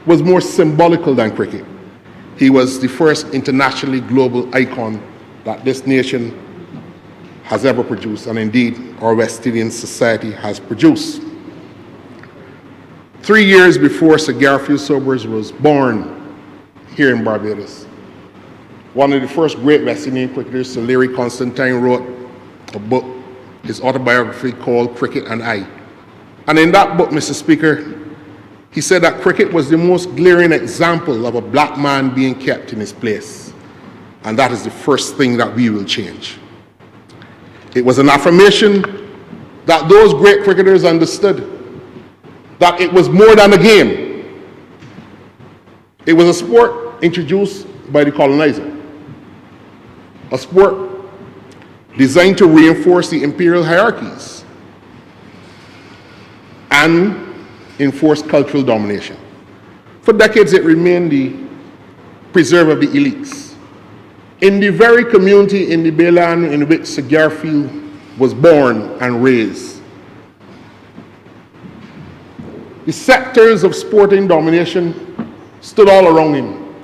was more symbolical than cricket. He was the first internationally global icon that this nation has ever produced, and indeed our West Indian society has produced. 3 years before Sir Garfield Sobers was born here in Barbados, one of the first great West Indian cricketers, Sir Larry Constantine, wrote a book, his autobiography called Cricket and I. And in that book, Mr. Speaker, he said that cricket was the most glaring example of a black man being kept in his place. And that is the first thing that we will change. It was an affirmation that those great cricketers understood that it was more than a game. It was a sport introduced by the colonizer, a sport designed to reinforce the imperial hierarchies and enforce cultural domination. For decades, it remained the preserve of the elites. In the very community in the Bayland in which Sir Garfield was born and raised, the sectors of sporting domination stood all around him.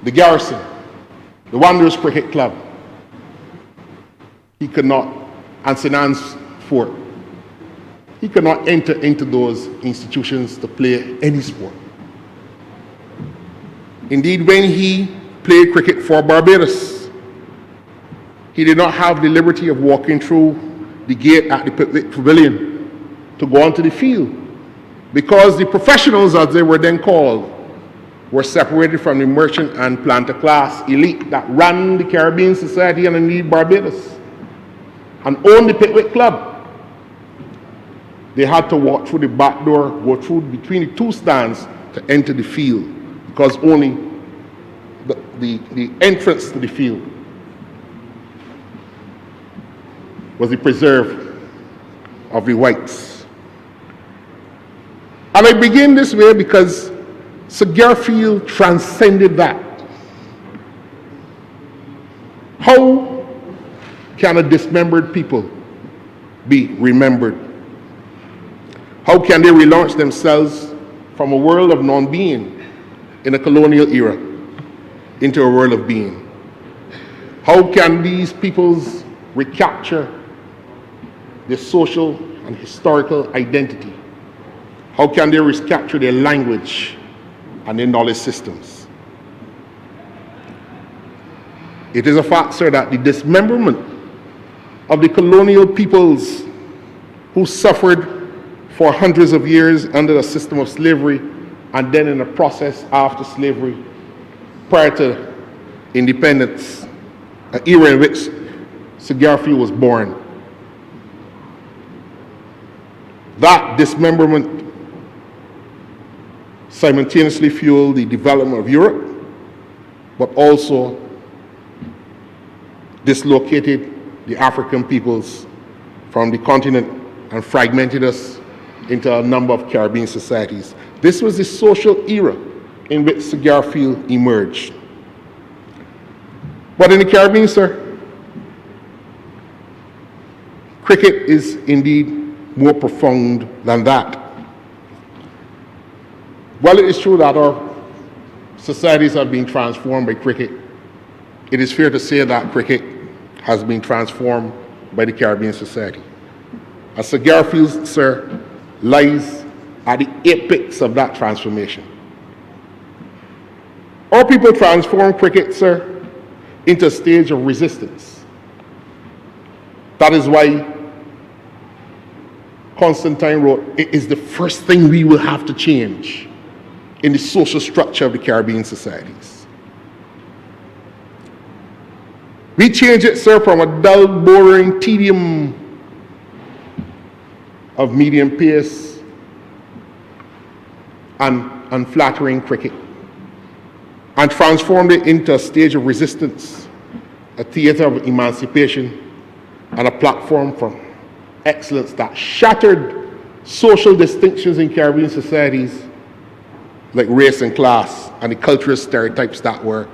The Garrison, the Wanderers Cricket Club. He could not, and St. Anne's Fort. He could not enter into those institutions to play any sport. Indeed, when he played cricket for Barbados, he did not have the liberty of walking through the gate at the Pickwick Pavilion to go onto the field, because the professionals, as they were then called, were separated from the merchant and planter class elite that ran the Caribbean Society and indeed Barbados and owned the Pickwick Club. They had to walk through the back door, go through between the two stands to enter the field, because only the entrance to the field was the preserve of the whites. And I begin this way because Sir Garfield transcended that. How can a dismembered people be remembered? How can they relaunch themselves from a world of non-being in a colonial era into a world of being? How can these peoples recapture their social and historical identity? How can they recapture their language and their knowledge systems? It is a fact, sir, that the dismemberment of the colonial peoples who suffered for hundreds of years under a system of slavery, and then in a process after slavery, prior to independence, an era in which Sir Garfield was born. That dismemberment simultaneously fueled the development of Europe, but also dislocated the African peoples from the continent and fragmented us into a number of Caribbean societies. This was the social era in which Cigarfield emerged. But in the Caribbean, sir, cricket is indeed more profound than that. While it is true that our societies have been transformed by cricket, it is fair to say that cricket has been transformed by the Caribbean society. As Cigarfield, sir, lies at the apex of that transformation. Our people transformed cricket, sir, into a stage of resistance. That is why Constantine wrote, it is the first thing we will have to change in the social structure of the Caribbean societies. We change it, sir, from a dull, boring tedium of medium pace and unflattering cricket, and transformed it into a stage of resistance, a theater of emancipation, and a platform for excellence that shattered social distinctions in Caribbean societies like race and class and the cultural stereotypes that were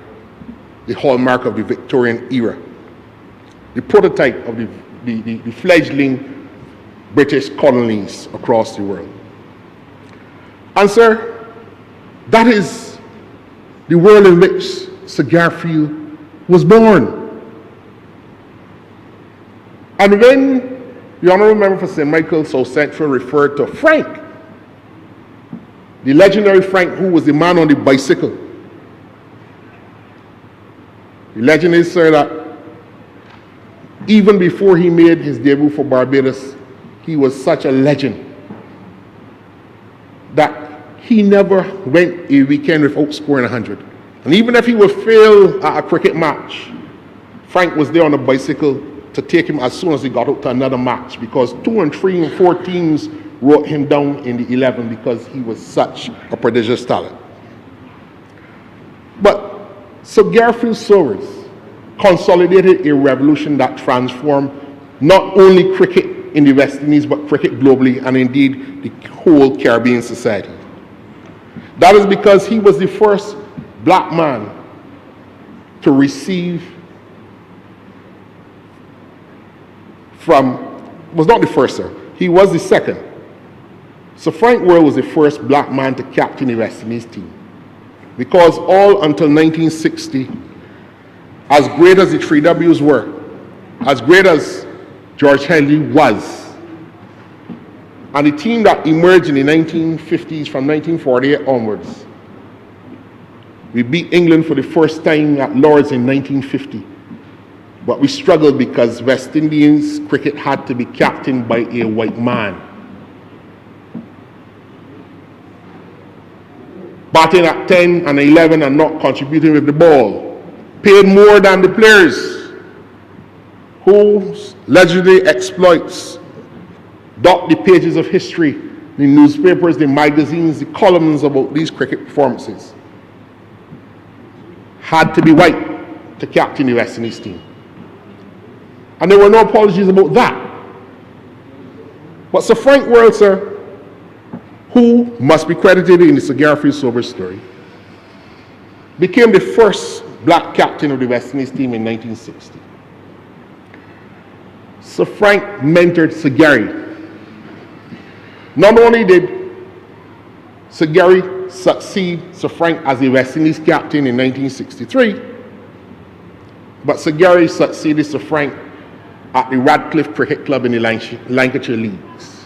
the hallmark of the Victorian era, the prototype of the fledgling British colonies across the world. And sir, that is the world in which Cigarfield was born. And when the Honourable Member for St. Michael South Central referred to Frank, the legendary Frank who was the man on the bicycle, the legend is, sir, that even before he made his debut for Barbados, he was such a legend that he never went a weekend without scoring 100. And even if he would fail at a cricket match, Frank was there on a bicycle to take him as soon as he got out to another match, because 2 and 3 and 4 teams wrote him down in the 11 because he was such a prodigious talent. But Cigarfield Sobers consolidated a revolution that transformed not only cricket in the West Indies, but cricket globally, and indeed the whole Caribbean society. That is because he was the first black man to receive was not the first, sir. He was the second. So Frank Worrell was the first black man to captain the West Indies team. Because all until 1960, as great as the 3Ws were, as great as George Henley was, and the team that emerged in the 1950s from 1948 onwards, we beat England for the first time at Lord's in 1950. But we struggled because West Indians cricket had to be captained by a white man. Batting at 10 and 11 and not contributing with the ball. Paid more than the players whose legendary exploits dot the pages of history, the newspapers, the magazines, the columns about these cricket performances. Had to be white to captain the West Indies team. And there were no apologies about that. But Sir Frank Worrell, sir, who must be credited in the Cigarfield Sobers story, became the first black captain of the West Indies team in 1960. Sir Frank mentored Sir Gary. Not only did Sir Gary succeed Sir Frank as the West Indies captain in 1963, but Sir Gary succeeded Sir Frank at the Radcliffe Cricket Club in the Lancashire Leagues.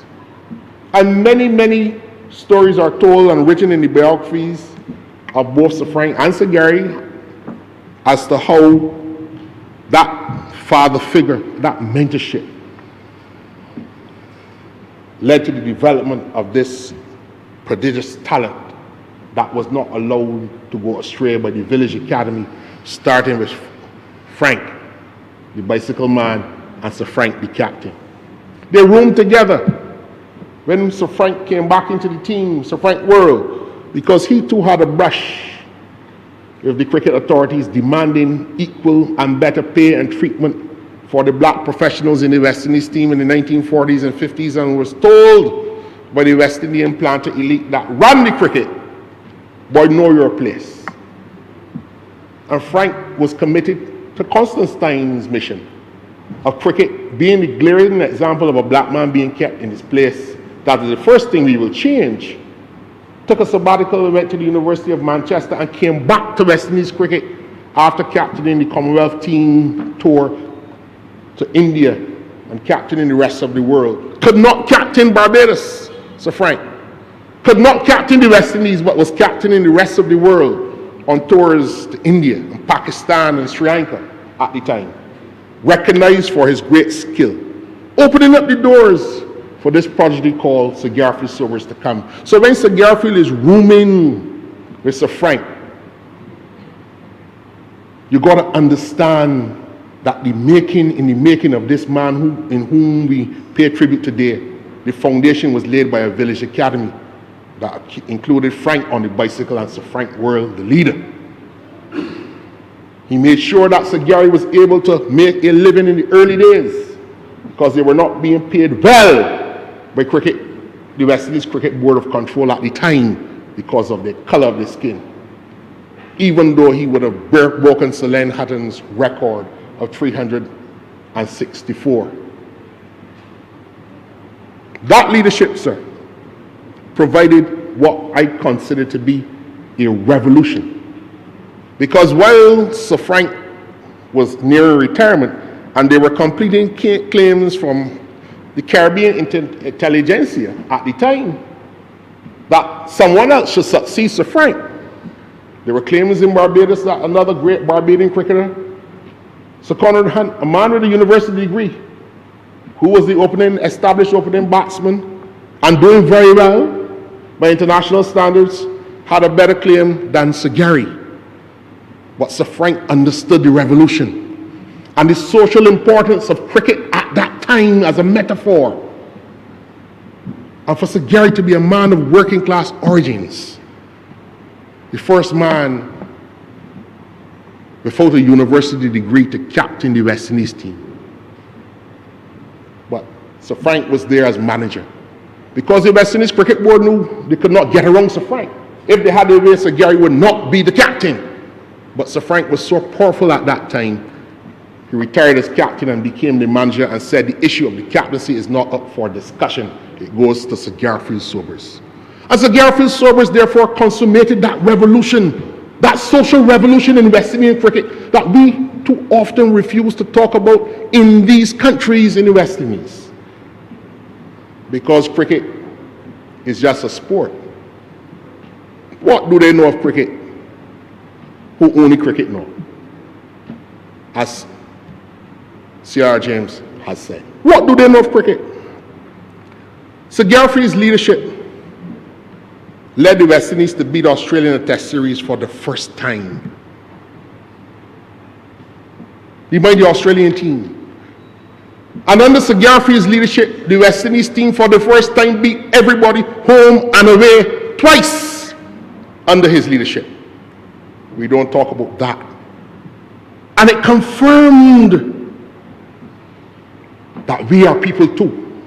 And many, many stories are told and written in the biographies of both Sir Frank and Sir Gary as to how that father figure, that mentorship, led to the development of this prodigious talent that was not allowed to go astray by the village academy, starting with Frank, the bicycle man, and Sir Frank, the captain. They roomed together. When Sir Frank came back into the team, Sir Frank Worrell, because he too had a brush with the cricket authorities demanding equal and better pay and treatment for the black professionals in the West Indies team in the 1940s and 50s, and was told by the West Indian planter elite that ran the cricket Boy, know your place. And Frank was committed to Constantine's mission of cricket being the glaring example of a black man being kept in his place. That is the first thing we will change. Took a sabbatical and went to the University of Manchester and came back to West Indies cricket after captaining the Commonwealth team tour to India and captaining the rest of the world. Could not captain Barbados, Sir Frank. Could not captain the West Indies, but was captaining the rest of the world on tours to India and Pakistan and Sri Lanka at the time. Recognized for his great skill. Opening up the doors for this prodigy called Sir Garfield Sobers to come. So when Sir Garfield is rooming with Sir Frank, you got to understand that in the making of this man in whom we pay tribute today, the foundation was laid by a village academy that included Frank on the bicycle and Sir Frank World, the leader. He made sure that Sir Gary was able to make a living in the early days because they were not being paid well by the West Indies Cricket Board of Control at the time because of the color of the skin. Even though he would have broken Sir Len Hutton's record of 364. That leadership, sir, provided what I consider to be a revolution. Because while Sir Frank was near retirement and they were completing claims from the Caribbean intelligentsia at the time that someone else should succeed Sir Frank, there were claims in Barbados that another great Barbadian cricketer, Sir Conrad Hunt, a man with a university degree, who was the established opening batsman and doing very well by international standards, had a better claim than Sir Gary. But Sir Frank understood the revolution and the social importance of cricket at that time as a metaphor. And for Sir Gary to be a man of working class origins, the first man without a university degree to captain the West Indies team. But Sir Frank was there as manager. Because the West Indies Cricket Board knew they could not get around Sir Frank. If they had their way, Sir Gary would not be the captain. But Sir Frank was so powerful at that time, he retired as captain and became the manager and said the issue of the captaincy is not up for discussion. It goes to Sir Garfield Sobers. And Sir Garfield Sobers therefore consummated that revolution, that social revolution in West Indian cricket that we too often refuse to talk about in these countries in the West Indies. Because cricket is just a sport. What do they know of cricket? Who only cricket know? As C.R. James has said. What do they know of cricket? Sir Garfield's leadership led the West Indies to beat Australia in a test series for the first time. He beat the Australian team. And under Sir Garfield's leadership, the West Indies team for the first time beat everybody home and away twice under his leadership. We don't talk about that. And it confirmed that we are people too.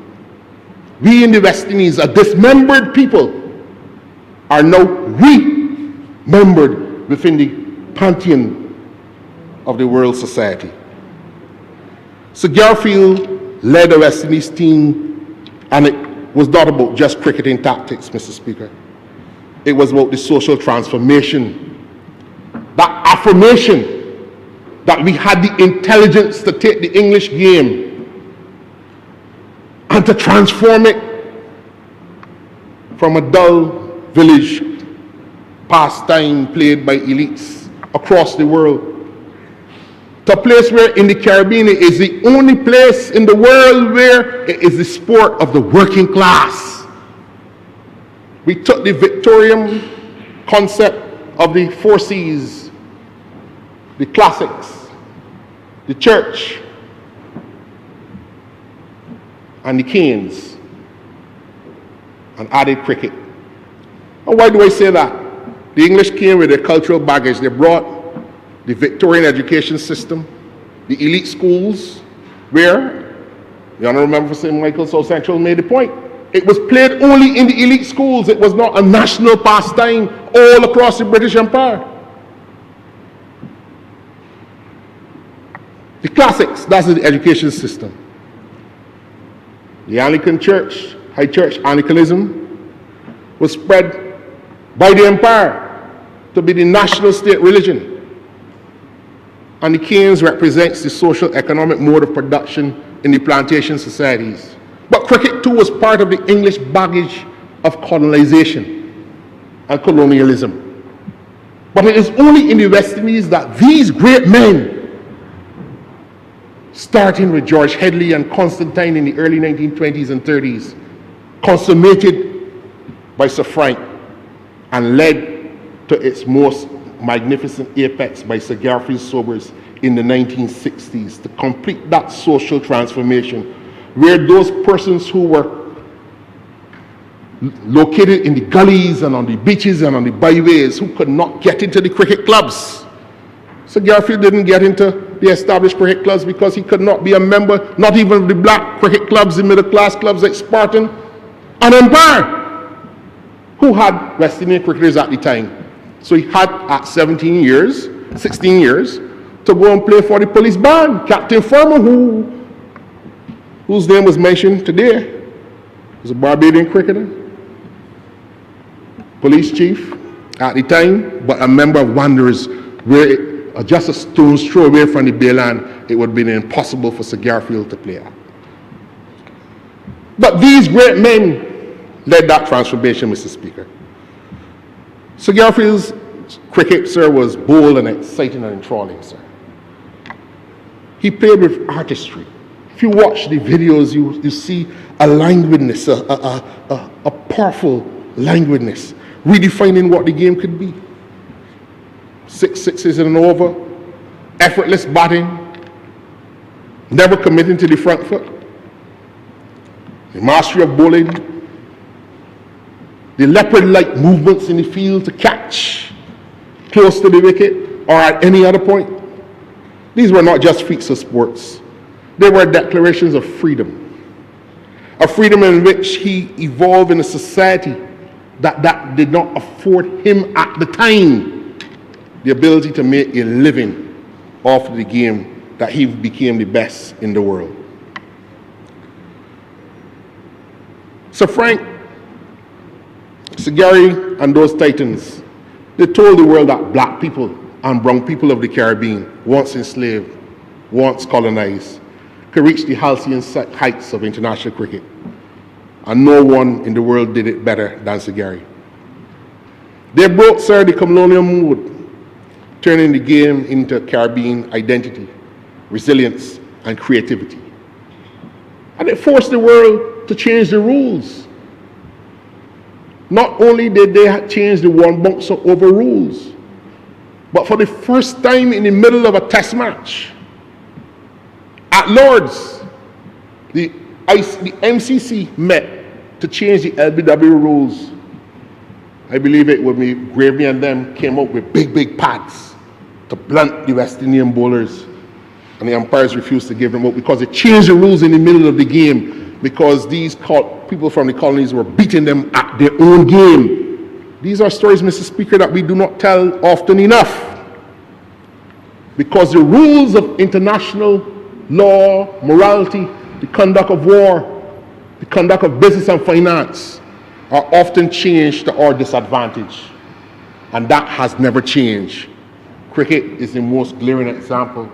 We in the West Indies, a dismembered people, are now remembered within the pantheon of the World Society. Sir Garfield led the West Indies team, and it was not about just cricketing tactics, Mr. Speaker. It was about the social transformation, that affirmation that we had the intelligence to take the English game and to transform it from a dull village pastime played by elites across the world to a place where in the Caribbean it is the only place in the world where it is the sport of the working class. We took the Victorian concept of the four C's, the classics, the church, and the canes, and added cricket. And why do I say that? The English came with their cultural baggage. They brought the Victorian education system, the elite schools, where the Honourable Member for St. Michael South Central made the point. It was played only in the elite schools. It was not a national pastime all across the British Empire. The classics, that's the education system. The Anglican Church, High Church Anglicanism, was spread by the empire to be the national state religion. And the canes represents the social economic mode of production in the plantation societies. But cricket too was part of the English baggage of colonization and colonialism. But it is only in the West Indies that these great men, starting with George Headley and Constantine in the early 1920s and 30s, consummated by Sir Frank and led to its most magnificent apex by Sir Garfield Sobers in the 1960s to complete that social transformation where those persons who were located in the gullies and on the beaches and on the byways who could not get into the cricket clubs. Sir Garfield didn't get into the established cricket clubs because he could not be a member, not even of the black cricket clubs, the middle class clubs like Spartan and Empire, who had West Indian cricketers at the time. So he had at 16 years, to go and play for the police band. Captain Farmer, whose name was mentioned today, was a Barbadian cricketer, police chief at the time, but a member of Wanderers, where just a stone's throw away from the Bayland, it would have been impossible for Sir Garfield to play at. But these great men led that transformation, Mr. Speaker. Sir Garfield's cricket, sir, was bold and exciting and enthralling, sir. He played with artistry. If you watch the videos, you see a languidness, a powerful languidness, redefining what the game could be. 6 sixes in an over, effortless batting, never committing to the front foot, the mastery of bowling, the leopard-like movements in the field to catch close to the wicket or at any other point. These were not just feats of sports. They were declarations of freedom. A freedom in which he evolved in a society that did not afford him at the time the ability to make a living off the game that he became the best in the world. Sir Frank, Sir Gary, and those titans, they told the world that black people and brown people of the Caribbean, once enslaved, once colonized, could reach the halcyon heights of international cricket. And no one in the world did it better than Sir Gary. They broke, sir, the colonial mood, turning the game into Caribbean identity, resilience, and creativity. And it forced the world to change the rules. Not only did they change the one bouncer over rules, but for the first time in the middle of a test match, at Lord's, the MCC met to change the LBW rules. I believe it would be Gravely and them came up with big pads to blunt the West Indian bowlers, and the umpires refused to give them up because they changed the rules in the middle of the game because these people from the colonies were beating them at their own game. These are stories, Mr. Speaker, that we do not tell often enough because the rules of international law, morality, the conduct of war, the conduct of business and finance are often changed to our disadvantage, and that has never changed. Cricket is the most glaring example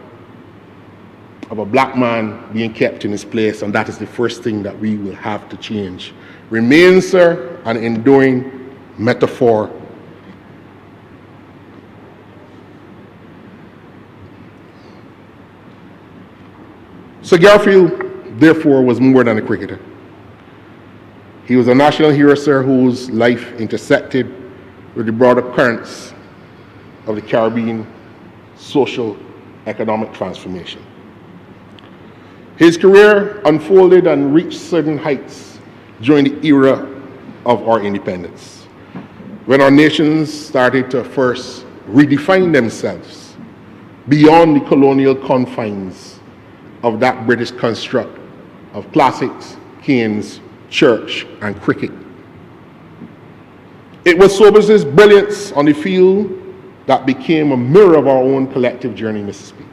of a black man being kept in his place, and that is the first thing that we will have to change. Remain, sir, an enduring metaphor. Sir Garfield, therefore, was more than a cricketer. He was a national hero, sir, whose life intersected with the broader currents of the Caribbean social economic transformation. His career unfolded and reached certain heights during the era of our independence, when our nations started to first redefine themselves beyond the colonial confines of that British construct of classics, canes, church, and cricket. It was Sobers' brilliance on the field that became a mirror of our own collective journey, Mr. Speaker.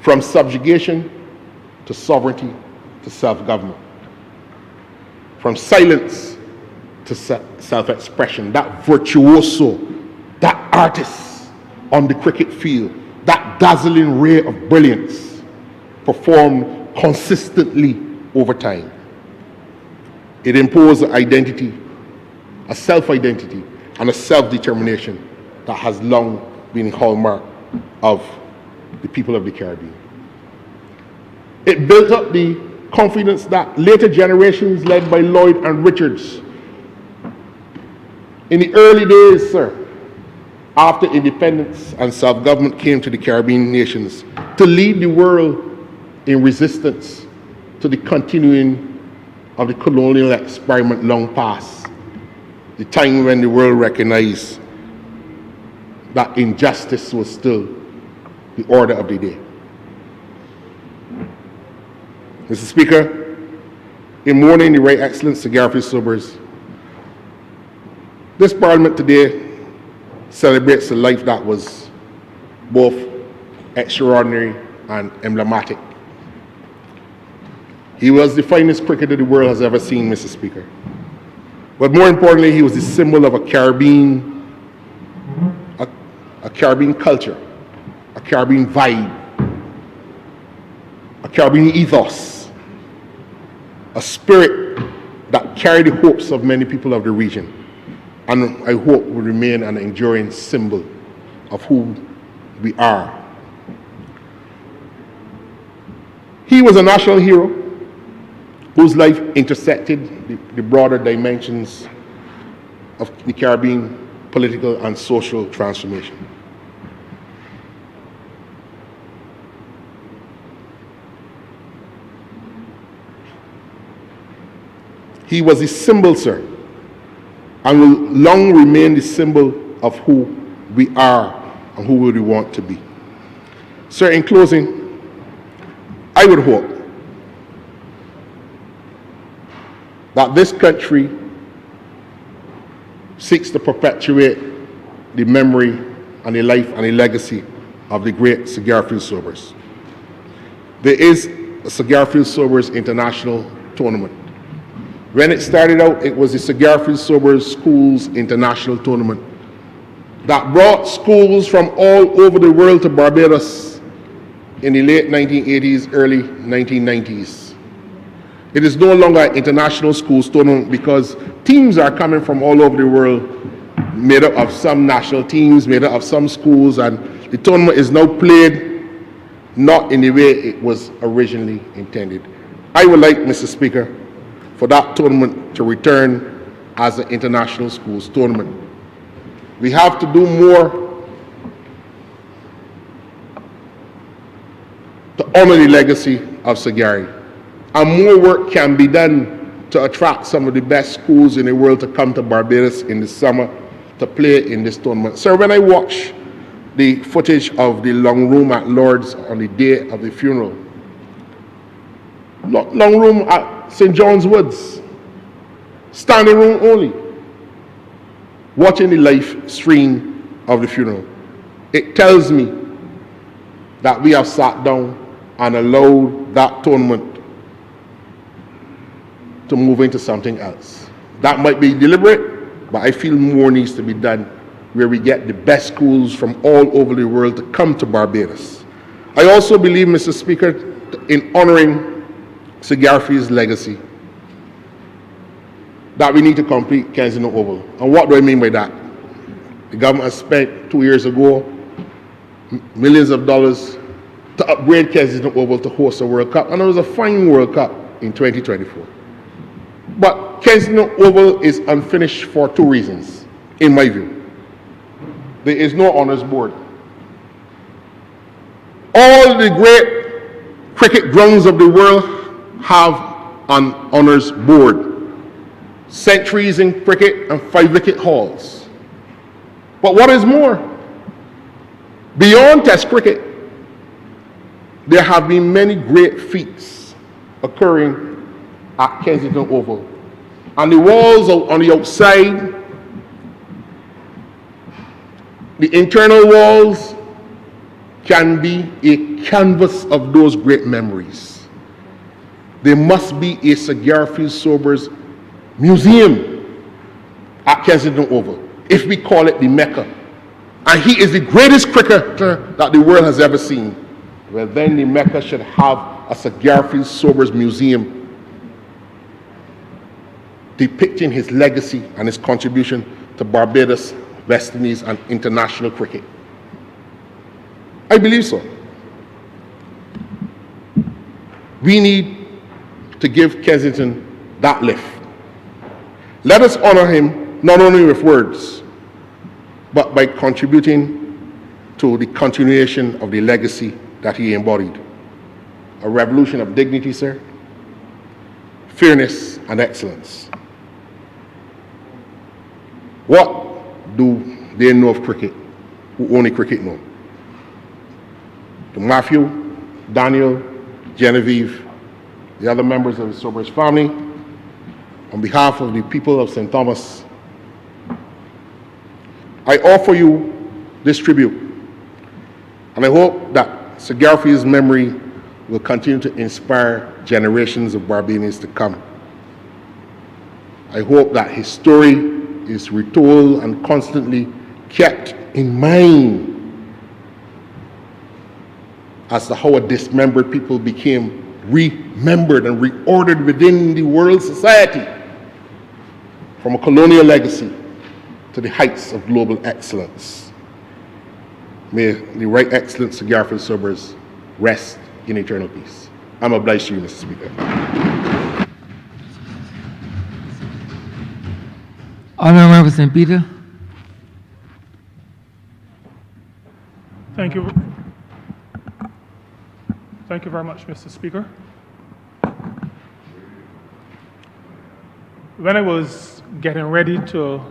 From subjugation to sovereignty to self-government. From silence to self-expression. That virtuoso, that artist on the cricket field, that dazzling ray of brilliance performed consistently over time. It imposed an identity, a self-identity, and a self-determination that has long been a hallmark of the people of the Caribbean. It built up the confidence that later generations led by Lloyd and Richards in the early days, sir, after independence and self-government came to the Caribbean nations to lead the world in resistance to the continuing of the colonial experiment long past, the time when the world recognized that injustice was still the order of the day. Mr. Speaker, in mourning the Right Excellent Sir Garfield Sobers, this Parliament today celebrates a life that was both extraordinary and emblematic. He was the finest cricketer the world has ever seen, Mr. Speaker. But more importantly, he was the symbol of a Caribbean culture, a Caribbean vibe, a Caribbean ethos, a spirit that carried the hopes of many people of the region, and I hope will remain an enduring symbol of who we are. He was a national hero whose life intersected the broader dimensions of the Caribbean political and social transformation. He was a symbol, sir, and will long remain the symbol of who we are and who we want to be. Sir, in closing, I would hope that this country seeks to perpetuate the memory and the life and the legacy of the great Sir Garfield Sobers. There is a Sir Garfield Sobers International Tournament. When it started out, it was the Sir Garfield Sobers Schools International Tournament that brought schools from all over the world to Barbados in the late 1980s, early 1990s. It is no longer an international schools tournament because teams are coming from all over the world, made up of some national teams, made up of some schools, and the tournament is now played not in the way it was originally intended. I would like, Mr. Speaker, for that tournament to return as an international schools tournament. We have to do more to honor the legacy of Sir Gary. And more work can be done to attract some of the best schools in the world to come to Barbados in the summer to play in this tournament. Sir, when I watch the footage of the long room at Lord's on the day of the funeral, long room at St. John's Woods, standing room only, watching the live stream of the funeral, it tells me that we have sat down and allowed that tournament to move into something else. That might be deliberate, but I feel more needs to be done where we get the best schools from all over the world to come to Barbados. I also believe, Mr. Speaker, in honoring Sir Garfield's legacy, that we need to complete Kensington Oval. And what do I mean by that? The government has spent 2 years ago millions of dollars to upgrade Kensington Oval to host a World Cup, and it was a fine World Cup in 2024. But Kensington Oval is unfinished for two reasons, in my view. There is no honors board. All the great cricket grounds of the world have an honors board. Centuries in cricket and 5-wicket hauls. But what is more, beyond Test cricket, there have been many great feats occurring at Kensington Oval. And the walls on the outside The internal walls can be a canvas of those great memories. There must be a Sir Garfield Sobers museum at Kensington Oval, if we call it the Mecca. And he is the greatest cricketer that the world has ever seen. Well, then the Mecca should have a Sir Garfield Sobers museum depicting his legacy and his contribution to Barbados, West Indies, and international cricket. I believe so. We need to give Kensington that lift. Let us honor him not only with words, but by contributing to the continuation of the legacy that he embodied. A revolution of dignity, sir, fairness, and excellence. What do they know of cricket who only cricket know? To Matthew, Daniel, Genevieve, the other members of the Sobers family, on behalf of the people of St. Thomas, I offer you this tribute, and I hope that Sir Garfield's memory will continue to inspire generations of Barbadians to come. I hope that his story is retold and constantly kept in mind as to how a dismembered people became remembered and reordered within the world society, from a colonial legacy to the heights of global excellence. May the Right Excellent Sir Garfield Sobers rest in eternal peace. I'm obliged to you, Mr. Speaker. Honourable St. Peter. Thank you. Thank you very much, Mr. Speaker. When I was getting ready to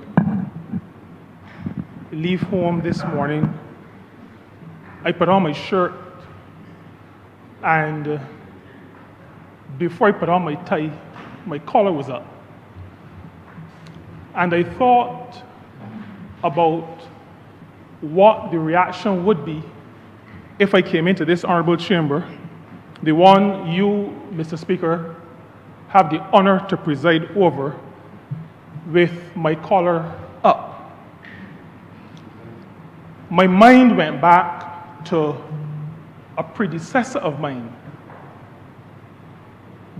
leave home this morning, I put on my shirt, and before I put on my tie, my collar was up. And I thought about what the reaction would be if I came into this honorable chamber, the one you, Mr. Speaker, have the honor to preside over, with my collar up. My mind went back to a predecessor of mine,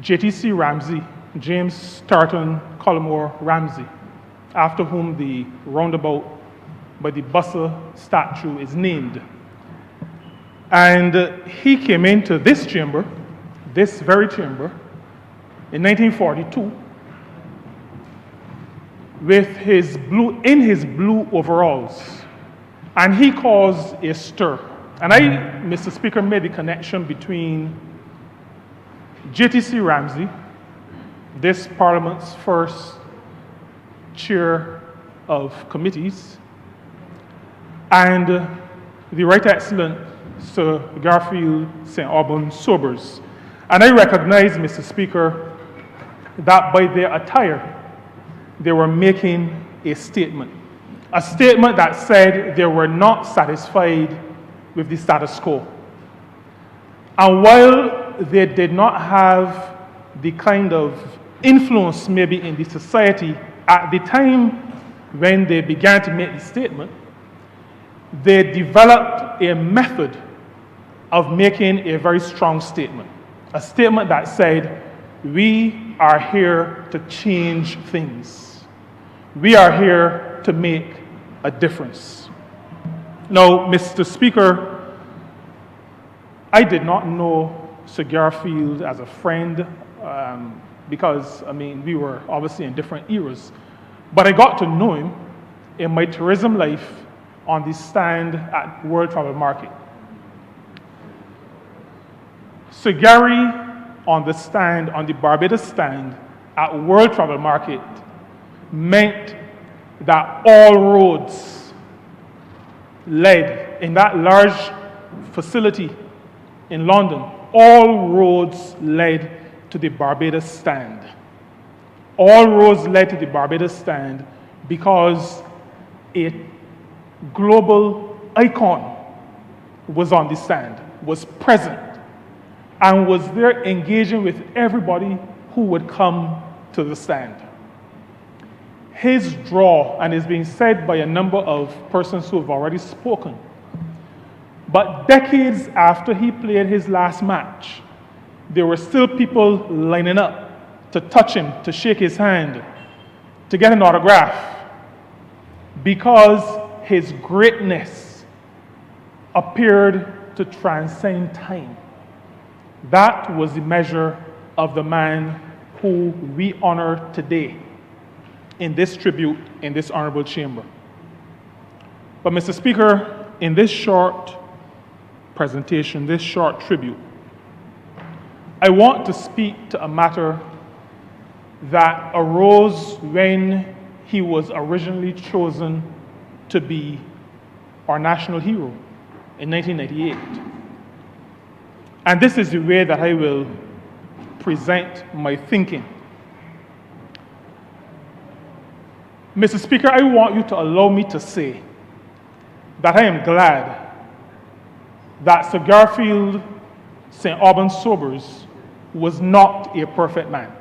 JTC Ramsey, James Starton Collymore Ramsey, after whom the roundabout by the Busser statue is named. And he came into this chamber, this very chamber, in 1942 with his blue overalls, and he caused a stir. And I, Mr. Speaker, made the connection between JTC Ramsey, this Parliament's first chair of committees, and the Right Excellent Sir Garfield St. Albans Sobers. And I recognize, Mr. Speaker, that by their attire, they were making a statement that said they were not satisfied with the status quo. And while they did not have the kind of influence maybe in the society at the time when they began to make the statement, they developed a method of making a very strong statement. A statement that said, we are here to change things. We are here to make a difference. Now, Mr. Speaker, I did not know Sir Garfield as a friend because, I mean, we were obviously in different eras. But I got to know him in my tourism life on the stand at World Travel Market. Sir Gary on the stand, on the Barbados stand at World Travel Market, meant that all roads led in that large facility in London, all roads led to the Barbados stand. All roads led to the Barbados stand because a global icon was on the stand, was present, and was there engaging with everybody who would come to the stand. His draw, and it's being said by a number of persons who have already spoken, but decades after he played his last match, there were still people lining up to touch him, to shake his hand, to get an autograph, because his greatness appeared to transcend time. That was the measure of the man who we honor today in this tribute in this honorable chamber. But Mr. Speaker, in this short presentation, this short tribute, I want to speak to a matter that arose when he was originally chosen to be our national hero in 1998. And this is the way that I will present my thinking. Mr. Speaker, I want you to allow me to say that I am glad that Sir Garfield St. Albans Sobers was not a perfect man.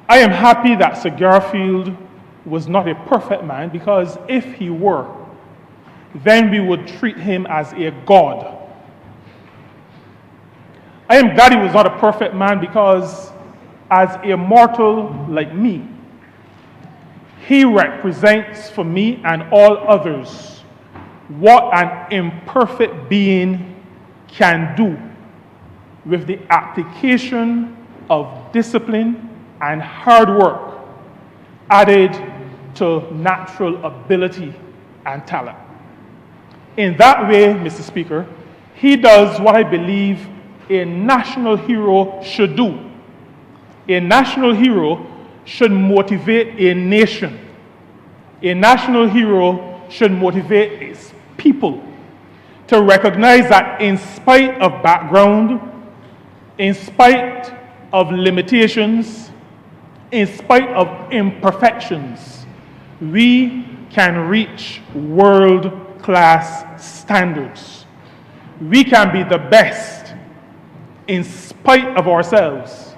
I am happy that Sir Garfield was not a perfect man, because if he were, then we would treat him as a god. I am glad he was not a perfect man because, as a mortal like me, he represents for me and all others what an imperfect being can do with the application of discipline and hard work added to natural ability and talent. In that way, Mr. Speaker, he does what I believe a national hero should do. A national hero should motivate a nation. A national hero should motivate its people to recognize that in spite of background, in spite of limitations, in spite of imperfections, we can reach world-class standards. We can be the best in spite of ourselves,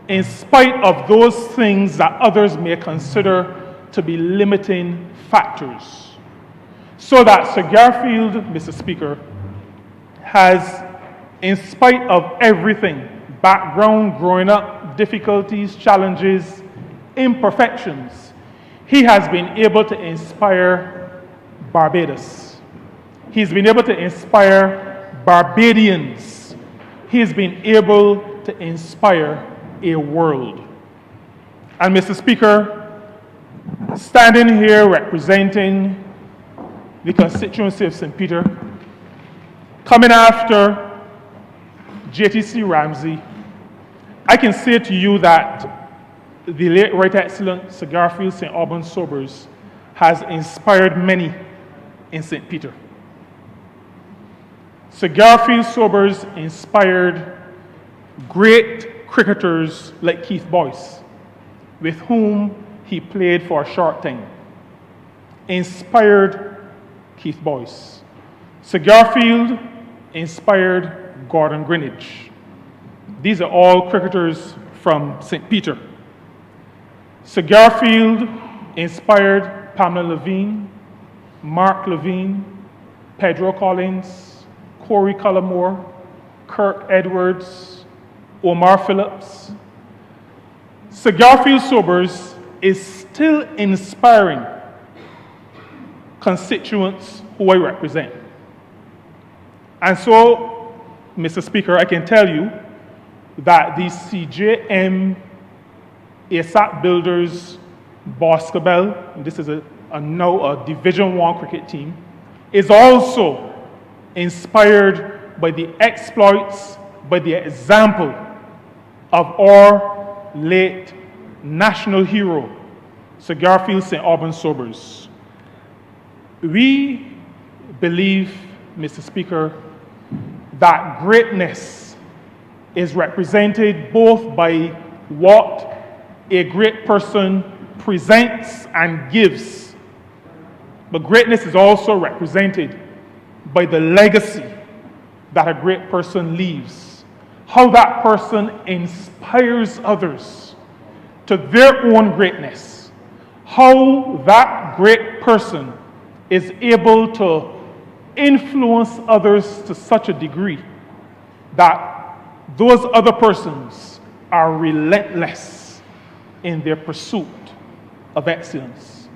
in spite of those things that others may consider to be limiting factors. So that Sir Garfield, Mr. Speaker, has, in spite of everything, background, growing up, difficulties, challenges, imperfections, he has been able to inspire Barbados. He's been able to inspire Barbadians. He's been able to inspire a world. And Mr. Speaker, standing here representing the constituency of St. Peter, coming after JTC Ramsey, I can say to you that the late Right Excellent Sir Garfield St. Albans Sobers has inspired many in St. Peter. Sir Garfield Sobers inspired great cricketers like Keith Boyce, with whom he played for a short time. Inspired Keith Boyce. Sir Garfield inspired Gordon Greenidge. These are all cricketers from St. Peter. Sir Garfield inspired Pamela Levine, Mark Levine, Pedro Collins, Corey Cullimore, Kirk Edwards, Omar Phillips. Sir Garfield Sobers is still inspiring constituents who I represent. And so, Mr. Speaker, I can tell you that the CJM ASAP Builders Boscobel, this is now a Division I cricket team, is also inspired by the exploits, by the example of our late national hero, Sir Garfield St. Albans Sobers. We believe, Mr. Speaker, that greatness is represented both by what a great person presents and gives, but greatness is also represented by the legacy that a great person leaves, how that person inspires others to their own greatness, how that great person is able to influence others to such a degree that those other persons are relentless in their pursuit of excellence.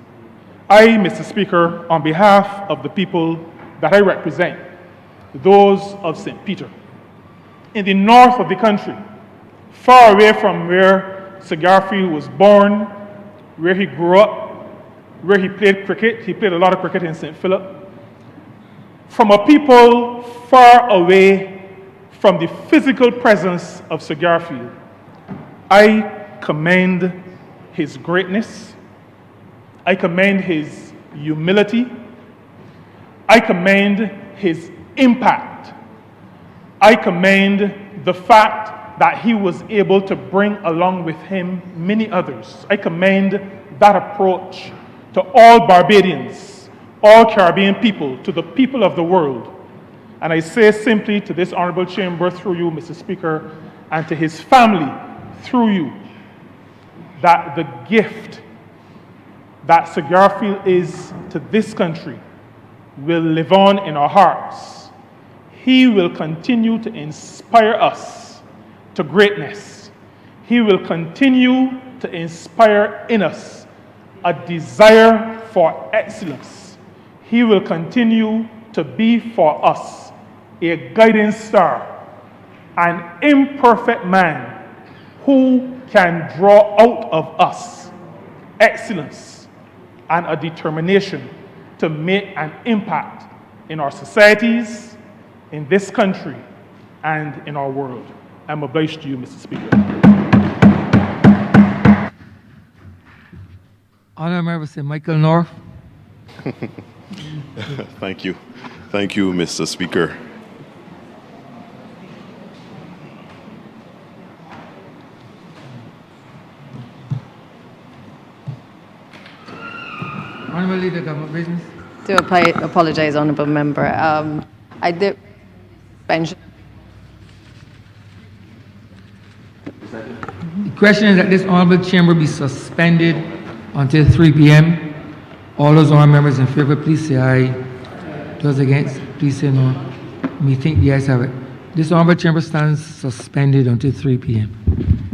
I, Mr. Speaker, on behalf of the people that I represent, those of St. Peter, in the north of the country, far away from where Sir Garfield was born, where he grew up, where he played cricket. He played a lot of cricket in St. Philip. From a people far away from the physical presence of Sir Garfield, I commend his greatness. I commend his humility. I commend his impact. I commend the fact that he was able to bring along with him many others. I commend that approach to all Barbadians, all Caribbean people, to the people of the world. And I say simply to this honorable chamber through you, Mr. Speaker, and to his family through you, that the gift that Sir Garfield is to this country will live on in our hearts. He will continue to inspire us to greatness. He will continue to inspire in us a desire for excellence. He will continue to be for us a guiding star, an imperfect man who can draw out of us excellence and a determination to make an impact in our societies, in this country, and in our world. I'm obliged to you, Mr. Speaker. Honourable Sir Michael North. Thank you. Thank you, Mr. Speaker. Honourable Leader, Government Business. To apologize, Honourable Member. I did mention. The question is that this honourable chamber be suspended until 3 p.m. All those honourable members in favour, please say aye. Those against, please say no. Me think the ayes have it. This honourable chamber stands suspended until 3 p.m.